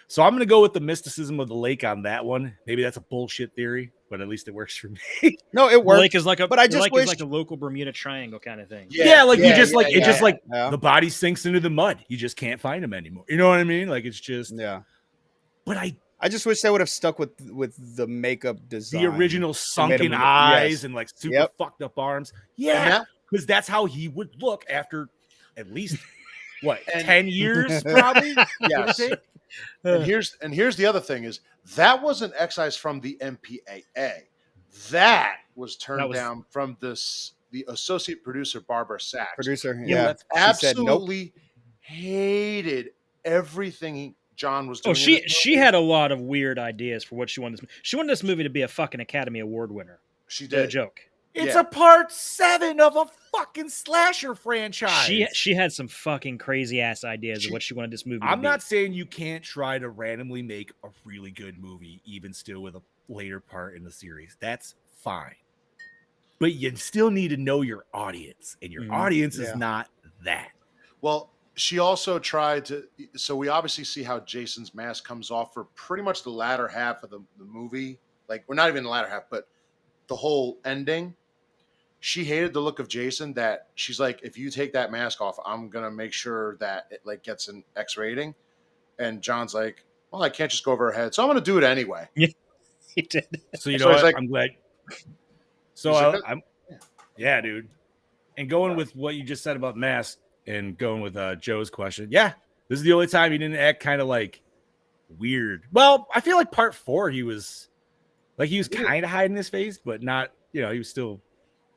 so I'm going to go with the mysticism of the lake on that one. Maybe that's a bullshit theory, but at least it works for me. No, it the worked. lake is like a, but I the just lake wish is like a local Bermuda Triangle kind of thing. Yeah, like yeah, you just yeah, like yeah. it just like Yeah. the body sinks into the mud. You just can't find him anymore. You know what I mean? Like, it's just Yeah. but I just wish they would have stuck with the makeup design. the original made sunken him- eyes yes. and like super Yep. fucked up arms. And Yeah, that- because that's how he would look after at least what And- 10 years, probably. Yes. Give or take? And here's the other thing is that wasn't excise from the MPAA. That was turned down from the associate producer Barbara Sachs. Producer. Yeah, Yeah. that's She said, nope. Absolutely hated everything John was doing. Oh, she had a lot of weird ideas for what she wanted. She wanted this movie to be a fucking Academy Award winner. She No did. joke. It's Yeah. a part 7 of a fucking slasher franchise. She had some fucking crazy ass ideas of what she wanted this movie to I'm be. not saying you can't try to randomly make a really good movie, even still with a later part in the series. That's fine. But you still need to know your audience, and your audience is Yeah. not that. Well, she also tried to. So we obviously see how Jason's mask comes off for pretty much the latter half of the movie. Like, we're not even the latter half, but the whole ending. She hated the look of Jason. That she's like, if you take that mask off, I'm gonna make sure that it like gets an X rating. And John's like, well, I can't just go over her head, so I'm gonna do it anyway. He did. So you So know it's what? like- I'm glad. So He's like, I'm, yeah, dude. And going with what you just said about mask, and going with Joe's question, yeah, this is the only time he didn't act kind of like weird. Well, I feel like part 4 he was kind of hiding his face, but not. You know, he was still.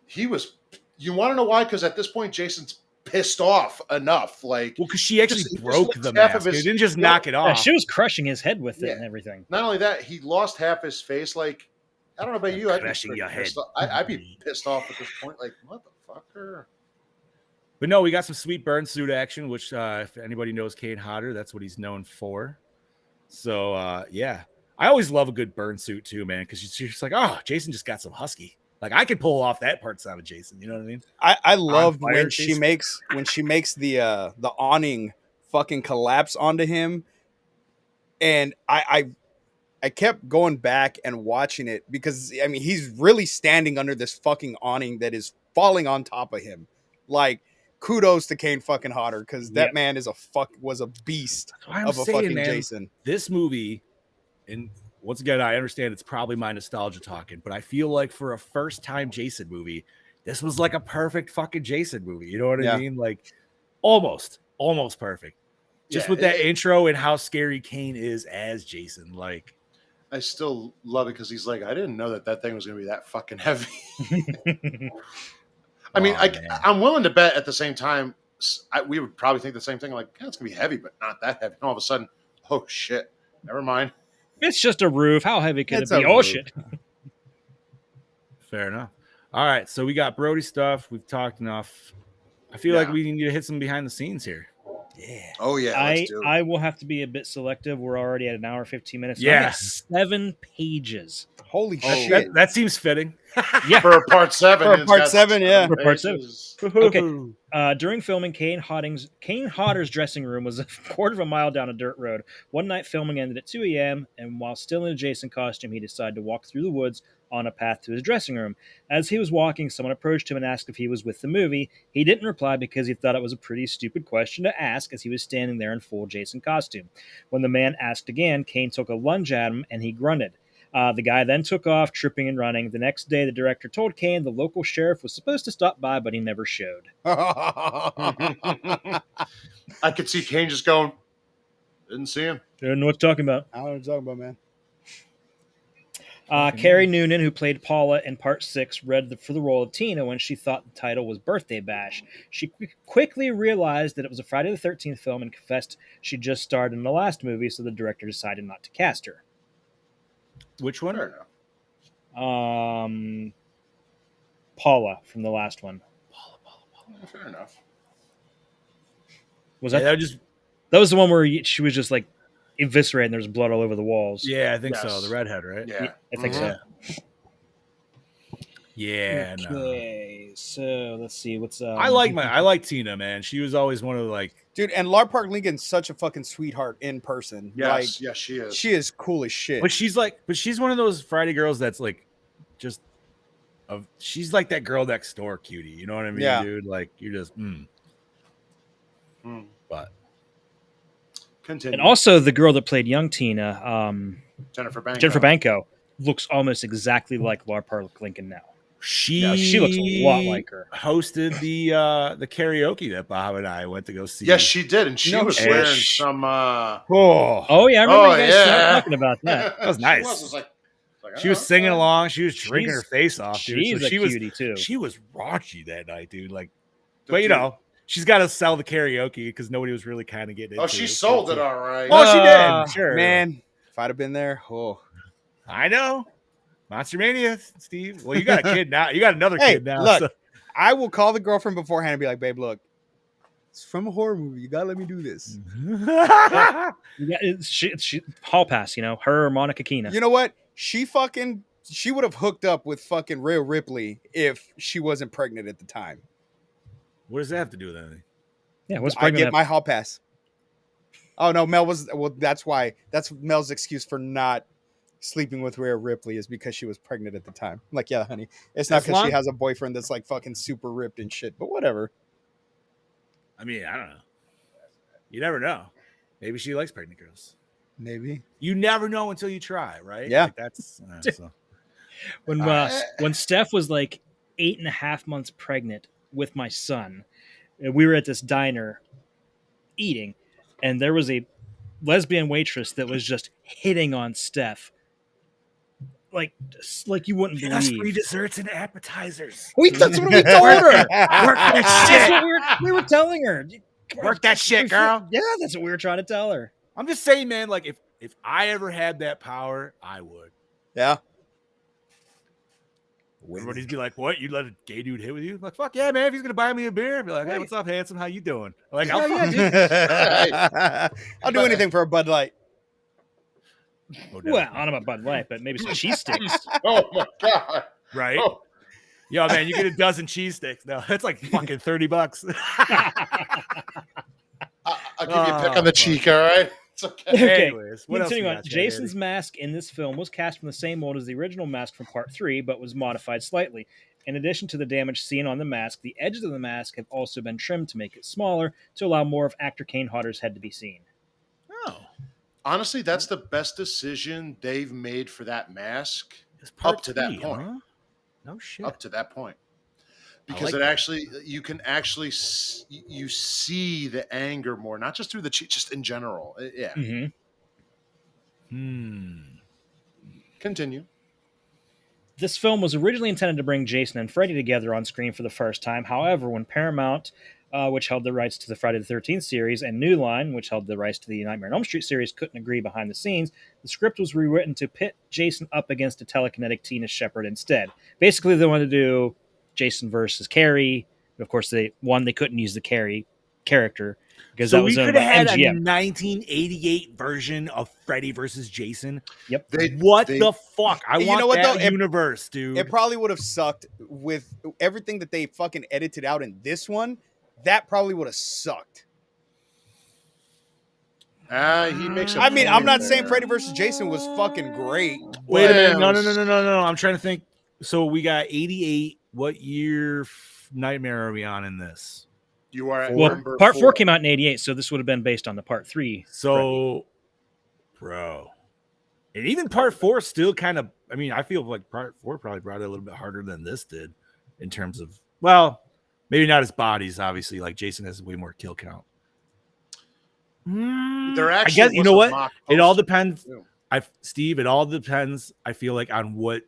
He was. You want to know why? Because at this point, Jason's pissed off enough. Like, Well, because she actually He just broke lost the half of mask. his- It didn't just Yeah. knock it Yeah, off. she was crushing his head with it Yeah. and everything. not only that, he lost half his face. Like, I don't know about you. I'd be Crushing your pissed head. off. I'd be pissed off at this point. Like, what the fucker? But no, we got some sweet burn suit action, which if anybody knows Kane Hodder, that's what he's known for. So yeah, I always love a good burn suit too, man, because you're just like, oh, Jason just got some husky. Like, I could pull off that part sound of Jason. You know what I mean? I loved fire, when she Jason. makes the awning fucking collapse onto him, and I kept going back and watching it because I mean he's really standing under this fucking awning that is falling on top of him. Like, kudos to Kane fucking Hodder, because that man was a beast That's why I'm of a saying, fucking man, Jason. this movie, and once again, I understand it's probably my nostalgia talking, but I feel like for a first-time Jason movie, this was like a perfect fucking Jason movie. You know what I mean? Like almost perfect. Just with that intro and how scary Kane is as Jason. Like, I still love it because he's like, I didn't know that thing was going to be that fucking heavy. I mean, I'm willing to bet at the same time, we would probably think the same thing. Like, yeah, it's going to be heavy, but not that heavy. And all of a sudden, oh shit, never mind. It's just a roof. How heavy could it be? Oh, shit. Fair enough. All right, so we got Brody stuff. We've talked enough. I feel like we need to hit some behind the scenes here. Yeah. Oh, yeah. I will have to be a bit selective. We're already at an hour, 15 minutes. Yes. 7 pages. Holy shit. That seems fitting. Yeah. For part 7. For part 7, yeah. For part 7. Okay. During filming, Kane Hodder's dressing room was a quarter of a mile down a dirt road. One night filming ended at 2 a.m., and while still in a Jason costume, he decided to walk through the woods on a path to his dressing room. As he was walking, someone approached him and asked if he was with the movie. He didn't reply because he thought it was a pretty stupid question to ask, as he was standing there in full Jason costume. When the man asked again, Kane took a lunge at him, and he grunted. The guy then took off, tripping and running. The next day, the director told Kane the local sheriff was supposed to stop by, but he never showed. I could see Kane just going, didn't see him. Didn't know what you're talking about. I don't know what you're talking about, man. Carrie Noonan, who played Paula in Part 6, read for the role of Tina when she thought the title was Birthday Bash. She quickly realized that it was a Friday the 13th film and confessed she just starred in the last movie, so the director decided not to cast her. Which one? Fair enough. Paula from the last one. Paula. Fair enough. Was that? That was the one where she was just like eviscerated and there was blood all over the walls. Yeah, I think so. The redhead, right? Yeah. I think so. Yeah. Okay, so let's see what's. I like Tina, man. She was always one of the like. Dude, and Lar Park Lincoln's such a fucking sweetheart in person. Yes, like, yes, she is. She is cool as shit. But she's one of those Friday girls that's like, just, she's like that girl next door cutie. You know what I mean, dude? Like you're just, But continue. And also the girl that played young Tina, Jennifer Banco, looks almost exactly like Lar Park Lincoln now. She looks a lot like her. Hosted the karaoke that Bob and I went to go see. Yes, she did, and she was wearing some. Oh yeah, I remember you guys talking about that. That was nice. She was singing along. She was drinking her face off, dude. She's a cutie too. She was raunchy that night, dude. Like, but you know, she's got to sell the karaoke because nobody was really kind of getting into it. Oh, she sold it all right. Oh, she did. Sure, man. If I'd have been there, I know. Monster Mania, Steve. Well, you got a kid now. You got another kid now. Look, so. I will call the girlfriend beforehand and be like, babe, look, it's from a horror movie. You gotta let me do this. She hall pass, you know, her or Monica Keena. You know what? She would have hooked up with fucking Rhea Ripley if she wasn't pregnant at the time. What does that have to do with anything? Yeah, what's I pregnant? get my hall pass. Oh no, Mel was that's why. That's Mel's excuse for not sleeping with Rhea Ripley is because she was pregnant at the time. I'm like, yeah, honey, it's not because she has a boyfriend that's like fucking super ripped and shit, but whatever. I mean, I don't know. You never know. Maybe she likes pregnant girls. Maybe. You never know until you try, right? Yeah. Like that's so. When Steph was like 8.5 months pregnant with my son, we were at this diner eating, and there was a lesbian waitress that was just hitting on Steph. Like you wouldn't believe. Just free desserts and appetizers. That's what we told her. Work that shit. That's what we were telling her. Work that shit, girl. Yeah, that's what we were trying to tell her. I'm just saying, man, like if I ever had that power, I would. Yeah. Everybody's be like, what? You let a gay dude hit with you? I'm like, fuck yeah, man. If he's gonna buy me a beer, I'd be like, hey, what's up, handsome? How you doing? Like, I'll I'll do anything for a Bud Light. Well, I don't know about Bud Light, but maybe some cheese sticks. Oh my god! Right? Oh. Yo, man, you get a dozen cheese sticks. No, that's like fucking $30. I'll give you a peck on the cheek, all right? It's okay. Okay. Anyways, what else? Continuing on, Jason's mask in this film was cast from the same mold as the original mask from Part 3, but was modified slightly. In addition to the damage seen on the mask, the edges of the mask have also been trimmed to make it smaller to allow more of actor Kane Hodder's head to be seen. Oh. Honestly, that's the best decision they've made for that mask It's part up to that 3, point. huh? No shit. Up to that point. Because like it that. actually, you can actually, you see the anger more, not just through the cheek, just in general. Yeah. Continue. This film was originally intended to bring Jason and Freddy together on screen for the first time. However, when Paramount, which held the rights to the Friday the 13th series, and New Line, which held the rights to the Nightmare on Elm Street series, couldn't agree behind the scenes, the script was rewritten to pit Jason up against a telekinetic Tina Shepard instead. Basically, they wanted to do Jason versus Carrie. But of course, they couldn't use the Carrie character because So that was we owned could by have had a MGM. 1988 version of Freddy versus Jason. Yep. What the fuck? I You want know what, that though? It- universe, dude. It probably would have sucked with everything that they fucking edited out in this one. That probably would have sucked. He makes. I mean, I'm not there. saying Freddy versus Jason was fucking great. Wait a but- minute. No. I'm trying to think. So we got 88. What year Nightmare are we on in this? You are at Well, number part 4. 4 came out in 88, so this would have been based on the part 3. So, bro. And even part 4 still kind of, I mean, I feel like part 4 probably brought it a little bit harder than this did in terms of, well, maybe not his bodies, obviously. Like Jason has way more kill count. There I actually guess, you was know a what? mock It all poster, depends. too. Steve, it all depends, I feel like, on what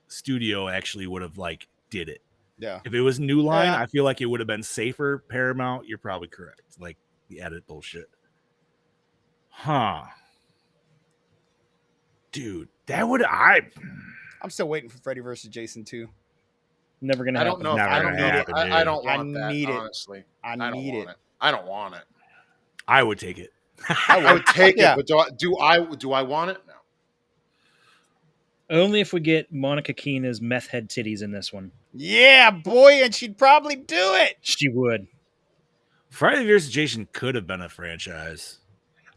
studio actually would have like did it. Yeah. If it was New Line, Yeah. I feel like it would have been safer. Paramount, you're probably correct. Like the edit bullshit. Huh. Dude, that would I'm still waiting for Freddy versus Jason 2. Never gonna I happen. don't know. If, Never I don't gonna need it. happen, I dude. don't I want that. need it. Honestly, I don't need want it. I don't want it. I would take it. I would take Yeah. it, but do I want it? No. Only if we get Monica Keena's meth head titties in this one. Yeah, boy, and she'd probably do it. She would. Friday vs. Jason could have been a franchise.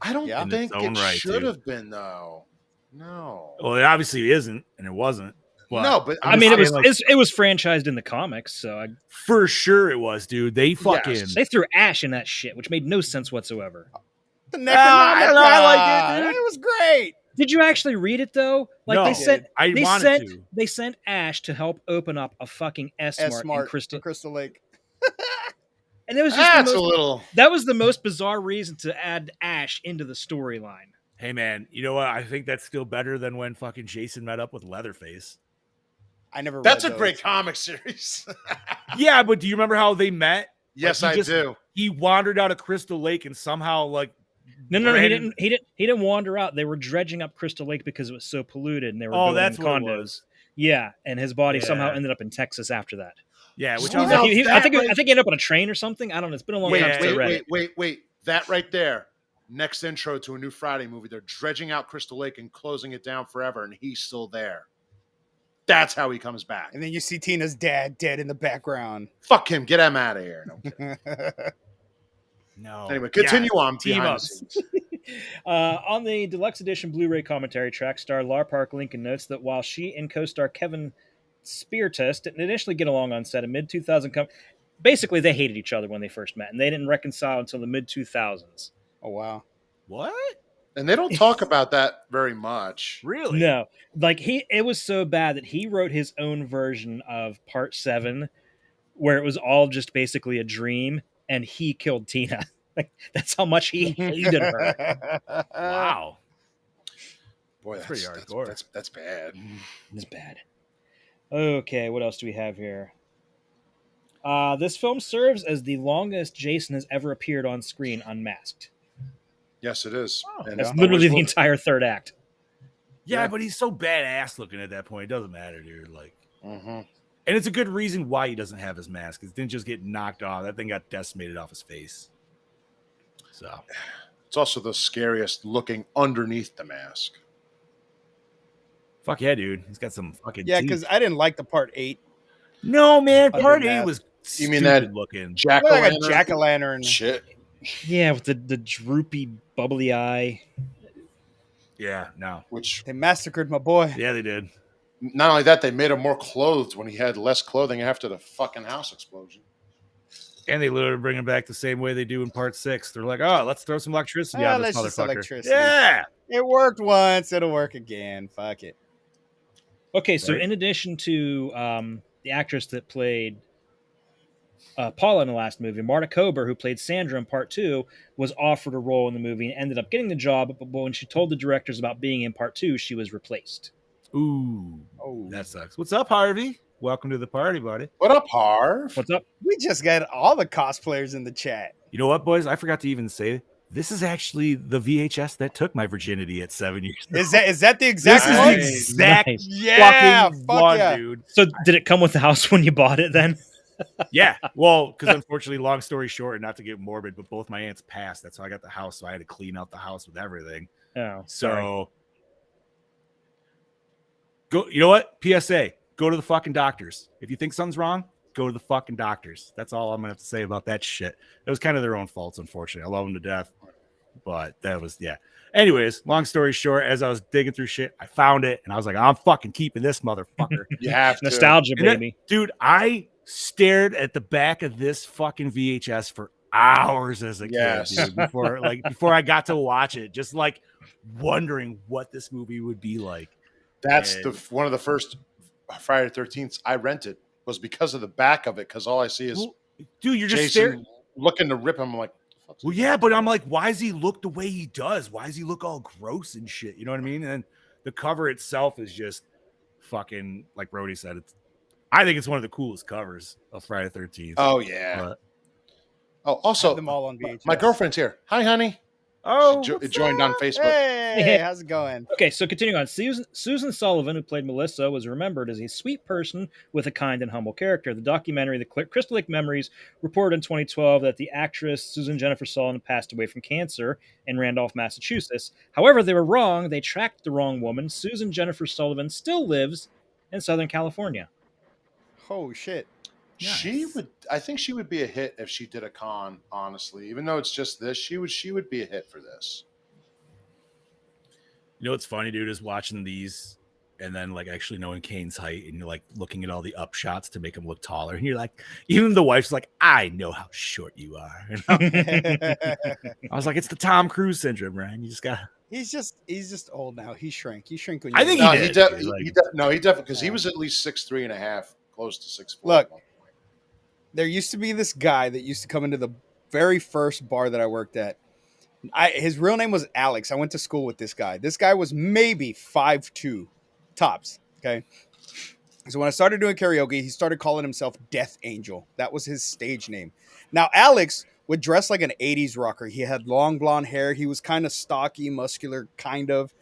I don't Yeah. In think its own it right, should dude. have been though. No. Well, it obviously isn't, and it wasn't. But No, but I mean, it was saying, like, it was franchised in the comics, so for sure it was, dude. They fucking they threw Ash in that shit, which made no sense whatsoever. The I don't know, I liked it, dude. It was great. Did you actually read it though? Like No. they sent I they wanted sent to. they sent Ash to help open up a fucking S Mart in S-Mart Crystal, for Crystal Lake. and it was just that's the a most, little. that was the most bizarre reason to add Ash into the storyline. Hey man, you know what? I think that's still better than when fucking Jason met up with Leatherface. I never. That's read a great those. comic series. Yeah, but do you remember how they met? Yes, Like, I do. He wandered out of Crystal Lake and somehow like No, he Brandon- didn't. He didn't wander out. They were dredging up Crystal Lake because it was so polluted, and they were Oh, building that's what it condos. was. Yeah, and his body somehow Yeah. ended up in Texas after that. Yeah, which Well, I was now like, I think right- I think he ended up on a train or something. I don't know. It's been a long time since I read it. Wait. That right there. Next intro to a new Friday movie. They're dredging out Crystal Lake and closing it down forever, and he's still there. That's how he comes back. And then you see Tina's dad dead in the background. Fuck him. Get him out of here. No. no. Anyway, continue Yeah, on team behind the ups. scenes. On the deluxe edition Blu-ray commentary track, star Lar Park Lincoln notes that while she and co-star Kevin Speartest didn't initially get along on set, in mid-2000 basically they hated each other when they first met, and they didn't reconcile until the mid-2000s. Oh wow. What? And they don't talk about that very much. Really? No, like it was so bad that he wrote his own version of Part 7, where it was all just basically a dream, and he killed Tina. Like that's how much he hated her. Wow. Boy, That's pretty hardcore. That's bad. It's bad. Okay, what else do we have here? This film serves as the longest Jason has ever appeared on screen unmasked. Yes, it is. Oh, And That's it's literally always the looked- entire third act. Yeah, Yeah. but he's so badass looking at that point. It doesn't matter, dude. Like, Mhm. and it's a good reason why he doesn't have his mask. It didn't just get knocked off. That thing got decimated off his face. So It's also the scariest looking underneath the mask. fuck yeah, dude. He's got some fucking Yeah, teeth. because I didn't like the part 8. No, man, Other part than 8 that- was You mean stupid that looking. Jack Look like a jack-o'-lantern. Shit. Yeah, with the droopy, bubbly eye. Yeah, no. Which They massacred my boy. Yeah, they did. not only that, they made him more clothed when he had less clothing after the fucking house explosion. And they literally bring him back the same way they do in part 6. They're like, oh, let's throw some electricity on this let's just motherfucker. electricity. Yeah. It worked once, it'll work again. Fuck it. Okay, so Right. in addition to the actress that played Paula in the last movie, Marta Kober, who played Sandra in part 2, was offered a role in the movie and ended up getting the job. But when she told the directors about being in part 2, she was replaced. Ooh, Oh, that sucks. What's up, Harvey? Welcome to the party, buddy. What up, Harv? What's up? we just got all the cosplayers in the chat. You know what, boys? I forgot to even say this is actually the VHS that took my virginity at 7 years old. Is that the exact This is one? the exact Nice. Yeah, fucking fuck one, yeah. dude. So did it come with the house when you bought it then? Yeah, well, because unfortunately, long story short, and not to get morbid, but both my aunts passed. That's how I got the house, so I had to clean out the house with everything. Oh, sorry. So, go. You know what? PSA: go to the fucking doctors. If you think something's wrong, go to the fucking doctors. That's all I'm gonna have to say about that shit. It was kind of their own faults, unfortunately. I love them to death, but that was Anyways, long story short, as I was digging through shit, I found it, and I was like, I'm fucking keeping this motherfucker. You have to. Nostalgia, And then, baby. dude, I stared at the back of this fucking VHS for hours as a Yes. kid, dude, before I got to watch it, just like wondering what this movie would be like. That's And- one of the first Friday the 13th I rented was because of the back of it, because all I see is Well, dude, you're just Jason staring. looking to rip him. I'm like, "What's Well, yeah, but I'm like, why does he look the way he does? Why does he look all gross and shit? You know what I mean? And then the cover itself is just fucking, like Brody said, I think it's one of the coolest covers of Friday the 13th. Oh yeah. But, Oh, also, them all on VHS. my girlfriend's here. Hi, honey. She what's joined on up? Facebook. Hey, how's it going? Okay, so continuing on, Susan Sullivan, who played Melissa, was remembered as a sweet person with a kind and humble character. The documentary, The Crystal Lake Memories, reported in 2012 that the actress Susan Jennifer Sullivan passed away from cancer in Randolph, Massachusetts. However, they were wrong. They tracked the wrong woman. Susan Jennifer Sullivan still lives in Southern California. Oh shit. She Nice. would. I think she would be a hit if she did a con. Honestly, even though it's just this, she would be a hit for this. You know what's funny, dude, is watching these and then like actually knowing Kane's height and you're like looking at all the upshots to make him look taller. And you're like, even the wife's like, I know how short you are. You know? I was like, it's the Tom Cruise syndrome, Ryan. You just got. he's just old now. He shrank. He shrank when I you think were he No, did, he, dude, like- definitely because he Yeah. was at least 6'3.5", close to 6'4". Look. There used to be this guy that used to come into the very first bar that I worked at. His real name was Alex. I went to school with this guy. This guy was maybe 5'2", tops. Okay. So when I started doing karaoke, he started calling himself Death Angel. That was his stage name. Now, Alex would dress like an 80s rocker. He had long blonde hair. He was kind of stocky, muscular, kind of.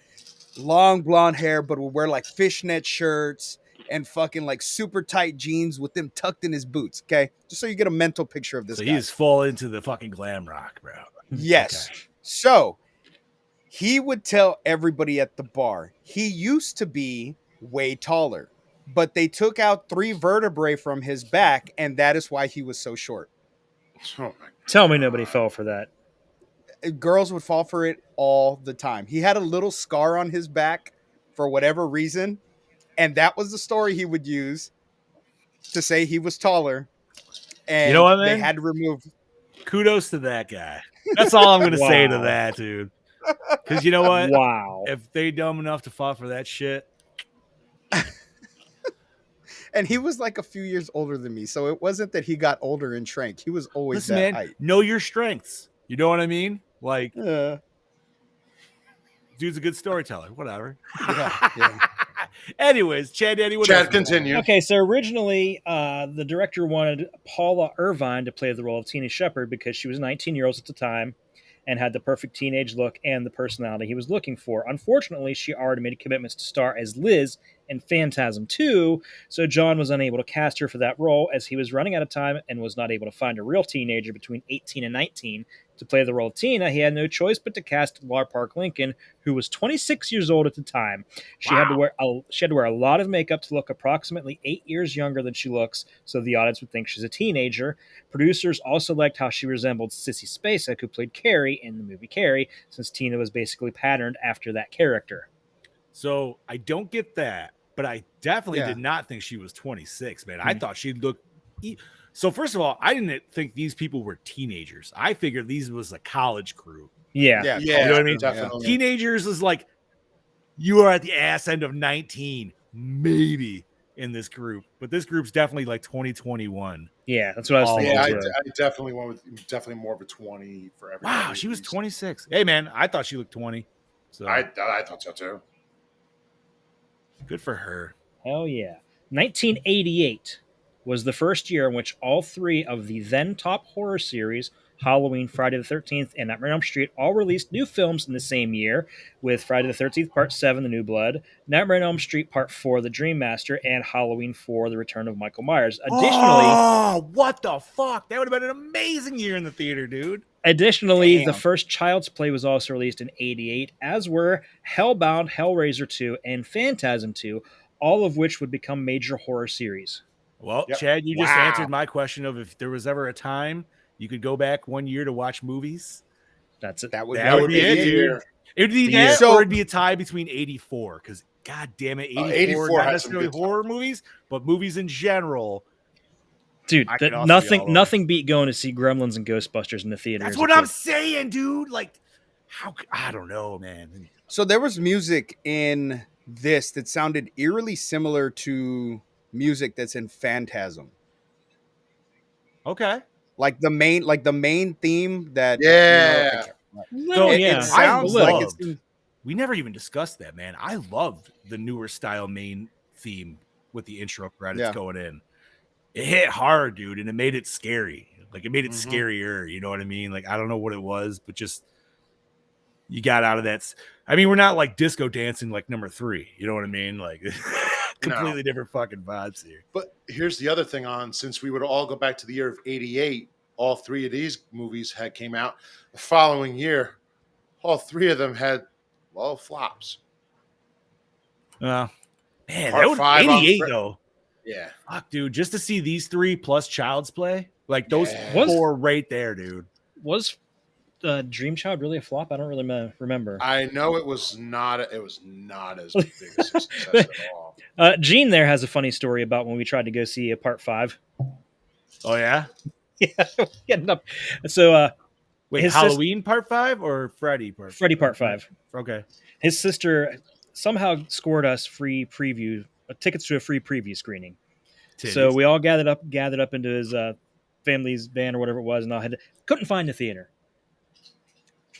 Long blonde hair, but would wear like fishnet shirts and fucking like super tight jeans with them tucked in his boots. Okay. Just so you get a mental picture of this So guy. he's full into the fucking glam rock, bro. Yes. Okay. So he would tell everybody at the bar he used to be way taller, but they took out 3 vertebrae from his back, and that is why he was so short. Oh my Tell me nobody fell for that. Girls would fall for it all the time. He had a little scar on his back for whatever reason, and that was the story he would use to say he was taller. And You know what, they man? had to remove. Kudos to that guy. That's all I'm gonna say to Wow. that, dude. Because you know what? Wow. If they dumb enough to fall for that shit, And he was like a few years older than me, so it wasn't that he got older and shrank. He was always listen, that man, height. know your strengths. You know what I mean? Like, Yeah. dude's a good storyteller. Whatever. Yeah. Anyways, Chad, Daddy, what Chad, else we got? continue. Okay, so originally, the director wanted Paula Irvine to play the role of Tina Shepard because she was 19 years old at the time and had the perfect teenage look and the personality he was looking for. Unfortunately, she already made commitments to star as Liz in Phantasm 2, so John was unable to cast her for that role as he was running out of time and was not able to find a real teenager between 18 and 19 to play the role of Tina. He had no choice but to cast Laura Park Lincoln, who was 26 years old at the time. She had to wear a lot of makeup to look approximately 8 years younger than she looks, so the audience would think she's a teenager. Producers also liked how she resembled Sissy Spacek, who played Carrie in the movie Carrie, since Tina was basically patterned after that character. So I don't get that, but I definitely Yeah. did not think she was 26, man. I thought she looked. So first of all, I didn't think these people were teenagers. I figured these was a college crew. Yeah. Yeah, You know what I mean? definitely. Teenagers is like you are at the ass end of 19, maybe in this group, but this group's definitely like 2021. Yeah, that's what I was Oh, thinking. Yeah, I too. definitely went with definitely more of a 20 for everybody. Wow, she was 26. Hey man, I thought she looked 20. So I thought so too. good for her. Hell yeah. 1988 was the first year in which all three of the then top horror series, Halloween, Friday the 13th, and Nightmare on Elm Street, all released new films in the same year, with Friday the 13th Part 7, The New Blood, Nightmare on Elm Street Part 4, The Dream Master, and Halloween 4, The Return of Michael Myers. Oh, what the fuck? That would have been an amazing year in the theater, dude. Additionally, the Damn. first Child's Play was also released in 88, as were Hellbound, Hellraiser 2, and Phantasm 2, all of which would become major horror series. Well, Yep. Chad, you just Wow. answered my question of if there was ever a time you could go back 1 year to watch movies. That's it. That would, That would be it, the dude. year. It would be The year. that, So- or it'd be a tie between 84. Because god damn it, 84, 84 not had some necessarily good times. horror movies, but movies in general. Dude, I could also be nothing all over. nothing beat going to see Gremlins and Ghostbusters in the theater. That's as a what I'm kid. saying, dude. Like, I don't know, man. So there was music in this that sounded eerily similar to music that's in Phantasm. Okay. Like the main theme that Yeah. No, it, yeah. it sounds I like loved- it's We never even discussed that, man. I loved the newer style main theme with the intro credits Yeah. going in. It hit hard, dude, and it made it scary. Like it made it Mhm. scarier. You know what I mean? Like I don't know what it was, but just you got out of that. I mean, we're not like disco dancing like number 3. You know what I mean? Like completely different fucking vibes here. But here's the other thing since we would all go back to the year of 88, all three of these movies came out. The following year, all three of them had, well, flops. Man, Part that would 5 on 88 Fri- though. Yeah. Fuck, dude, just to see these 3 plus Child's Play, like those Yeah. 4 right there, dude. Was Dream Child really a flop? I don't really remember. I know it was not as big a success at all. Gene there has a funny story about when we tried to go see a Part 5. Oh yeah. Yeah, we ended up. So Wait, His Halloween Part 5 or Freddy Part? Freddy Part 5. Okay. His sister somehow scored us free preview tickets to a free preview screening. So we all gathered up into his family's van or whatever it was, and I couldn't find the theater,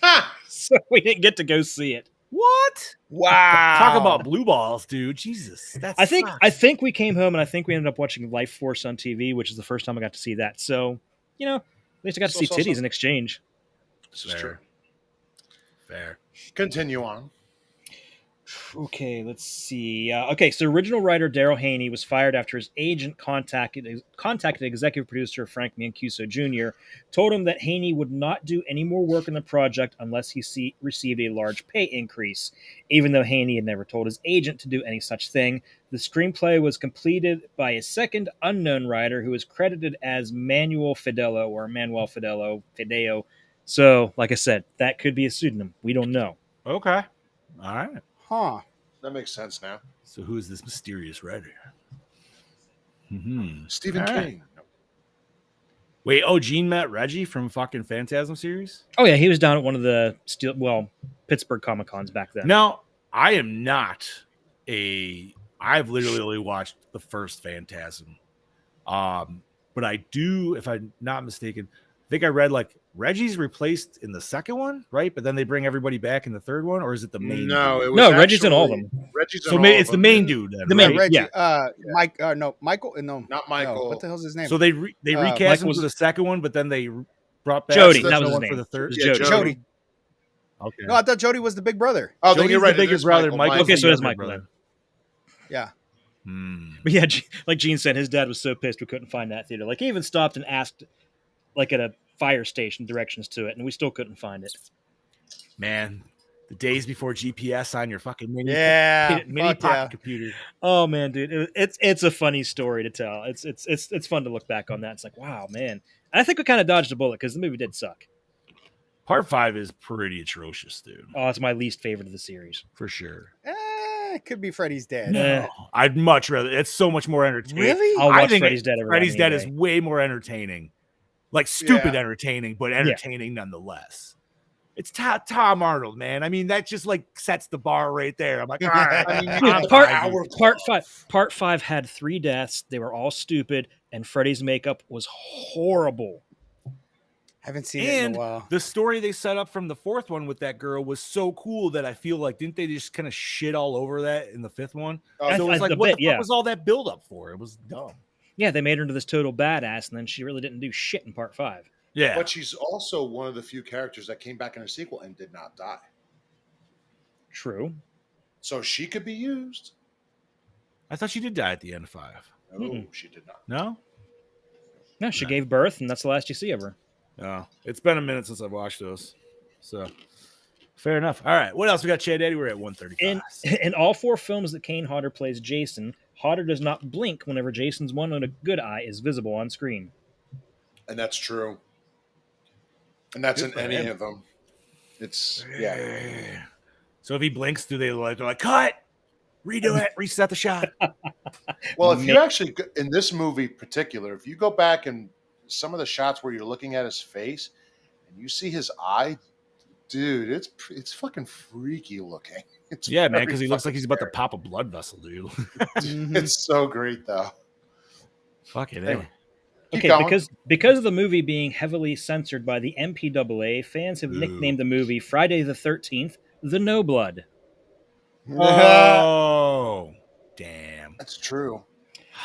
Ha! so we didn't get to go see it. What? wow. Talk about blue balls, dude. Jesus, that's. I think we came home and I think we ended up watching Life Force on TV, which is the first time I got to see that. So at least I got to see titties in exchange. This is true. Fair. Continue on. Okay, let's see. So original writer Daryl Haney was fired after his agent contacted executive producer Frank Mancuso Jr., told him that Haney would not do any more work on the project unless he received a large pay increase. Even though Haney had never told his agent to do any such thing, the screenplay was completed by a second unknown writer who is credited as Manuel Fideo. So, like I said, that could be a pseudonym. We don't know. Okay. All right. Huh. That makes sense now. So who is this mysterious writer? Stephen All right. King. Wait, Gene met Reggie from fucking Phantasm series? Oh yeah, he was down at one of the Pittsburgh Comic Cons back then. No, I am not I've literally only watched the first Phantasm. But I do, if I'm not mistaken, I think I read like Reggie's replaced in the second one, right? But then they bring everybody back in the third one, or is it the main? No, dude? it was No, Reggie's in all of actually- them. Reggie's in So all maybe of it's the them. main dude then. The right? main- Reggie. yeah. Mike. No, Michael. No, Not Michael. No, what the hell's his name? So they recast him Mike was- for the second one, but then they brought back Jody, the that was his one name. for the third. It was Yeah, Jody. Jody. Okay. No, I thought Jody was the big brother. Oh, then Jody's you're right. the it bigger is brother. Michael. Michael's Okay, the so it is younger Michael brother. Yeah. But yeah, like Gene said, his dad was so pissed we couldn't find that theater. Like he even stopped and asked, like at a fire station, directions to it, and we still couldn't find it. Man, the days before GPS on your fucking mini fuck pocket yeah. computer. Oh man, dude, it's a funny story to tell. It's fun to look back on that. It's like, wow, man. And I think we kind of dodged a bullet because the movie did suck. Part 5 is pretty atrocious, dude. Oh, it's my least favorite of the series. For sure. It could be Freddy's Dead. No, I'd much rather. It's so much more entertaining. Really? I'll I watch think Freddy's Dead every Freddy's any Dead day. is way more entertaining, like stupid Yeah. entertaining, but entertaining nonetheless. It's Tom Arnold, man. I mean, that just like sets the bar right there. I'm like, all right. I mean, you Dude, got Part 5 had 3 deaths. They were all stupid, and Freddy's makeup was horrible. Haven't seen it in And a while. the story they set up from the 4th one with that girl was so cool that I feel like didn't they just kind of shit all over that in the 5th one? Oh, So it was a like, bit, what the fuck yeah. was all that build up for? It was dumb. Yeah, they made her into this total badass, and then she really didn't do shit in Part 5. Yeah, But she's also one of the few characters that came back in a sequel and did not die. True. So she could be used. I thought she did die at the end of 5. No, Mm-mm. she did not. No, No, she gave birth, and that's the last you see of her. no. It's been a minute since I've watched those, so fair enough. All right, what else we got, Chad Daddy? We're at 135. In all 4 films that Kane Hodder plays Jason, Hodder does not blink whenever Jason's one on a good eye is visible on screen. And that's true. And that's Good in for any him. of them. It's, yeah. So if he blinks, do they're like cut, redo it, reset the shot? Well, if you actually, in this movie particular, if you go back and some of the shots where you're looking at his face and you see his eye, dude, it's fucking freaky looking. It's Yeah, man, very because he looks like fucking he's about to scary. pop a blood vessel, dude. It's so great, though. Fuck it, Anyway. Keep Okay, going. because of the movie being heavily censored by the MPAA, fans have nicknamed the movie Friday the 13th, The No Blood. Oh, damn. That's true.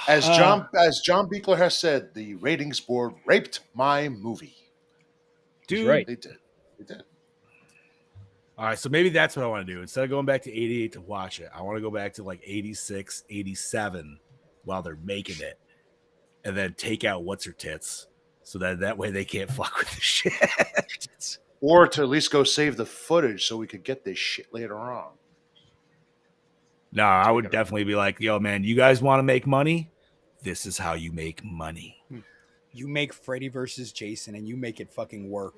As John Beekler has said, the ratings board raped my movie. Dude. right. They did. They did. All right, so maybe that's what I want to do. Instead of going back to 88 to watch it, I want to go back to like 86, 87 while they're making it. And then take out what's her tits. So that way they can't fuck with the shit. Or to at least go save the footage so we could get this shit later on. No, I would definitely be like, yo, man, you guys want to make money? This is how you make money. You make Freddy versus Jason and you make it fucking work.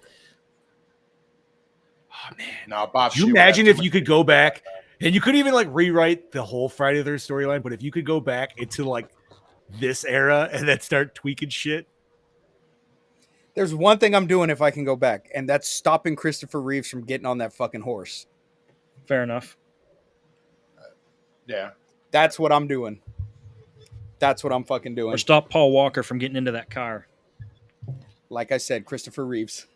Oh, man. Now, Bob, Could you imagine if you could go back and you could even like rewrite the whole Friday the 13th storyline, but if you could go back into like this era and then start tweaking shit. There's one thing I'm doing if I can go back, and that's stopping Christopher Reeves from getting on that fucking horse. Fair enough. Yeah. That's what I'm doing. That's what I'm fucking doing. Or stop Paul Walker from getting into that car. Like I said, Christopher Reeves.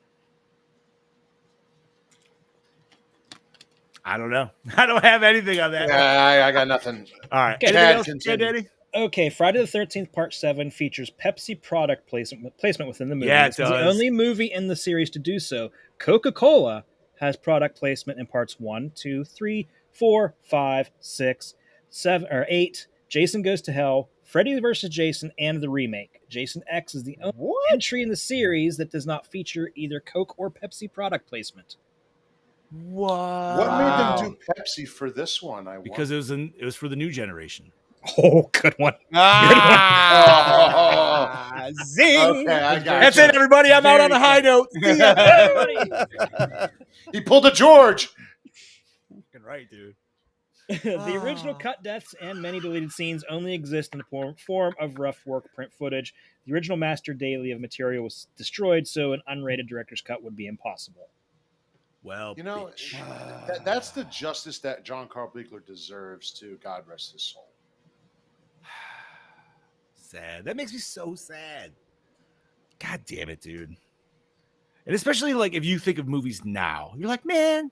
I don't know. I don't have anything on that. Yeah, I got nothing. All right. Okay, Anything Chad, else, continue. Daddy? Okay, Friday the 13th Part 7 features Pepsi product placement within the movie. Yeah, it This is the does. only movie in the series to do so. Coca-Cola has product placement in parts 1, 2, 3, 4, 5, 6, 7, or 8. Jason Goes to Hell, Freddy vs. Jason, and the remake. Jason X is the only entry in the series that does not feature either Coke or Pepsi product placement. What? What made them do Pepsi for this one? Because it was for the new generation. Oh, good one. Oh, Zing! okay, I got That's you. it, everybody. I'm out on a high note. See ya. He pulled a George. Fucking right, dude. The original cut deaths and many deleted scenes only exist in the form of rough work print footage. The original master daily of material was destroyed, so an unrated director's cut would be impossible. Well, You know, bitch. that's the justice that John Carl Beekler deserves, too. God rest his soul. Sad. That makes me so sad. God damn it, dude. And especially like if you think of movies now, you're like, man,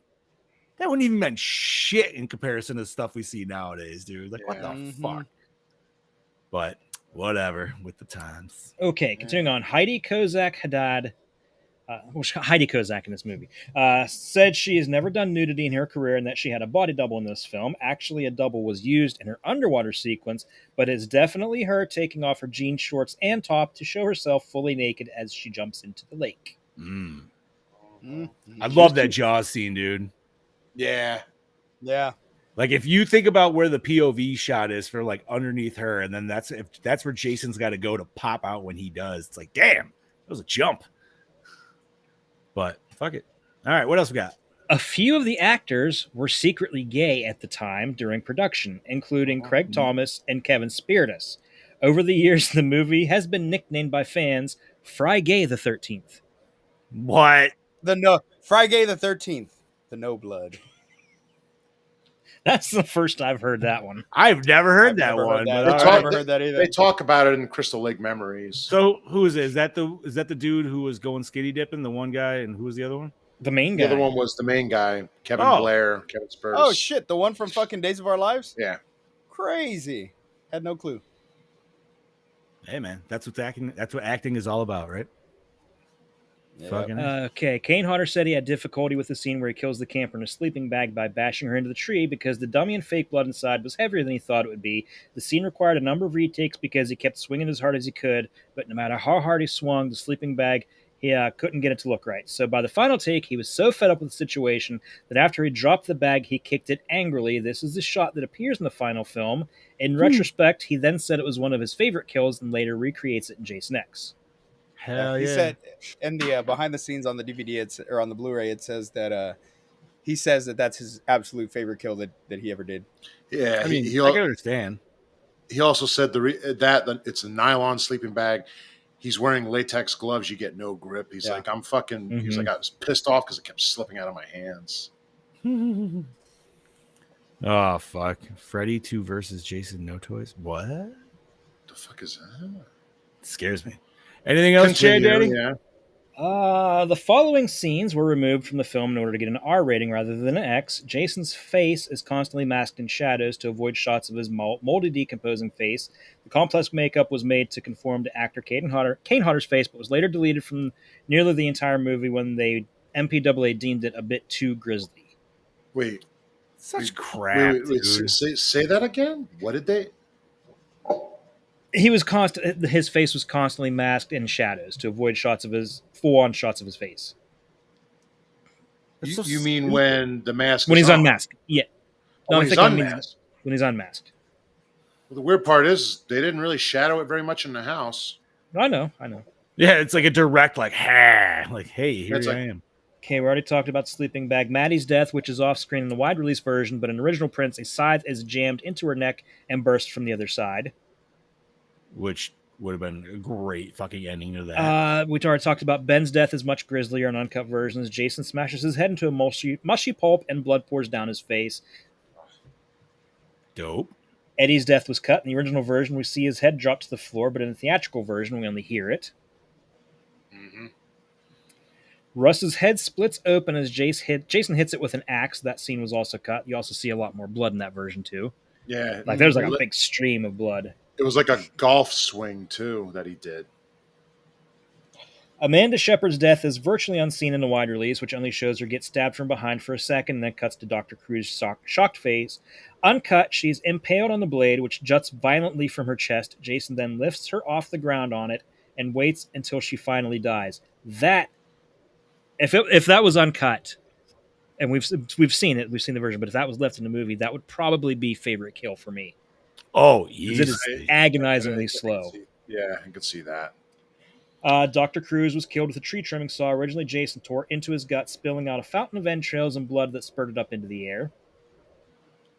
that wouldn't even mean shit in comparison to the stuff we see nowadays, dude. Like, what the Yeah. fuck? But whatever with the times. Okay, continuing on. Heidi Kozak Haddad, Heidi Kozak in this movie, said she has never done nudity in her career and that she had a body double in this film. Actually, a double was used in her underwater sequence, but it's definitely her taking off her jean shorts and top to show herself fully naked as she jumps into the lake. I love that Jaws scene, dude. Yeah. Yeah. Like if you think about where the POV shot is for like underneath her, and then that's where Jason's got to go to pop out when he does. It's like, damn, that was a jump. But fuck it. All right, what else we got? A few of the actors were secretly gay at the time during production, including Craig Thomas and Kevin Spirtus. Over the years, the movie has been nicknamed by fans Fry Gay the 13th. What? Friday the 13th. The No Blood. That's the first I've heard that one. I've never heard I've that never one. heard that. But I've all right. never heard that either. They talk about it in Crystal Lake Memories. So who is it? Is that the dude who was going skinny dipping? The one guy, and who was the other one? The main The guy. other one was the main guy, Kevin Oh. Blair, Kevin Spurs. Oh shit, the one from fucking Days of Our Lives? Yeah. Crazy. Had no clue. Hey man, that's what acting is all about, right? Yeah. Fucking Okay, Kane Hodder said he had difficulty with the scene where he kills the camper in a sleeping bag by bashing her into the tree because the dummy and fake blood inside was heavier than he thought it would be. The scene required a number of retakes because he kept swinging as hard as he could, but no matter how hard he swung, the sleeping bag, he couldn't get it to look right. So by the final take, he was so fed up with the situation that after he dropped the bag, he kicked it angrily. This is the shot that appears in the final film. In retrospect, he then said it was one of his favorite kills and later recreates it in Jason X. hell He yeah. said in the behind the scenes on the DVD or on the Blu-ray, it says that he says that that's his absolute favorite kill that he ever did. Yeah. I mean, he I can understand. also said that it's a nylon sleeping bag. He's wearing latex gloves. You get no grip. He's Yeah. like, I'm fucking. He's Mhm. like, I was pissed off because it kept slipping out of my hands. Oh fuck, Freddy 2 versus Jason No Toys. What? The fuck is that? Scares me. Anything else, Chad Daddy? Yeah. The following scenes were removed from the film in order to get an R rating rather than an X. Jason's face is constantly masked in shadows to avoid shots of his moldy, decomposing face. The complex makeup was made to conform to actor Kane Hodder's face, but was later deleted from nearly the entire movie when they MPAA deemed it a bit too grisly. Wait. Such crap, Wait, dude. say that again. What did they? He was his face was constantly masked in shadows to avoid full-on shots of his face. That's so You mean stupid. when the mask When is he's on? unmasked. Yeah. Oh, No, when I'm he's thinking unmasked. when he's unmasked. Well, the weird part is they didn't really shadow it very much in the house. I know. Yeah, it's like a direct, like, ha, like, hey, here It's I like- am. Okay, we already talked about the sleeping bag. Maddie's death, which is off screen in the wide release version, but in original prints, a scythe is jammed into her neck and bursts from the other side. Which would have been a great fucking ending to that. We already talked about Ben's death is much grislier in uncut versions. Jason smashes his head into a mushy pulp and blood pours down his face. Dope. Eddie's death was cut. In the original version, we see his head drop to the floor, but in the theatrical version, we only hear it. Mm-hmm. Russ's head splits open as Jason hits it with an axe. That scene was also cut. You also see a lot more blood in that version, too. Yeah, Like, there's like a big stream of blood. It was like a golf swing too that he did. Amanda Shepard's death is virtually unseen in the wide release, which only shows her get stabbed from behind for a second and then cuts to Dr. Cruz's shocked face. Uncut, she's impaled on the blade, which juts violently from her chest. Jason then lifts her off the ground on it and waits until she finally dies. That, if that was uncut, and we've seen it, we've seen the version, but if that was left in the movie, that would probably be favorite kill for me. Oh, 'Cause it easy. is agonizingly slow. Yeah, I could see that. Dr. Cruz was killed with a tree trimming saw. Originally, Jason tore into his gut, spilling out a fountain of entrails and blood that spurted up into the air.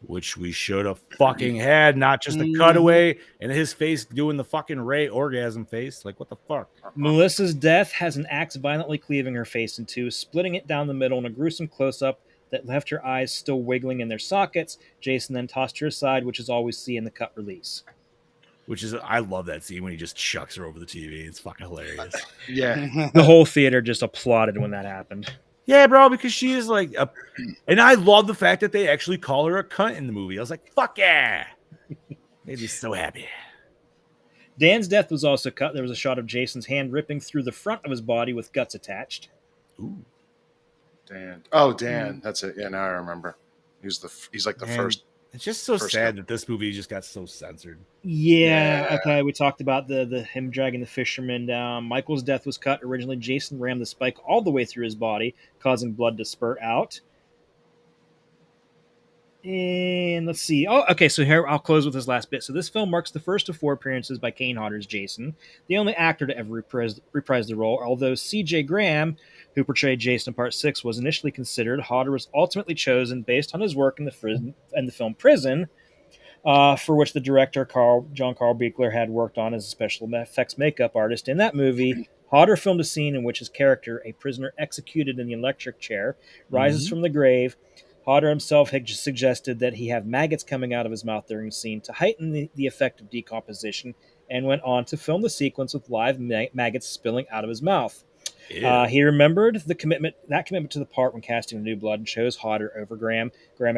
Which we should have fucking had, not just a cutaway and his face doing the fucking Ray orgasm face. Like, what the fuck? Melissa's death has an axe violently cleaving her face in two, splitting it down the middle in a gruesome close-up that left her eyes still wiggling in their sockets. Jason then tossed her aside, which is all we see in the cut release. Which is, I love that scene when he just chucks her over the TV. It's fucking hilarious. Yeah, The whole theater just applauded when that happened. Yeah, bro, because she is like and I love the fact that they actually call her a cunt in the movie. I was like, fuck yeah. Made me so happy. Dan's death was also cut. There was a shot of Jason's hand ripping through the front of his body with guts attached. Ooh. Dan. Oh, Dan. That's it. Yeah, now I remember. He's like the Man, first. It's just so First sad cut. that this movie just got so censored. Yeah, Yeah. okay. We talked about the him dragging the fisherman down. Michael's death was cut. Originally, Jason rammed the spike all the way through his body, causing blood to spurt out. And let's see. Oh, okay. So here I'll close with this last bit. So this film marks the first of 4 appearances by Kane Hodder's Jason, the only actor to ever reprise the role. Although C.J. Graham, who portrayed Jason in Part 6, was initially considered, Hodder was ultimately chosen based on his work in the film Prison, for which the director John Carl Buechler had worked on as a special effects makeup artist. In that movie, Hodder filmed a scene in which his character, a prisoner executed in the electric chair, rises from the grave. Hodder himself had suggested that he have maggots coming out of his mouth during the scene to heighten the effect of decomposition, and went on to film the sequence with live maggots spilling out of his mouth. He remembered that commitment to the part when casting New Blood and chose Hodder over Graham. Graham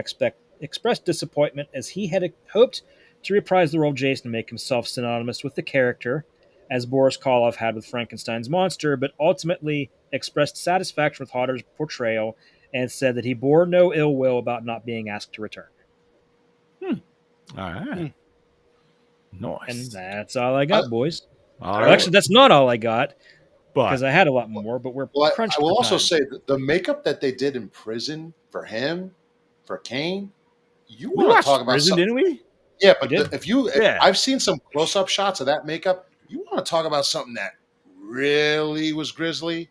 expressed disappointment as he had hoped to reprise the role of Jason and make himself synonymous with the character, as Boris Karloff had with Frankenstein's monster, but ultimately expressed satisfaction with Hodder's portrayal and said that he bore no ill will about not being asked to return. All right. Nice. And that's all I got, boys. All Well, actually, that's not all I got, because but I had a lot more, but we're Well, crunched I will for also time. say that the makeup that they did in Prison for him, for Kane, you we want to watched talk about Prison, something. didn't we? Yeah, but We did. I've seen some close-up shots of that makeup. You want to talk about something that really was grisly?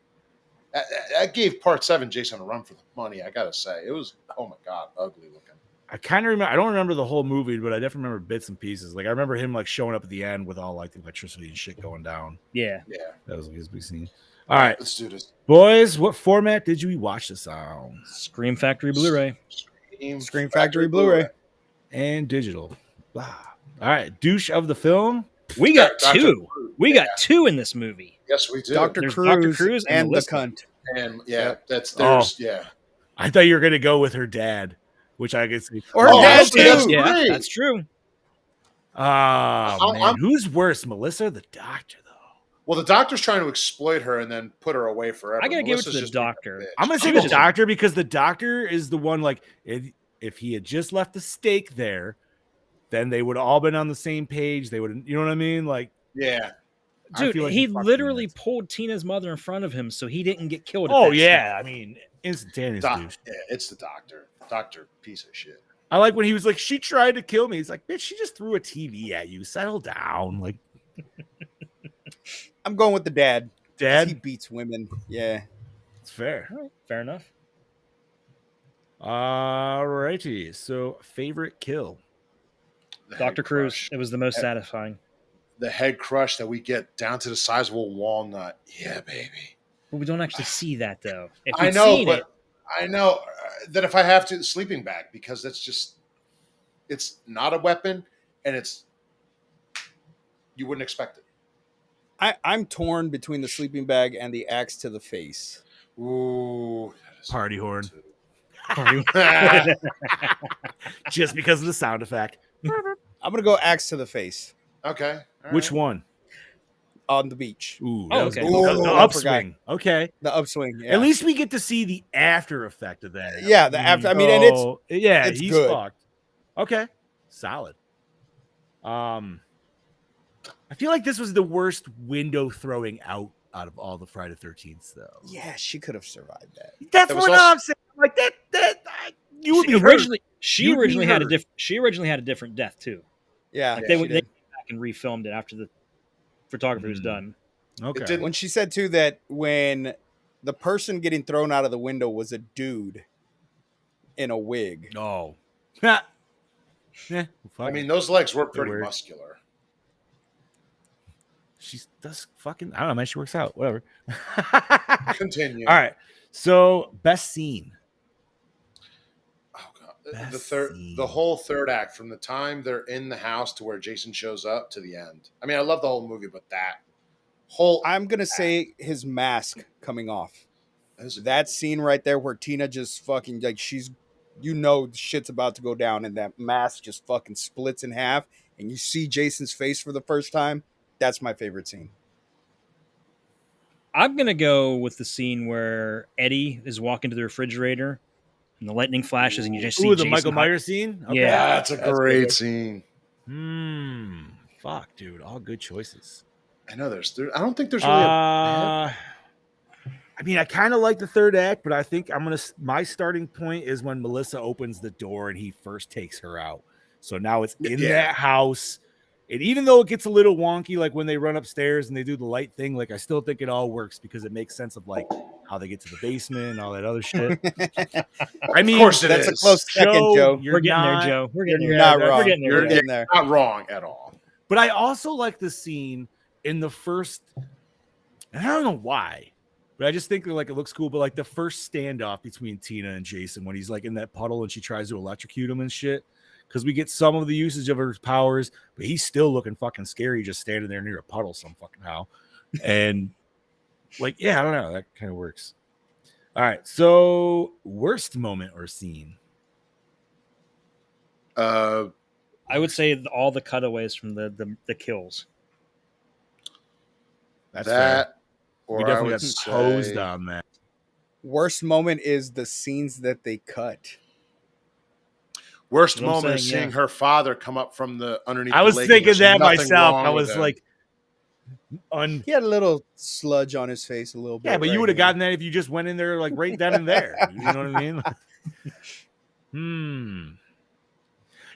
That gave Part 7 Jason a run for the money, I gotta say. It was, oh my God, ugly looking. I kind of remember. I don't remember the whole movie, but I definitely remember bits and pieces. Like I remember him like showing up at the end with all like the electricity and shit going down. Yeah. Yeah. That was like his big scene. All right, Let's do this. boys. What format did you watch this on? Scream Factory Blu-ray. Screen Factory Blu-ray. And digital. Blah. All right, douche of the film. We got Dr. two. Cruz. We got two in this movie. Yes, we do. Dr. There's Cruz, Dr. Cruz and and the Melissa. cunt. And yeah, Yep. yeah. I thought you were gonna go with her dad, which I could see. Or Oh, dad actually, that's too. Yeah, great. that's true. Oh man, I'm- who's worse, Melissa or the doctor? Though Well, the doctor's trying to exploit her and then put her away forever. I gotta give it to Melissa's the just being a doctor. bitch. I'm gonna say She the was just- doctor because the doctor is the one. Like, if he had just left the stake there, then they would have all been on the same page. They would, you know what I mean? Like, Yeah. I Dude, feel like he fucked literally him. pulled Tina's mother in front of him so he didn't get killed. At Oh that yeah, I mean, instantaneous douche. Yeah, it's the doctor. Doctor, piece of shit. I like when he was like, "She tried to kill me." He's like, "Bitch, she just threw a TV at you. Settle down." Like, I'm going with the dad. 'Cause Dad, He beats women. Yeah. it's fair. scene. All right, fair enough. Alrighty. So, favorite kill. The head Dr. Cruz, crush. it was the most Head- satisfying. The head crush that we get down to the size of a walnut. Yeah, baby. But we don't actually see that, though. If I you'd know, seen but it, I know that if I have to, sleeping bag, because that's just, it's not a weapon and it's, you wouldn't expect it. I'm torn between the sleeping bag and the axe to the face. Ooh. that is Party horn. too. Just because of the sound effect. I'm gonna go axe to the face Okay. all Which right. one? on the beach. Ooh, Oh, that was okay. good. Ooh, The I upswing. Okay. The upswing. Yeah. At least we get to see the after effect of that. Yeah, the after. I mean, and it's So, yeah, it's he's good. fucked. Okay, solid. I feel like this was the worst window throwing out of all the Friday 13th, though. yeah, she could have survived that. That's That was what also- I'm saying. Like you would she be originally, hurt. she You'd be originally had a hurt. she originally had a different death too. Yeah, Like yeah, they she went did. back and refilmed it after the photography was Mm. done. Okay. It didn't- When she said too that when the person getting thrown out of the window was a dude in a wig. No. Yeah. I mean, those legs were pretty weird. muscular. She does fucking. I don't know, man. She works out. Whatever. Continue. All right. So, best scene. Oh god, the Best third, scene. the whole third act, from the time they're in the house to where Jason shows up to the end. I mean, I love the whole movie, but that whole I'm gonna say his mask coming off. That scene right there where Tina just fucking like she's, you know, shit's about to go down, and that mask just fucking splits in half, and you see Jason's face for the first time. That's my favorite scene. I'm gonna go with the scene where Eddie is walking to the refrigerator and the lightning flashes and you just see Ooh, the Jason Michael hide- Myers scene. Yeah. that's a great scene. Fuck, dude. All good choices. I know I don't think there's really a I mean, I kind of like the third act, but I think my starting point is when Melissa opens the door and he first takes her out. So now it's in Yeah. that house. And even though it gets a little wonky, like when they run upstairs and they do the light thing, like I still think it all works because it makes sense of like how they get to the basement and all that other shit. I mean, Of course it That's is. a close second, Joe. you're We're getting not, there, Joe. We're You're getting there. not that- wrong. We're getting there. You're Joe. getting there. Not wrong at all. But I also like the scene in the first, and I don't know why, but I just think like it looks cool. But like the first standoff between Tina and Jason when he's like in that puddle and she tries to electrocute him and shit. Because we get some of the usage of her powers, but he's still looking fucking scary just standing there near a puddle some fucking how. And like, yeah, I don't know. That kind of works. All right. So worst moment or scene. Uh, I would say all the cutaways from the kills. That's fair. that, We or I definitely would got posed say, on that. Worst moment is the scenes that they cut. worst That's what I'm moment is saying, seeing yeah. her father come up from the underneath. I the was lake and thinking there's that nothing myself. wrong I with was him. like, He had a little sludge on his face, a little bit. yeah, but you right would have here. gotten that if you just went in there like right then and there. You know what I mean?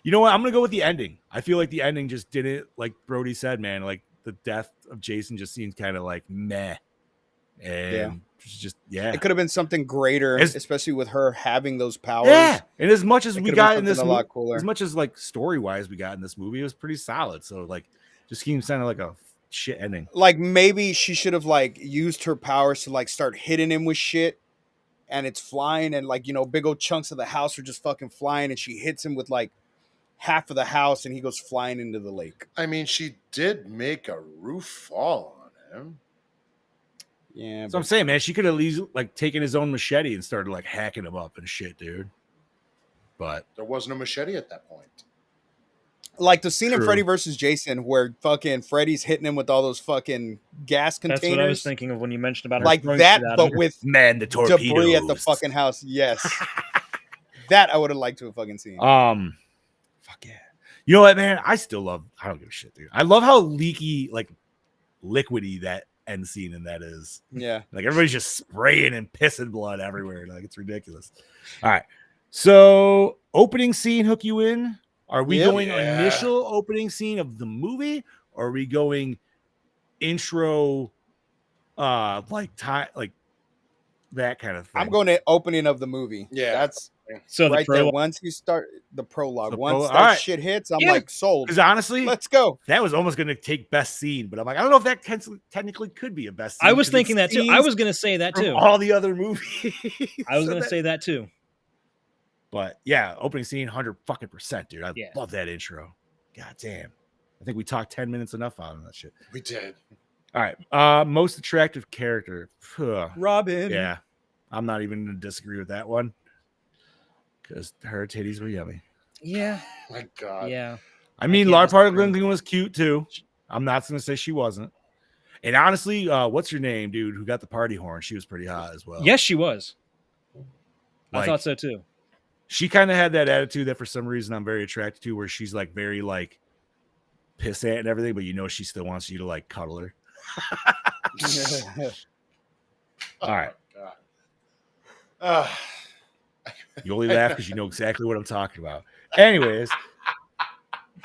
You know what? I'm gonna go with the ending. I feel like the ending just didn't, like Brody said, man. Like the death of Jason just seemed kind of like meh, and just It could have been something greater, As- especially with her having those powers. yeah. And as much as It we could have got been in this something a lot movie, cooler. as much as like story wise we got in this movie, it was pretty solid. So like, just seemed kind of like a shit ending. Like maybe she should have like used her powers to like start hitting him with shit, and it's flying, and like big old chunks of the house are just fucking flying, and she hits him with like half of the house, and he goes flying into the lake. I mean, she did make a roof fall on him. Yeah, So I'm saying, man, she could have at least like taken his own machete and started like hacking him up and shit, dude. But There wasn't a machete at that point. like the scene in True. Freddy versus Jason where fucking Freddy's hitting him with all those fucking gas containers. That's what I was thinking of when you mentioned about her Like throwing that, shit at but him. with man, the torpedoes. debris at the fucking house. Yes, that I would have liked to have fucking seen. Fuck yeah. You know what, man? I don't give a shit, dude. I love how leaky, like liquidy that end scene in that is. Yeah, Like everybody's just spraying and pissing blood everywhere. Like it's ridiculous. All right. So opening scene hook you in. Are we Yep. going Yeah. initial opening scene of the movie? Or are we going intro like that kind of thing? I'm going to opening of the movie. Yeah. That's So the right there. prologue, Once you start the prologue, The once prologue. that All right. shit hits, I'm Yeah. like sold. Because honestly, Let's go. that was almost going to take best scene, but I'm like, I don't know if that technically could be a best scene. I was 'cause it thinking that too. I scenes was going to say that from too. all the other movies. I was So going to say that too. but yeah, opening scene, 100% dude. I Yeah. love that intro. God damn. I think we talked 10 minutes enough on that shit. We did. All right. Most attractive character. Robin. Yeah. I'm not even going to disagree with that one because her titties were yummy. Yeah, My God. yeah. I mean, can't Lara disagree. Parton was cute too. I'm not going to say she wasn't. And honestly, what's your name, dude, who got the party horn? She was pretty hot as well. Yes, she was. Like, I thought so too. she kind of had that attitude that for some reason I'm very attracted to, where she's like very like pissant and everything, but she still wants you to like cuddle her. All right. God. Uh, You only laugh because you know exactly what I'm talking about. Anyways,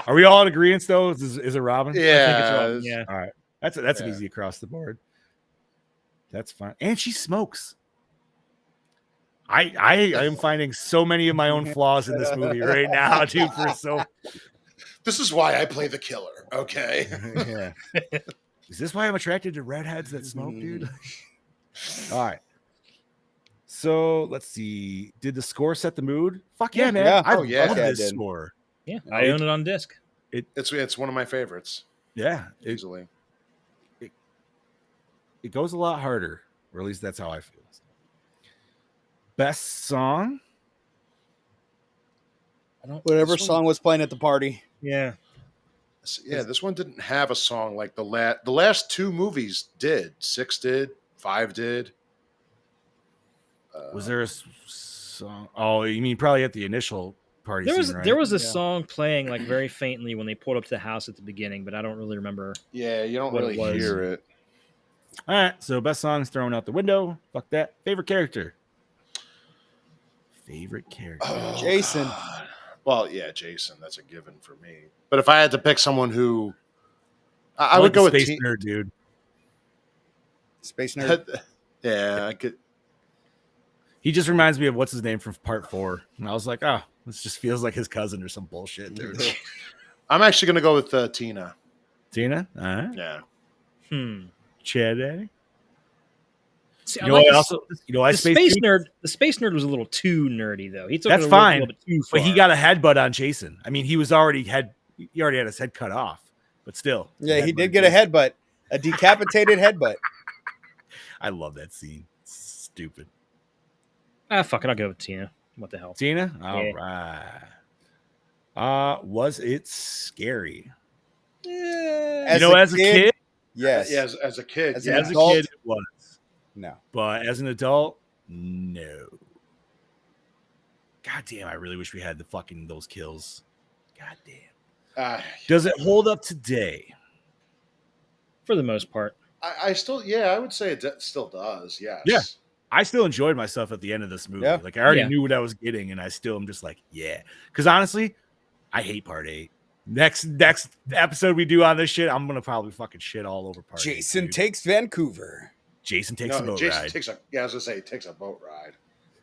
are we all in agreement though? Is it Robin? I think it's yeah. Robin, yeah. All right. That's an Yeah. easy across the board. That's fine. And she smokes. I am finding so many of my own flaws in this movie right now, dude. This is why I play the killer. Okay. Yeah. Is this why I'm attracted to redheads that smoke, dude? All right. So let's see. Did the score set the mood? Fuck yeah, man. Yeah. I Oh, yeah. love Yeah, it this did. score. Yeah, I own it on disc. It's one of my favorites. Yeah. Easily. It goes a lot harder, or at least that's how I feel. Best song? Whatever This one- song was playing at the party. Yeah, Yeah, this one didn't have a song like the last two movies did. 6 did, 5 did. Was there a song? Oh, you mean probably at the initial party there was scene, right? there was a Yeah. song playing like very faintly when they pulled up to the house at the beginning, but I don't really remember. Yeah, you don't What it really was. hear it. All right, so best song's thrown out the window. Fuck that. Favorite character? Favorite character? Jason. God. Well, yeah, Jason. That's a given for me. But if I had to pick someone who, I would like go the with Space Nerd, dude. Space Nerd. Yeah, I could. He just reminds me of what's his name from Part 4, and I was like, oh, this just feels like his cousin or some bullshit, dude. I'm actually gonna go with Tina. Tina, all right, Yeah. See, Chad, Daddy. I You know like what? this- Also, you know, I the space nerd. The space nerd was a little too nerdy, though. He took That's it a fine, little bit too far. but he got a headbutt on Jason. I mean, he already had his head cut off, but still, Yeah, he did get a headbutt, a decapitated headbutt. I love that scene. It's stupid. Fuck it. I'll go with Tina. What the hell? Tina, all Yeah. right. Was it scary? As As a kid, yes. Yeah, as a kid. As yeah. an as a adult? kid, it was. No. But as an adult, no. God damn, I really wish we had those kills. God damn. Does it hold up today? For the most part. I still, I would say it still does. Yes. Yeah. I still enjoyed myself at the end of this movie. Yeah. Like I already Yeah. knew what I was getting, and I still am just like, yeah. Because honestly, I hate Part 8. Next episode we do on this shit, I'm gonna probably fucking shit all over Part 8. Jason dude. takes Vancouver. Jason takes a boat Jason ride. takes I was gonna say he takes a boat ride.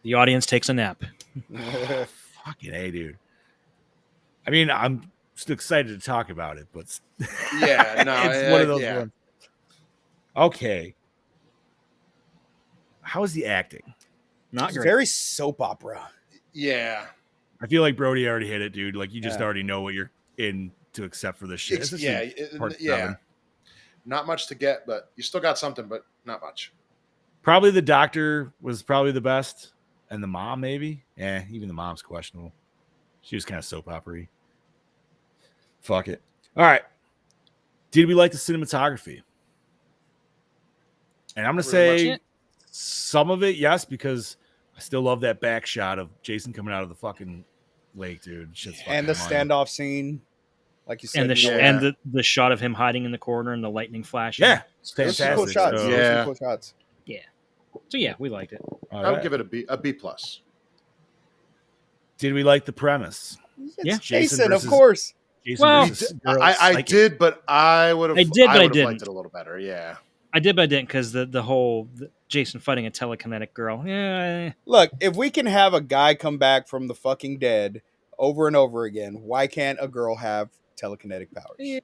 The audience takes a nap. Fucking A, dude. I mean, I'm still excited to talk about it, but Yeah, no, it's one of those yeah. ones. Okay. How is the acting? Not great. Very soap opera. Yeah. I feel like Brody already hit it, dude. Like you just Yeah. already know what you're in to accept for this shit. It's- This yeah, is it- part yeah. 7. Not much to get, but you still got something, but not much. Probably the doctor was probably the best, and the mom maybe. Yeah, even the mom's questionable. She was kind of soap opera-y. Fuck it. All right. Did we like the cinematography? And I'm gonna Really say some of it, yes, because I still love that back shot of Jason coming out of the fucking lake, dude. Shit's And the fucking money. standoff scene, like you said. And the Yeah. and the shot of him hiding in the corner and the lightning flashing. Yeah, it's Those are fantastic. cool shots. So, Yeah. Those are cool shots. So yeah, we liked it. all I would right. give it a B plus. Did we like the premise? Yeah. Jason, of versus- course. Jason Well, versus girl I psychic. did, but I would have. I did, but I would have didn't. liked it a little better. Yeah. I did, but I didn't because the whole Jason fighting a telekinetic girl. Yeah. Look, if we can have a guy come back from the fucking dead over and over again, why can't a girl have telekinetic powers Yeah,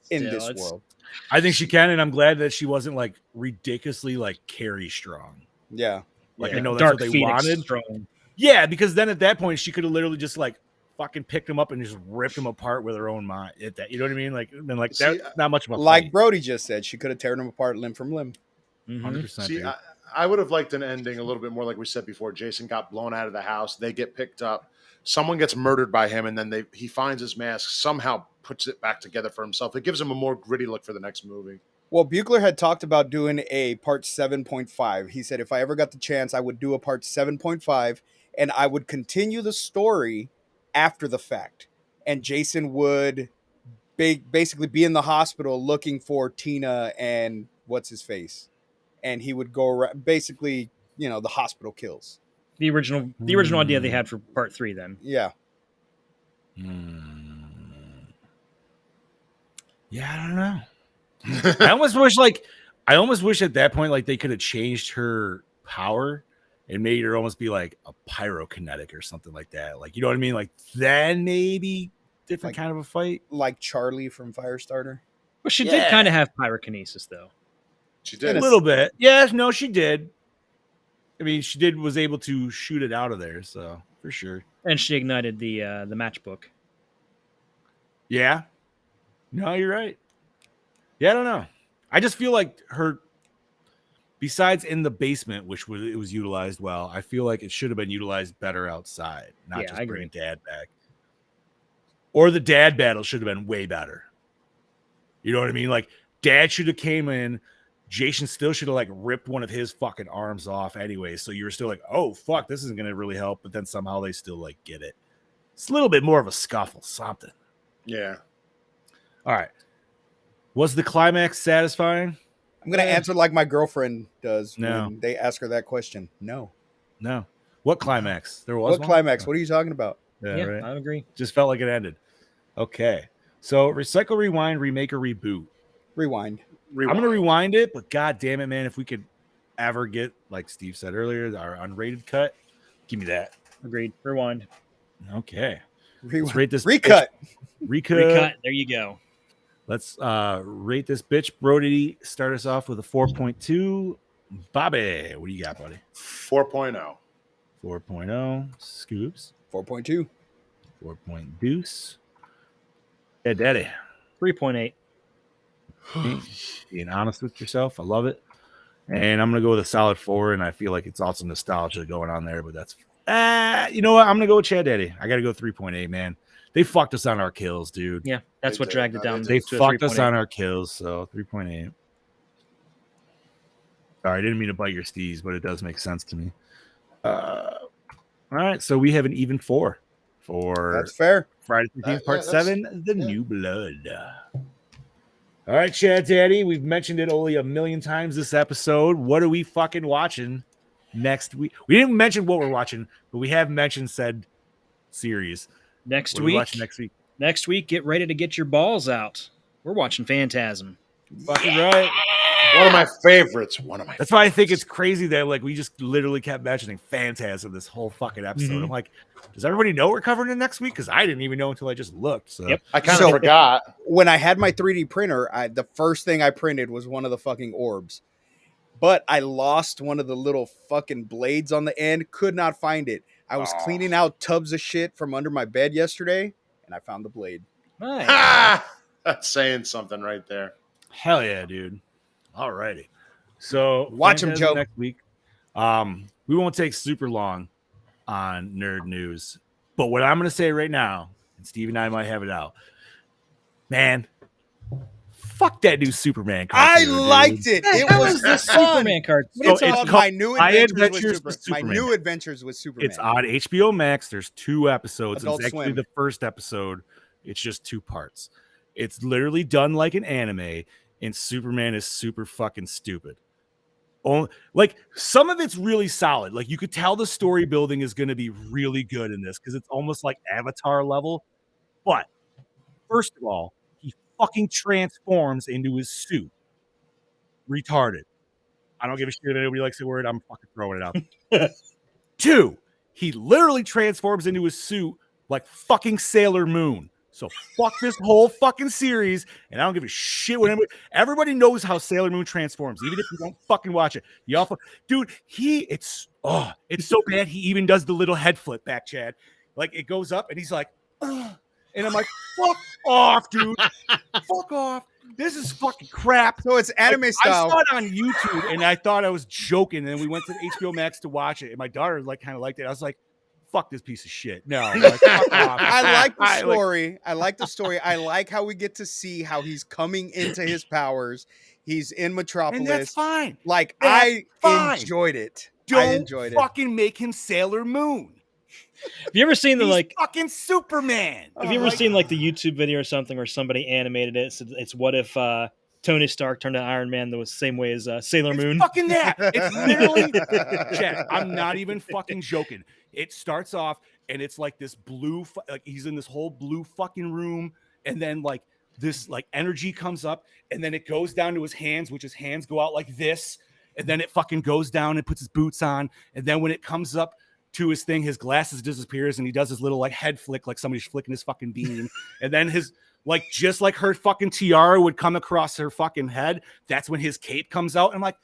in still, this it's- world? I think she can, and I'm glad that she wasn't like ridiculously like Carrie strong. Yeah. Like Yeah. I know that's Dark what they Phoenix wanted. strong. Yeah, because then at that point she could have literally just like fucking picked him up and just ripped him apart with her own mind. That you know what I mean? Like been like See, that. Not much of a Like fight. Brody just said, she could have torn him apart limb from limb. Mhm. 100%. See, dude. I would have liked an ending a little bit more like we said before. Jason got blown out of the house. They get picked up. Someone gets murdered by him, and then he finds his mask, somehow puts it back together for himself. It gives him a more gritty look for the next movie. Well, Buechler had talked about doing a part 7.5. He said if I ever got the chance, I would do a part 7.5 and I would continue the story after the fact. And Jason would basically be in the hospital looking for Tina and what's his face. And he would go around, basically, the hospital kills. The original idea they had for part 3 then. Yeah. Yeah, I don't know. I almost wish at that point like they could have changed her power and made her almost be like a pyrokinetic or something like that. Like you know what I mean? Like then maybe different kind of a fight. Like Charlie from Firestarter. Well, she Yeah. did kind of have pyrokinesis though. She A did. little bit. Yeah, no, she did. I mean, was able to shoot it out of there, so for sure. And she ignited the matchbook. Yeah. No, you're right. Yeah, I don't know. I just feel like her, besides in the basement, which it was utilized well, I feel like it should have been utilized better outside, not Yeah, just I agree. bringing Dad back. Or the dad battle should have been way better. You know what I mean? Like Dad should have came in. Jason still should have like ripped one of his fucking arms off anyway. So you were still like, oh fuck, this isn't gonna really help. But then somehow they still like get it. It's a little bit more of a scuffle, something. Yeah. All right. Was the climax satisfying? I'm going to answer like my girlfriend does No. when they ask her that question. No. No. What climax? There was What one? climax? What are you talking about? Yeah, Yeah, right. I agree. Just felt like it ended. Okay. So recycle, rewind, remake, or reboot. Rewind. I'm gonna rewind it, but god damn it, man, if we could ever get, like Steve said earlier, our unrated cut, Give me that. Agreed. Rewind. Okay. Let's Rewind. rate this Recut. Recut. There you go. Let's rate this bitch. Brody, start us off with a 4.2. Bobby, what do you got, buddy? 4.0. 4.0. Scoops. 4.2. 4 point deuce. Yeah, daddy. 3.8. Being honest with yourself. I love it. And I'm going to go with a solid 4, and I feel like it's also nostalgia going on there, but that's you know what? I'm going to go with Chad Daddy. I got to go 3.8, man. They fucked us on our kills, dude. Yeah, that's what dragged it down. They to fucked us 3.8. on our kills, so 3.8. Sorry, I didn't mean to bite your steez, but it does make sense to me. All right, so we have an even 4 for That's fair. Friday the 13th, Part yeah, 7, The New Blood. All right, Chad Daddy, we've mentioned it only a million times this episode. What are we fucking watching next week? We didn't mention what we're watching, but we have mentioned said series. Next What are we week. watching next week? Next week, get ready to get your balls out. We're watching Phantasm. Fucking right. One of my favorites. That's why I think it's crazy that like we just literally kept mentioning Phantasm this whole fucking episode. Mhm. I'm like, does everybody know we're covering it next week? Because I didn't even know until I just looked. So Yep. I kind of So- forgot. When I had my 3D printer, the first thing I printed was one of the fucking orbs. But I lost one of the little fucking blades on the end. Could not find it. I was Oh. cleaning out tubs of shit from under my bed yesterday, and I found the blade. Nice. Ah, that's saying something right there. hell yeah, dude. Alrighty. So Watch 'em, Phantasm Joe. next week. We won't take super long on nerd news, but what I'm gonna say right now, and Steve and I might have it out, man. Fuck that new Superman. I cartoon, liked dude. it. It was the fun. Superman card. It's So it's called called My New My Adventures, Adventures with with Superman. My Superman. New Adventures with Superman. It's on HBO Max. There's 2 episodes. Adult it's actually Swim. the first episode. It's just 2 parts. It's literally done like an anime, and Superman is super fucking stupid. Like some of it's really solid. Like you could tell the story building is going to be really good in this because it's almost like Avatar level. But first of all, he fucking transforms into his suit. Retarded. I don't give a shit if anybody likes the word. I'm fucking throwing it out. 2, he literally transforms into his suit like fucking Sailor Moon. So fuck this whole fucking series, and I don't give a shit what everybody knows how Sailor Moon transforms, even if you don't fucking watch it. Y'all, dude, it's so bad. He even does the little head flip back, Chad. Like it goes up, and he's like, ugh. And I'm like, fuck off, dude, fuck off. This is fucking crap. So it's anime Like, style. I saw it on YouTube, and I thought I was joking. And then we went to HBO Max to watch it, and my daughter like kind of liked it. I was like, fuck this piece of shit. No, like, fuck off. I like the like- story. I like the story. I like how we get to see how he's coming into his powers. He's in and Metropolis. that's fine. Like That's I fine. enjoyed it. I Don't enjoyed it. fucking make him Sailor Moon. Have you ever seen the He's like? fucking Superman. Have you ever seen like the YouTube video or something where somebody animated it? So it's what if Tony Stark turned to Iron Man the same way as Sailor Moon? Fucking that. It's literally, Chad, I'm not even fucking joking. It starts off and it's like this blue, like he's in this whole blue fucking room, and then like this like energy comes up, and then it goes down to his hands, which his hands go out like this, and then it fucking goes down and puts his boots on, and then when it comes up to his thing, his glasses disappears, and he does his little like head flick, like somebody's flicking his fucking beam, and then his like just like her fucking tiara would come across her fucking head. That's when his cape comes out. And I'm like,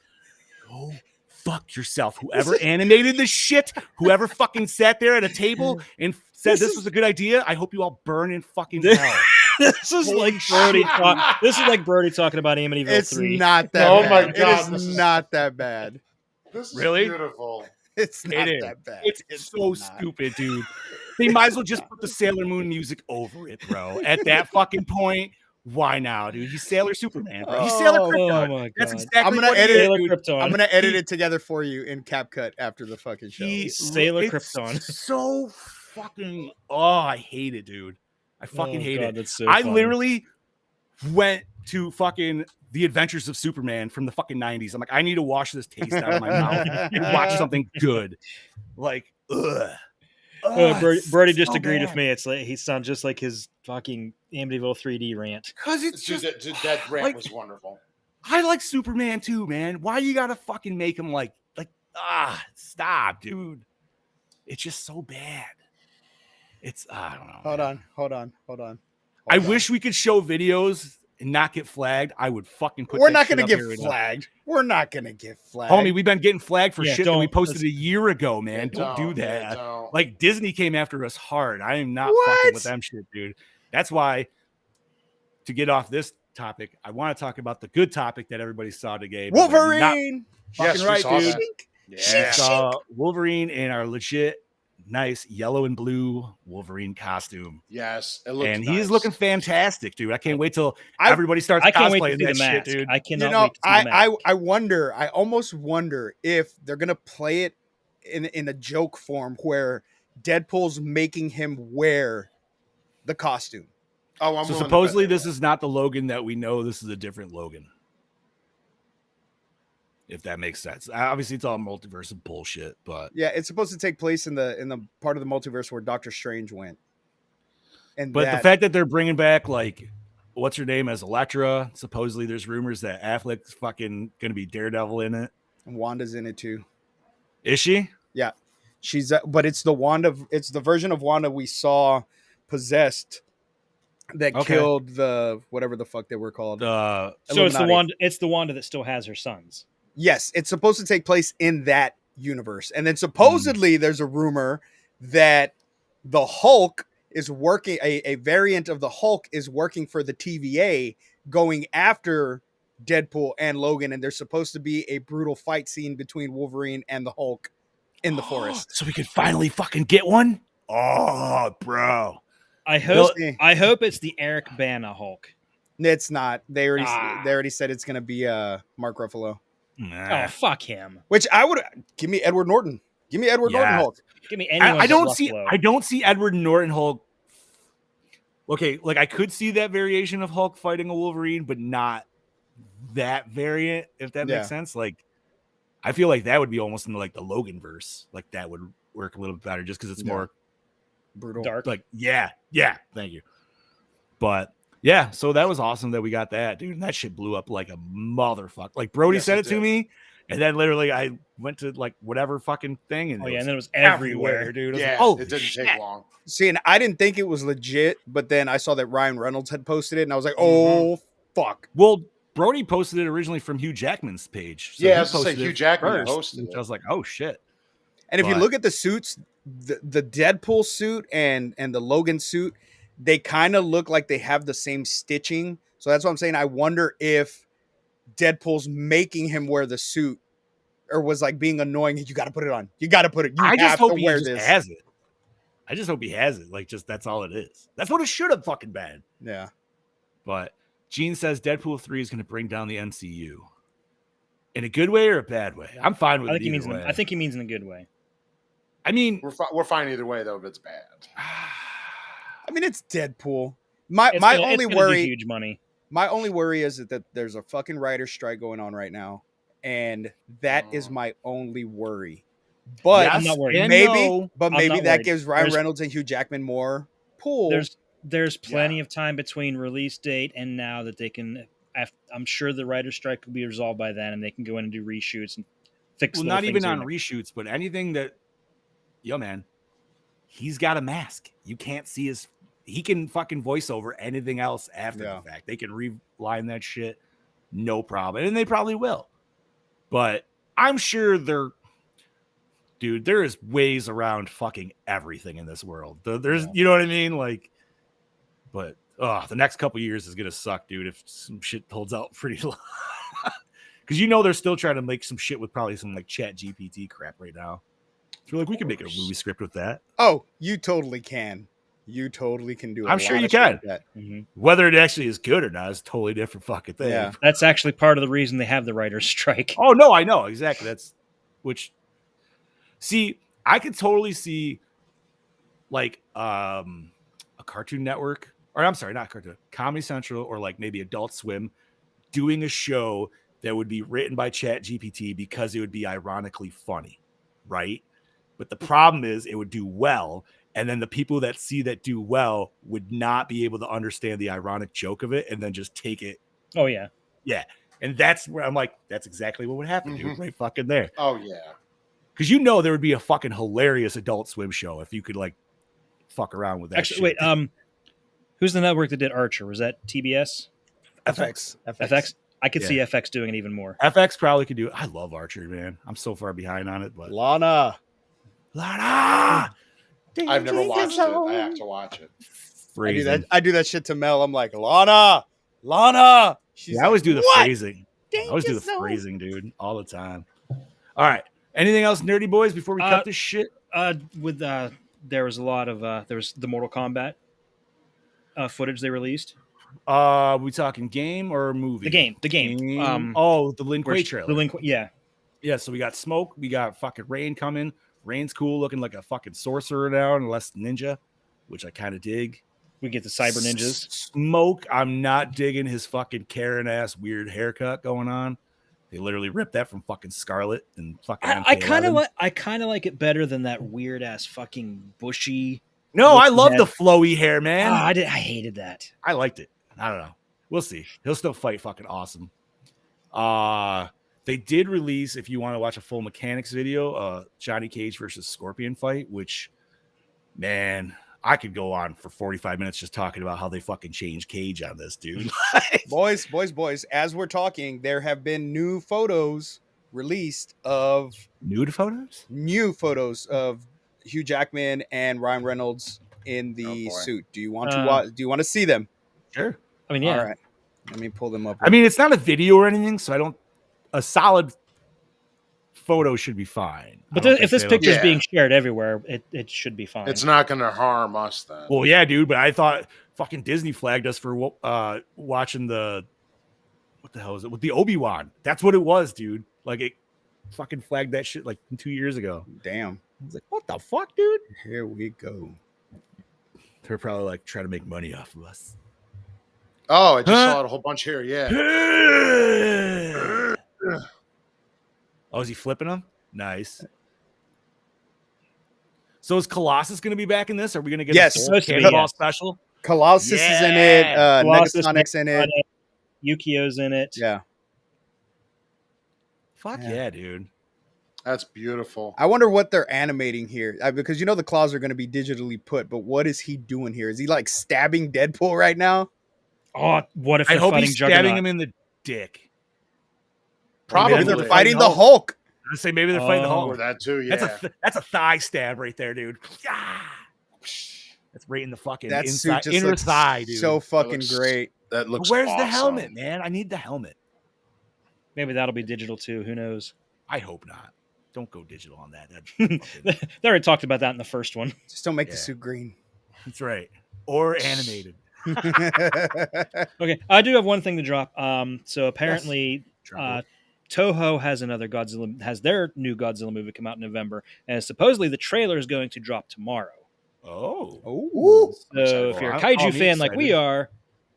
oh, fuck yourself. Whoever animated this shit, whoever fucking sat there at a table and said this was a good idea, I hope you all burn in fucking hell. This is like Brody. This is like Brody talking about Amityville It's 3. not that Oh bad. my God, It this is is- not that bad. This is Really? beautiful. It's not is. that bad. It's so not. stupid, dude. They might as well just put the Sailor Moon music over it, bro. At that fucking point, why now, dude? He's Sailor Superman, bro. He's Sailor Oh, Krypton. my God. That's exactly I'm gonna what he edit is, Sailor dude. Krypton. I'm gonna edit it together for you in CapCut after the fucking show. Sailor it's Krypton. So fucking I hate it, dude. I fucking Oh, hate God, it. That's so I funny. literally went to fucking The Adventures of Superman from the fucking 90s. I'm like, I need to wash this taste out of my mouth and watch something good. Like, ugh. Brody just agreed with me. It's like he sounds just like his fucking Amityville 3D rant. Because it's Dude, just, that rant like- was wonderful. I like Superman too, man. Why you gotta fucking make him like, stop, dude. It's just so bad. It's I don't know. Hold on. I wish we could show videos and not get flagged. I would fucking put. We're that not shit going to up get here right now. flagged. We're not going to get flagged. Homie, we've been getting flagged for Yeah, shit that we don't- posted a year ago, man. They Don't do they that. don't. Like Disney came after us hard. I am not What? fucking with them shit, dude. That's why, to get off this topic, I want to talk about the good topic that everybody saw today. but we're not Wolverine. fucking Yes, we right, saw dude. that. We Yeah. saw Wolverine in our legit, nice yellow and blue Wolverine costume. Yes, it looks And nice. he's looking fantastic, dude. I can't wait till I- everybody starts I can't wait to cosplaying see the that shit, mask. dude. I cannot You know, wait to see the mask. I wonder. I almost wonder if they're gonna play it in a joke form where Deadpool's making him wear the costume. Oh, I'm So willing to bet supposedly they this will. is not the Logan that we know. This is a different Logan. If that makes sense. Obviously, it's all multiverse of bullshit, but Yeah, it's supposed to take place in the part of the multiverse where Doctor Strange went. And the fact that they're bringing back like what's her name as Elektra. Supposedly, there's rumors that Affleck's fucking gonna be Daredevil in it. Wanda's in it too. Is she? Yeah, she's but it's the Wanda. It's the version of Wanda we saw possessed that Okay. killed the whatever the fuck they were called. So it's the Illuminati. Wanda. It's the Wanda that still has her sons. Yes, it's supposed to take place in that universe. And then supposedly there's a rumor that the Hulk is working, a variant of the Hulk is working for the TVA going after Deadpool and Logan. And there's supposed to be a brutal fight scene between Wolverine and the Hulk in the forest. So we could finally fucking get one. Oh, bro. I hope. Bill- I hope it's the Eric Bana Hulk. It's not. They already Ah. they already said it's going to be Mark Ruffalo, Nah. Oh fuck him! which I would give me Edward Norton. Give me Edward Norton Yeah. Hulk. Give me anyone. I but don't see. Ruffalo. I don't see Edward Norton Hulk. Okay, like I could see that variation of Hulk fighting a Wolverine, but not that variant. If that Yeah. makes sense, like I feel like that would be almost in like the Logan verse. Like that would work a little bit better, just because it's Yeah. more Brutal. Dark. like yeah. Thank you. But yeah, so that was awesome that we got that, dude. And that shit blew up like a motherfucker. Like Brody Yes, said it it to did. me, and then literally I went to like whatever fucking thing, and Oh it yeah, was and then it was everywhere, everywhere. dude. I was Yeah, like, oh, it didn't shit. take long. See, and I didn't think it was legit, but then I saw that Ryan Reynolds had posted it, and I was like, "Oh fuck!" Well, Brody posted it originally from Hugh Jackman's page. Yeah, he I was gonna say, posted Hugh it Jackman first, posted which it. I was like, oh shit. And if you But- look at the suits, the Deadpool suit and the Logan suit, they kind of look like they have the same stitching. So that's what I'm saying. I wonder if Deadpool's making him wear the suit, or was like being annoying. You got to put it on. You got to put it. You I have just hope to he wear just this. has it. I just hope he has it. Like, just that's all it is. That's what it should have fucking been. Yeah. But Gene says Deadpool 3 is going to bring down the MCU. In a good way or a bad way? I'm fine with I it think he means. either way. I think he means in a good way. I mean, We're fine either way though if it's bad. I mean, it's Deadpool. My It's my gonna- only it's gonna do worry. huge money. My only worry is that there's a fucking writer's strike going on right now, and that is Oh. my only worry. But I'm not worried. and maybe, no. but I'm maybe not that worried. gives Ryan There's- Reynolds and Hugh Jackman more pull. There's plenty of time between release date and now that they can. I'm sure the writer's strike will be resolved by then, and they can go in and do reshoots and fix. Well, little not even things on in it. reshoots, but anything that, yo, man, he's got a mask. You can't see his. He can fucking voice over anything else after Yeah. the fact. They can reline that shit, no problem, and they probably will. But I'm sure dude. There is ways around fucking everything in this world. There's, you know what I mean, like. But the next couple years is gonna suck, dude. If some shit holds out pretty long. Because they're still trying to make some shit with probably some like Chat GPT crap right now. So like we can make a movie script with that. Oh, you totally can. You totally can do. I'm sure you lot of shit can. like that. Mhm. Whether it actually is good or not is a totally different fucking thing. Yeah. That's actually part of the reason they have the writer's strike. Oh no, I know exactly. That's see, I could totally see like a Cartoon Network, or I'm sorry, not Cartoon, Comedy Central, or like maybe Adult Swim doing a show that would be written by Chat GPT because it would be ironically funny, right? But the problem is it would do well, and then the people that see that do well would not be able to understand the ironic joke of it and then just take it. Oh yeah. Yeah. And that's where I'm like, that's exactly what would happen, dude. Mhm. Right fucking there. Oh yeah. Because you know there would be a fucking hilarious Adult Swim show if you could like fuck around with that. Actually, shit. wait. Who's the network that did Archer? Was that TBS? FX. FX. I could Yeah. see FX doing it even more. FX probably could do it. I love Archer, man. I'm so far behind on it, but Lana. Lana. I've never watched it. I have to watch it. Phrasing. I do that shit to Mel. I'm like, Lana. She's Yeah, I always like, do the "What? phrasing. I always do the Danger zone." phrasing, dude, all the time. All right. Anything else, nerdy boys, before we cut this shit? There was a lot of there was the Mortal Kombat footage they released. We talking game or movie? The game. The Lin Kuei trailer. Yeah. So we got Smoke. We got fucking Rain coming. Rain's cool, looking like a fucking sorcerer now and less ninja, which I kind of dig. We get the cyber ninjas. Smoke, I'm not digging his fucking Karen ass weird haircut going on. They literally ripped that from fucking Scarlet and fucking. I kind of like it better than that weird ass fucking bushy. No, I love head. the flowy hair, man. I hated that. I liked it. I don't know. We'll see. He'll still fight fucking awesome. They did release, if you want to watch a full mechanics video, Johnny Cage versus Scorpion fight, which, man, I could go on for 45 minutes just talking about how they fucking changed Cage on this, dude. Boys. As we're talking, there have been new photos released of Nude photos? New photos of Hugh Jackman and Ryan Reynolds in the suit. Do you want to watch? Do you want to see them? Sure. I mean, yeah. All right. Let me pull them up. I mean, it's not a video or anything, so I don't. A solid photo should be fine. But if this picture is Yeah. being shared everywhere, it should be fine. It's not going to harm us then. Well, yeah, dude, but I thought fucking Disney flagged us for watching the what the hell is it with the Obi-Wan? That's what it was, dude. Like it fucking flagged that shit like 2 years ago. Damn. I was like, what the fuck, dude? Here we go. They're probably like trying to make money off of us. Oh, I just saw it a whole bunch here. Yeah. Oh, is he flipping them? Nice. So is Colossus going to be back in this? Are we going to get Yes, a full supposed to be, cannonball yes. special? Colossus is in it. Colossus, Negasonic's in it. Yukio's in it. Yeah. Fuck yeah, dude. That's beautiful. I wonder what they're animating here because you know the claws are going to be digitally put, but what is he doing here? Is he like stabbing Deadpool right now? Oh, what if I they're hope fighting he's stabbing Juggernaut? him in the dick. Probably. Maybe Maybe they're fighting the Hulk. I say maybe they're fighting the Or Hulk. that too. Yeah. That's a thigh stab right there, dude. That's right in the fucking That inside, suit just inner looks thigh, dude. so fucking looks- great. That But looks. where's the awesome. helmet, man? I need the helmet. Maybe that'll be digital too. Who knows? I hope not. Don't go digital on that. Fucking- They already talked about that in the first one. Just don't make the Yeah. suit green. That's right. Or animated. Okay, I do have one thing to drop. So apparently, Toho has their new Godzilla movie come out in November, and supposedly the trailer is going to drop tomorrow. Oh. Ooh. So if you're a I'll kaiju be fan like we excited. are,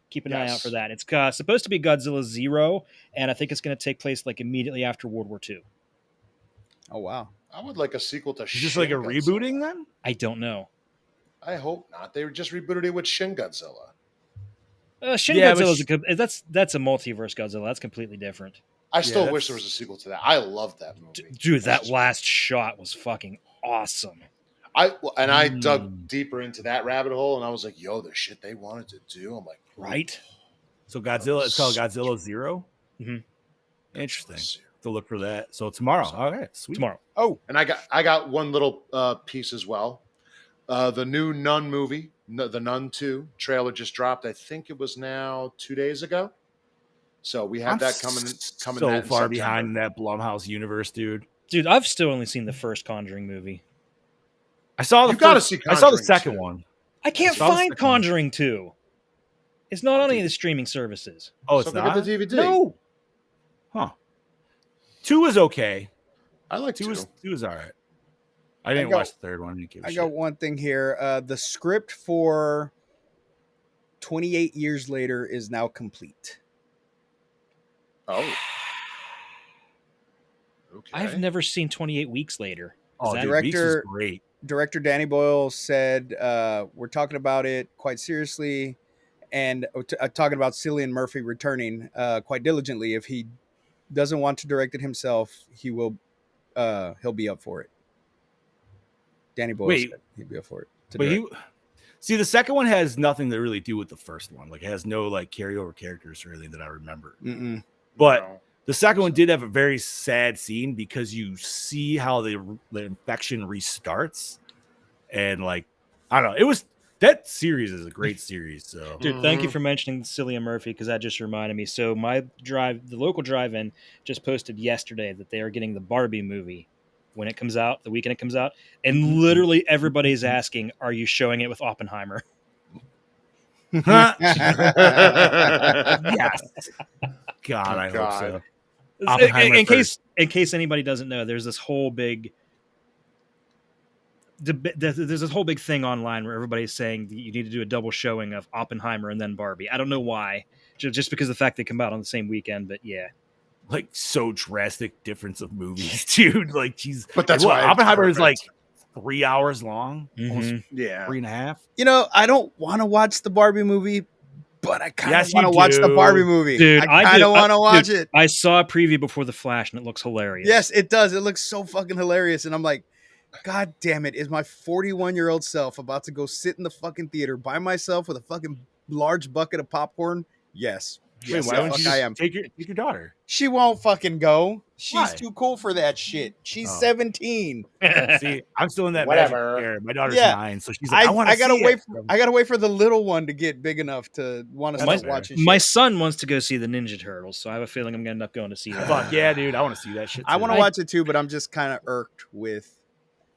keep an eye out for that. It's supposed to be Godzilla Zero, and I think it's going to take place like immediately after World War II. Oh wow. I would like a sequel to. Is this like a Shin Godzilla. rebooting then? I don't know. I hope not. They just rebooted it with Shin Godzilla. Shin Yeah, but Godzilla that's a multiverse Godzilla. That's completely different. I still wish that's- there was a sequel to that. I loved that movie. Dude, that last shot was fucking awesome. I dug deeper into that rabbit hole, and I was like, "Yo, the shit they wanted to do." I'm like, Right? So Godzilla, it's called Godzilla Zero. Mhm. Interesting. To look for that. So tomorrow. All right, sweet. Tomorrow. Oh, And I got one little piece as well. The new Nun movie, the Nun 2 trailer just dropped. I think it was now 2 days ago. So we have that coming. So that in far September. behind in that Blumhouse universe, dude. Dude, I've still only seen the first Conjuring movie. I saw the You gotta first- see I saw the Conjuring second 2. one. I can't Saw the find second Conjuring 2. It's not on any of the streaming services. Oh, it's So look not. at the DVD. No. Huh. 2 is okay. I like 2 2. is all right. I didn't got- watch the third one. Didn't give a I shit. got one thing here. The script for 28 Years Later is now complete. Oh. Okay. I've never seen 28 Weeks Later. Oh, that- dude, Weeks is Director- great. Director Danny Boyle said, we're talking about it quite seriously and talking about Cillian Murphy returning quite diligently. If he doesn't want to direct it himself, he will he'll be up for it. Danny Boyle Wait. said he'd be up for it. But see, the second one has nothing to really do with the first one. Like, it has no like carryover characters or anything that I remember. But No. the second one did have a very sad scene because you see how the infection restarts, and like, I don't know, that series is a great series. So, Dude, thank you for mentioning Cillian Murphy because that just reminded me. So the local drive-in just posted yesterday that they are getting the Barbie movie when it comes out, the weekend it comes out, and literally everybody's asking, "Are you showing it with Oppenheimer?" yes. God, I hope so. Oppenheimer In case anybody doesn't know, there's this whole big there's this whole big thing online where everybody's saying that you need to do a double showing of Oppenheimer and then Barbie. I don't know why, just because of the fact they come out on the same weekend, but yeah. Like, so drastic difference of movies, dude. Like, geez. But that's why why Oppenheimer is like perfect. 3 hours long, almost Yeah. 3.5. You know, I don't want to watch the Barbie movie, but I kind of Yes, want to you watch the do. Barbie movie. Dude, I kind of want to watch dude, it. I saw a preview before The Flash and it looks hilarious. Yes, it does. It looks so fucking hilarious. And I'm like, God damn it. Is my 41-year-old self about to go sit in the fucking theater by myself with a fucking large bucket of popcorn? Yes. Wait, Yes, why the don't you fuck I just am. take your daughter? She won't fucking go. She's Why? too cool for that shit. She's Oh. 17. See, I'm still in that Whatever. magic era. My daughter's Yeah. 9, so she's like, I gotta see wait. it. I gotta wait for the little one to get big enough to want to That's start fair. watching. Shit. My son wants to go see the Ninja Turtles, so I have a feeling I'm going to end up going to see that. Fuck yeah, dude! I want to see that shit. I want to too. watch it too, but I'm just kind of irked with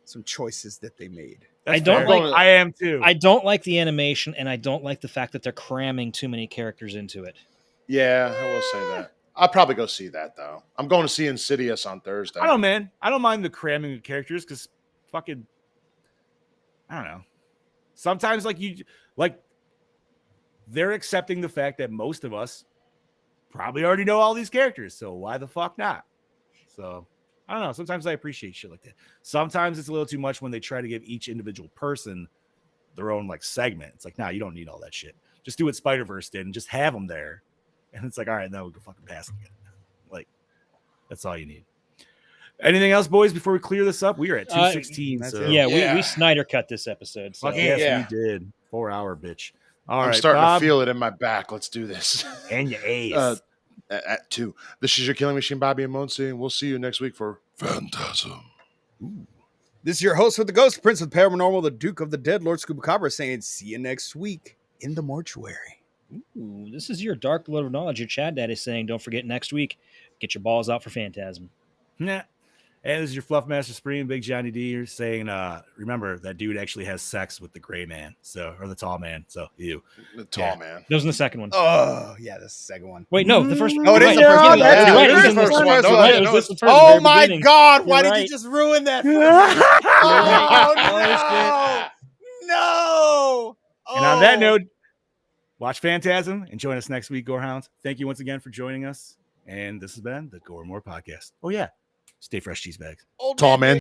some choices that they made. That's I don't fair. like- I am too. I don't like the animation, and I don't like the fact that they're cramming too many characters into it. Yeah, I will say that. I'll probably go see that though. I'm going to see Insidious on Thursday. I don't, man. I don't mind the cramming of characters because fucking, I don't know. Sometimes they're accepting the fact that most of us probably already know all these characters, so why the fuck not? So I don't know. Sometimes I appreciate shit like that. Sometimes it's a little too much when they try to give each individual person their own like segment. It's like, nah, you don't need all that shit. Just do what Spider-Verse did and just have them there. And it's like, all right, now we can fucking pass again. Like, that's all you need. Anything else, boys, before we clear this up? We are at 2:16. that's So it. Yeah, we Snyder cut this episode. So. fuck yes, Yeah. we did. 4-hour bitch. All I'm right, starting Bob, to feel it in my back. Let's do this. and your ace. At 2. This is your Killing Machine, Bobby and Monsi, and we'll see you next week for Phantasm. This is your host with the Ghost, Prince of the Paranormal, the Duke of the Dead, Lord Scubacabra, saying, see you next week in the mortuary. Ooh, this is your Dark Lord of Knowledge. Your Chad Daddy saying, don't forget next week, get your balls out for Phantasm. Nah. And this is your Fluff Master Supreme, Big Johnny D. You're saying, remember that dude actually has sex with the gray man, or the tall man. So you, The tall man. That was in the second one. Oh, yeah, that's the second one. Wait, no, the first. Oh, it is right. the first one. You're Yeah, right, it it was is in the the first first one. one. No, You're right, no, it was no, this it's- from the Oh very my beginning. God, why You're did right. you just ruin that? Oh, No! And on that note, watch Phantasm and join us next week, Gorehounds. Thank you once again for joining us. And this has been the Gore More Podcast. Oh, yeah. Stay fresh, cheese bags. Tall man.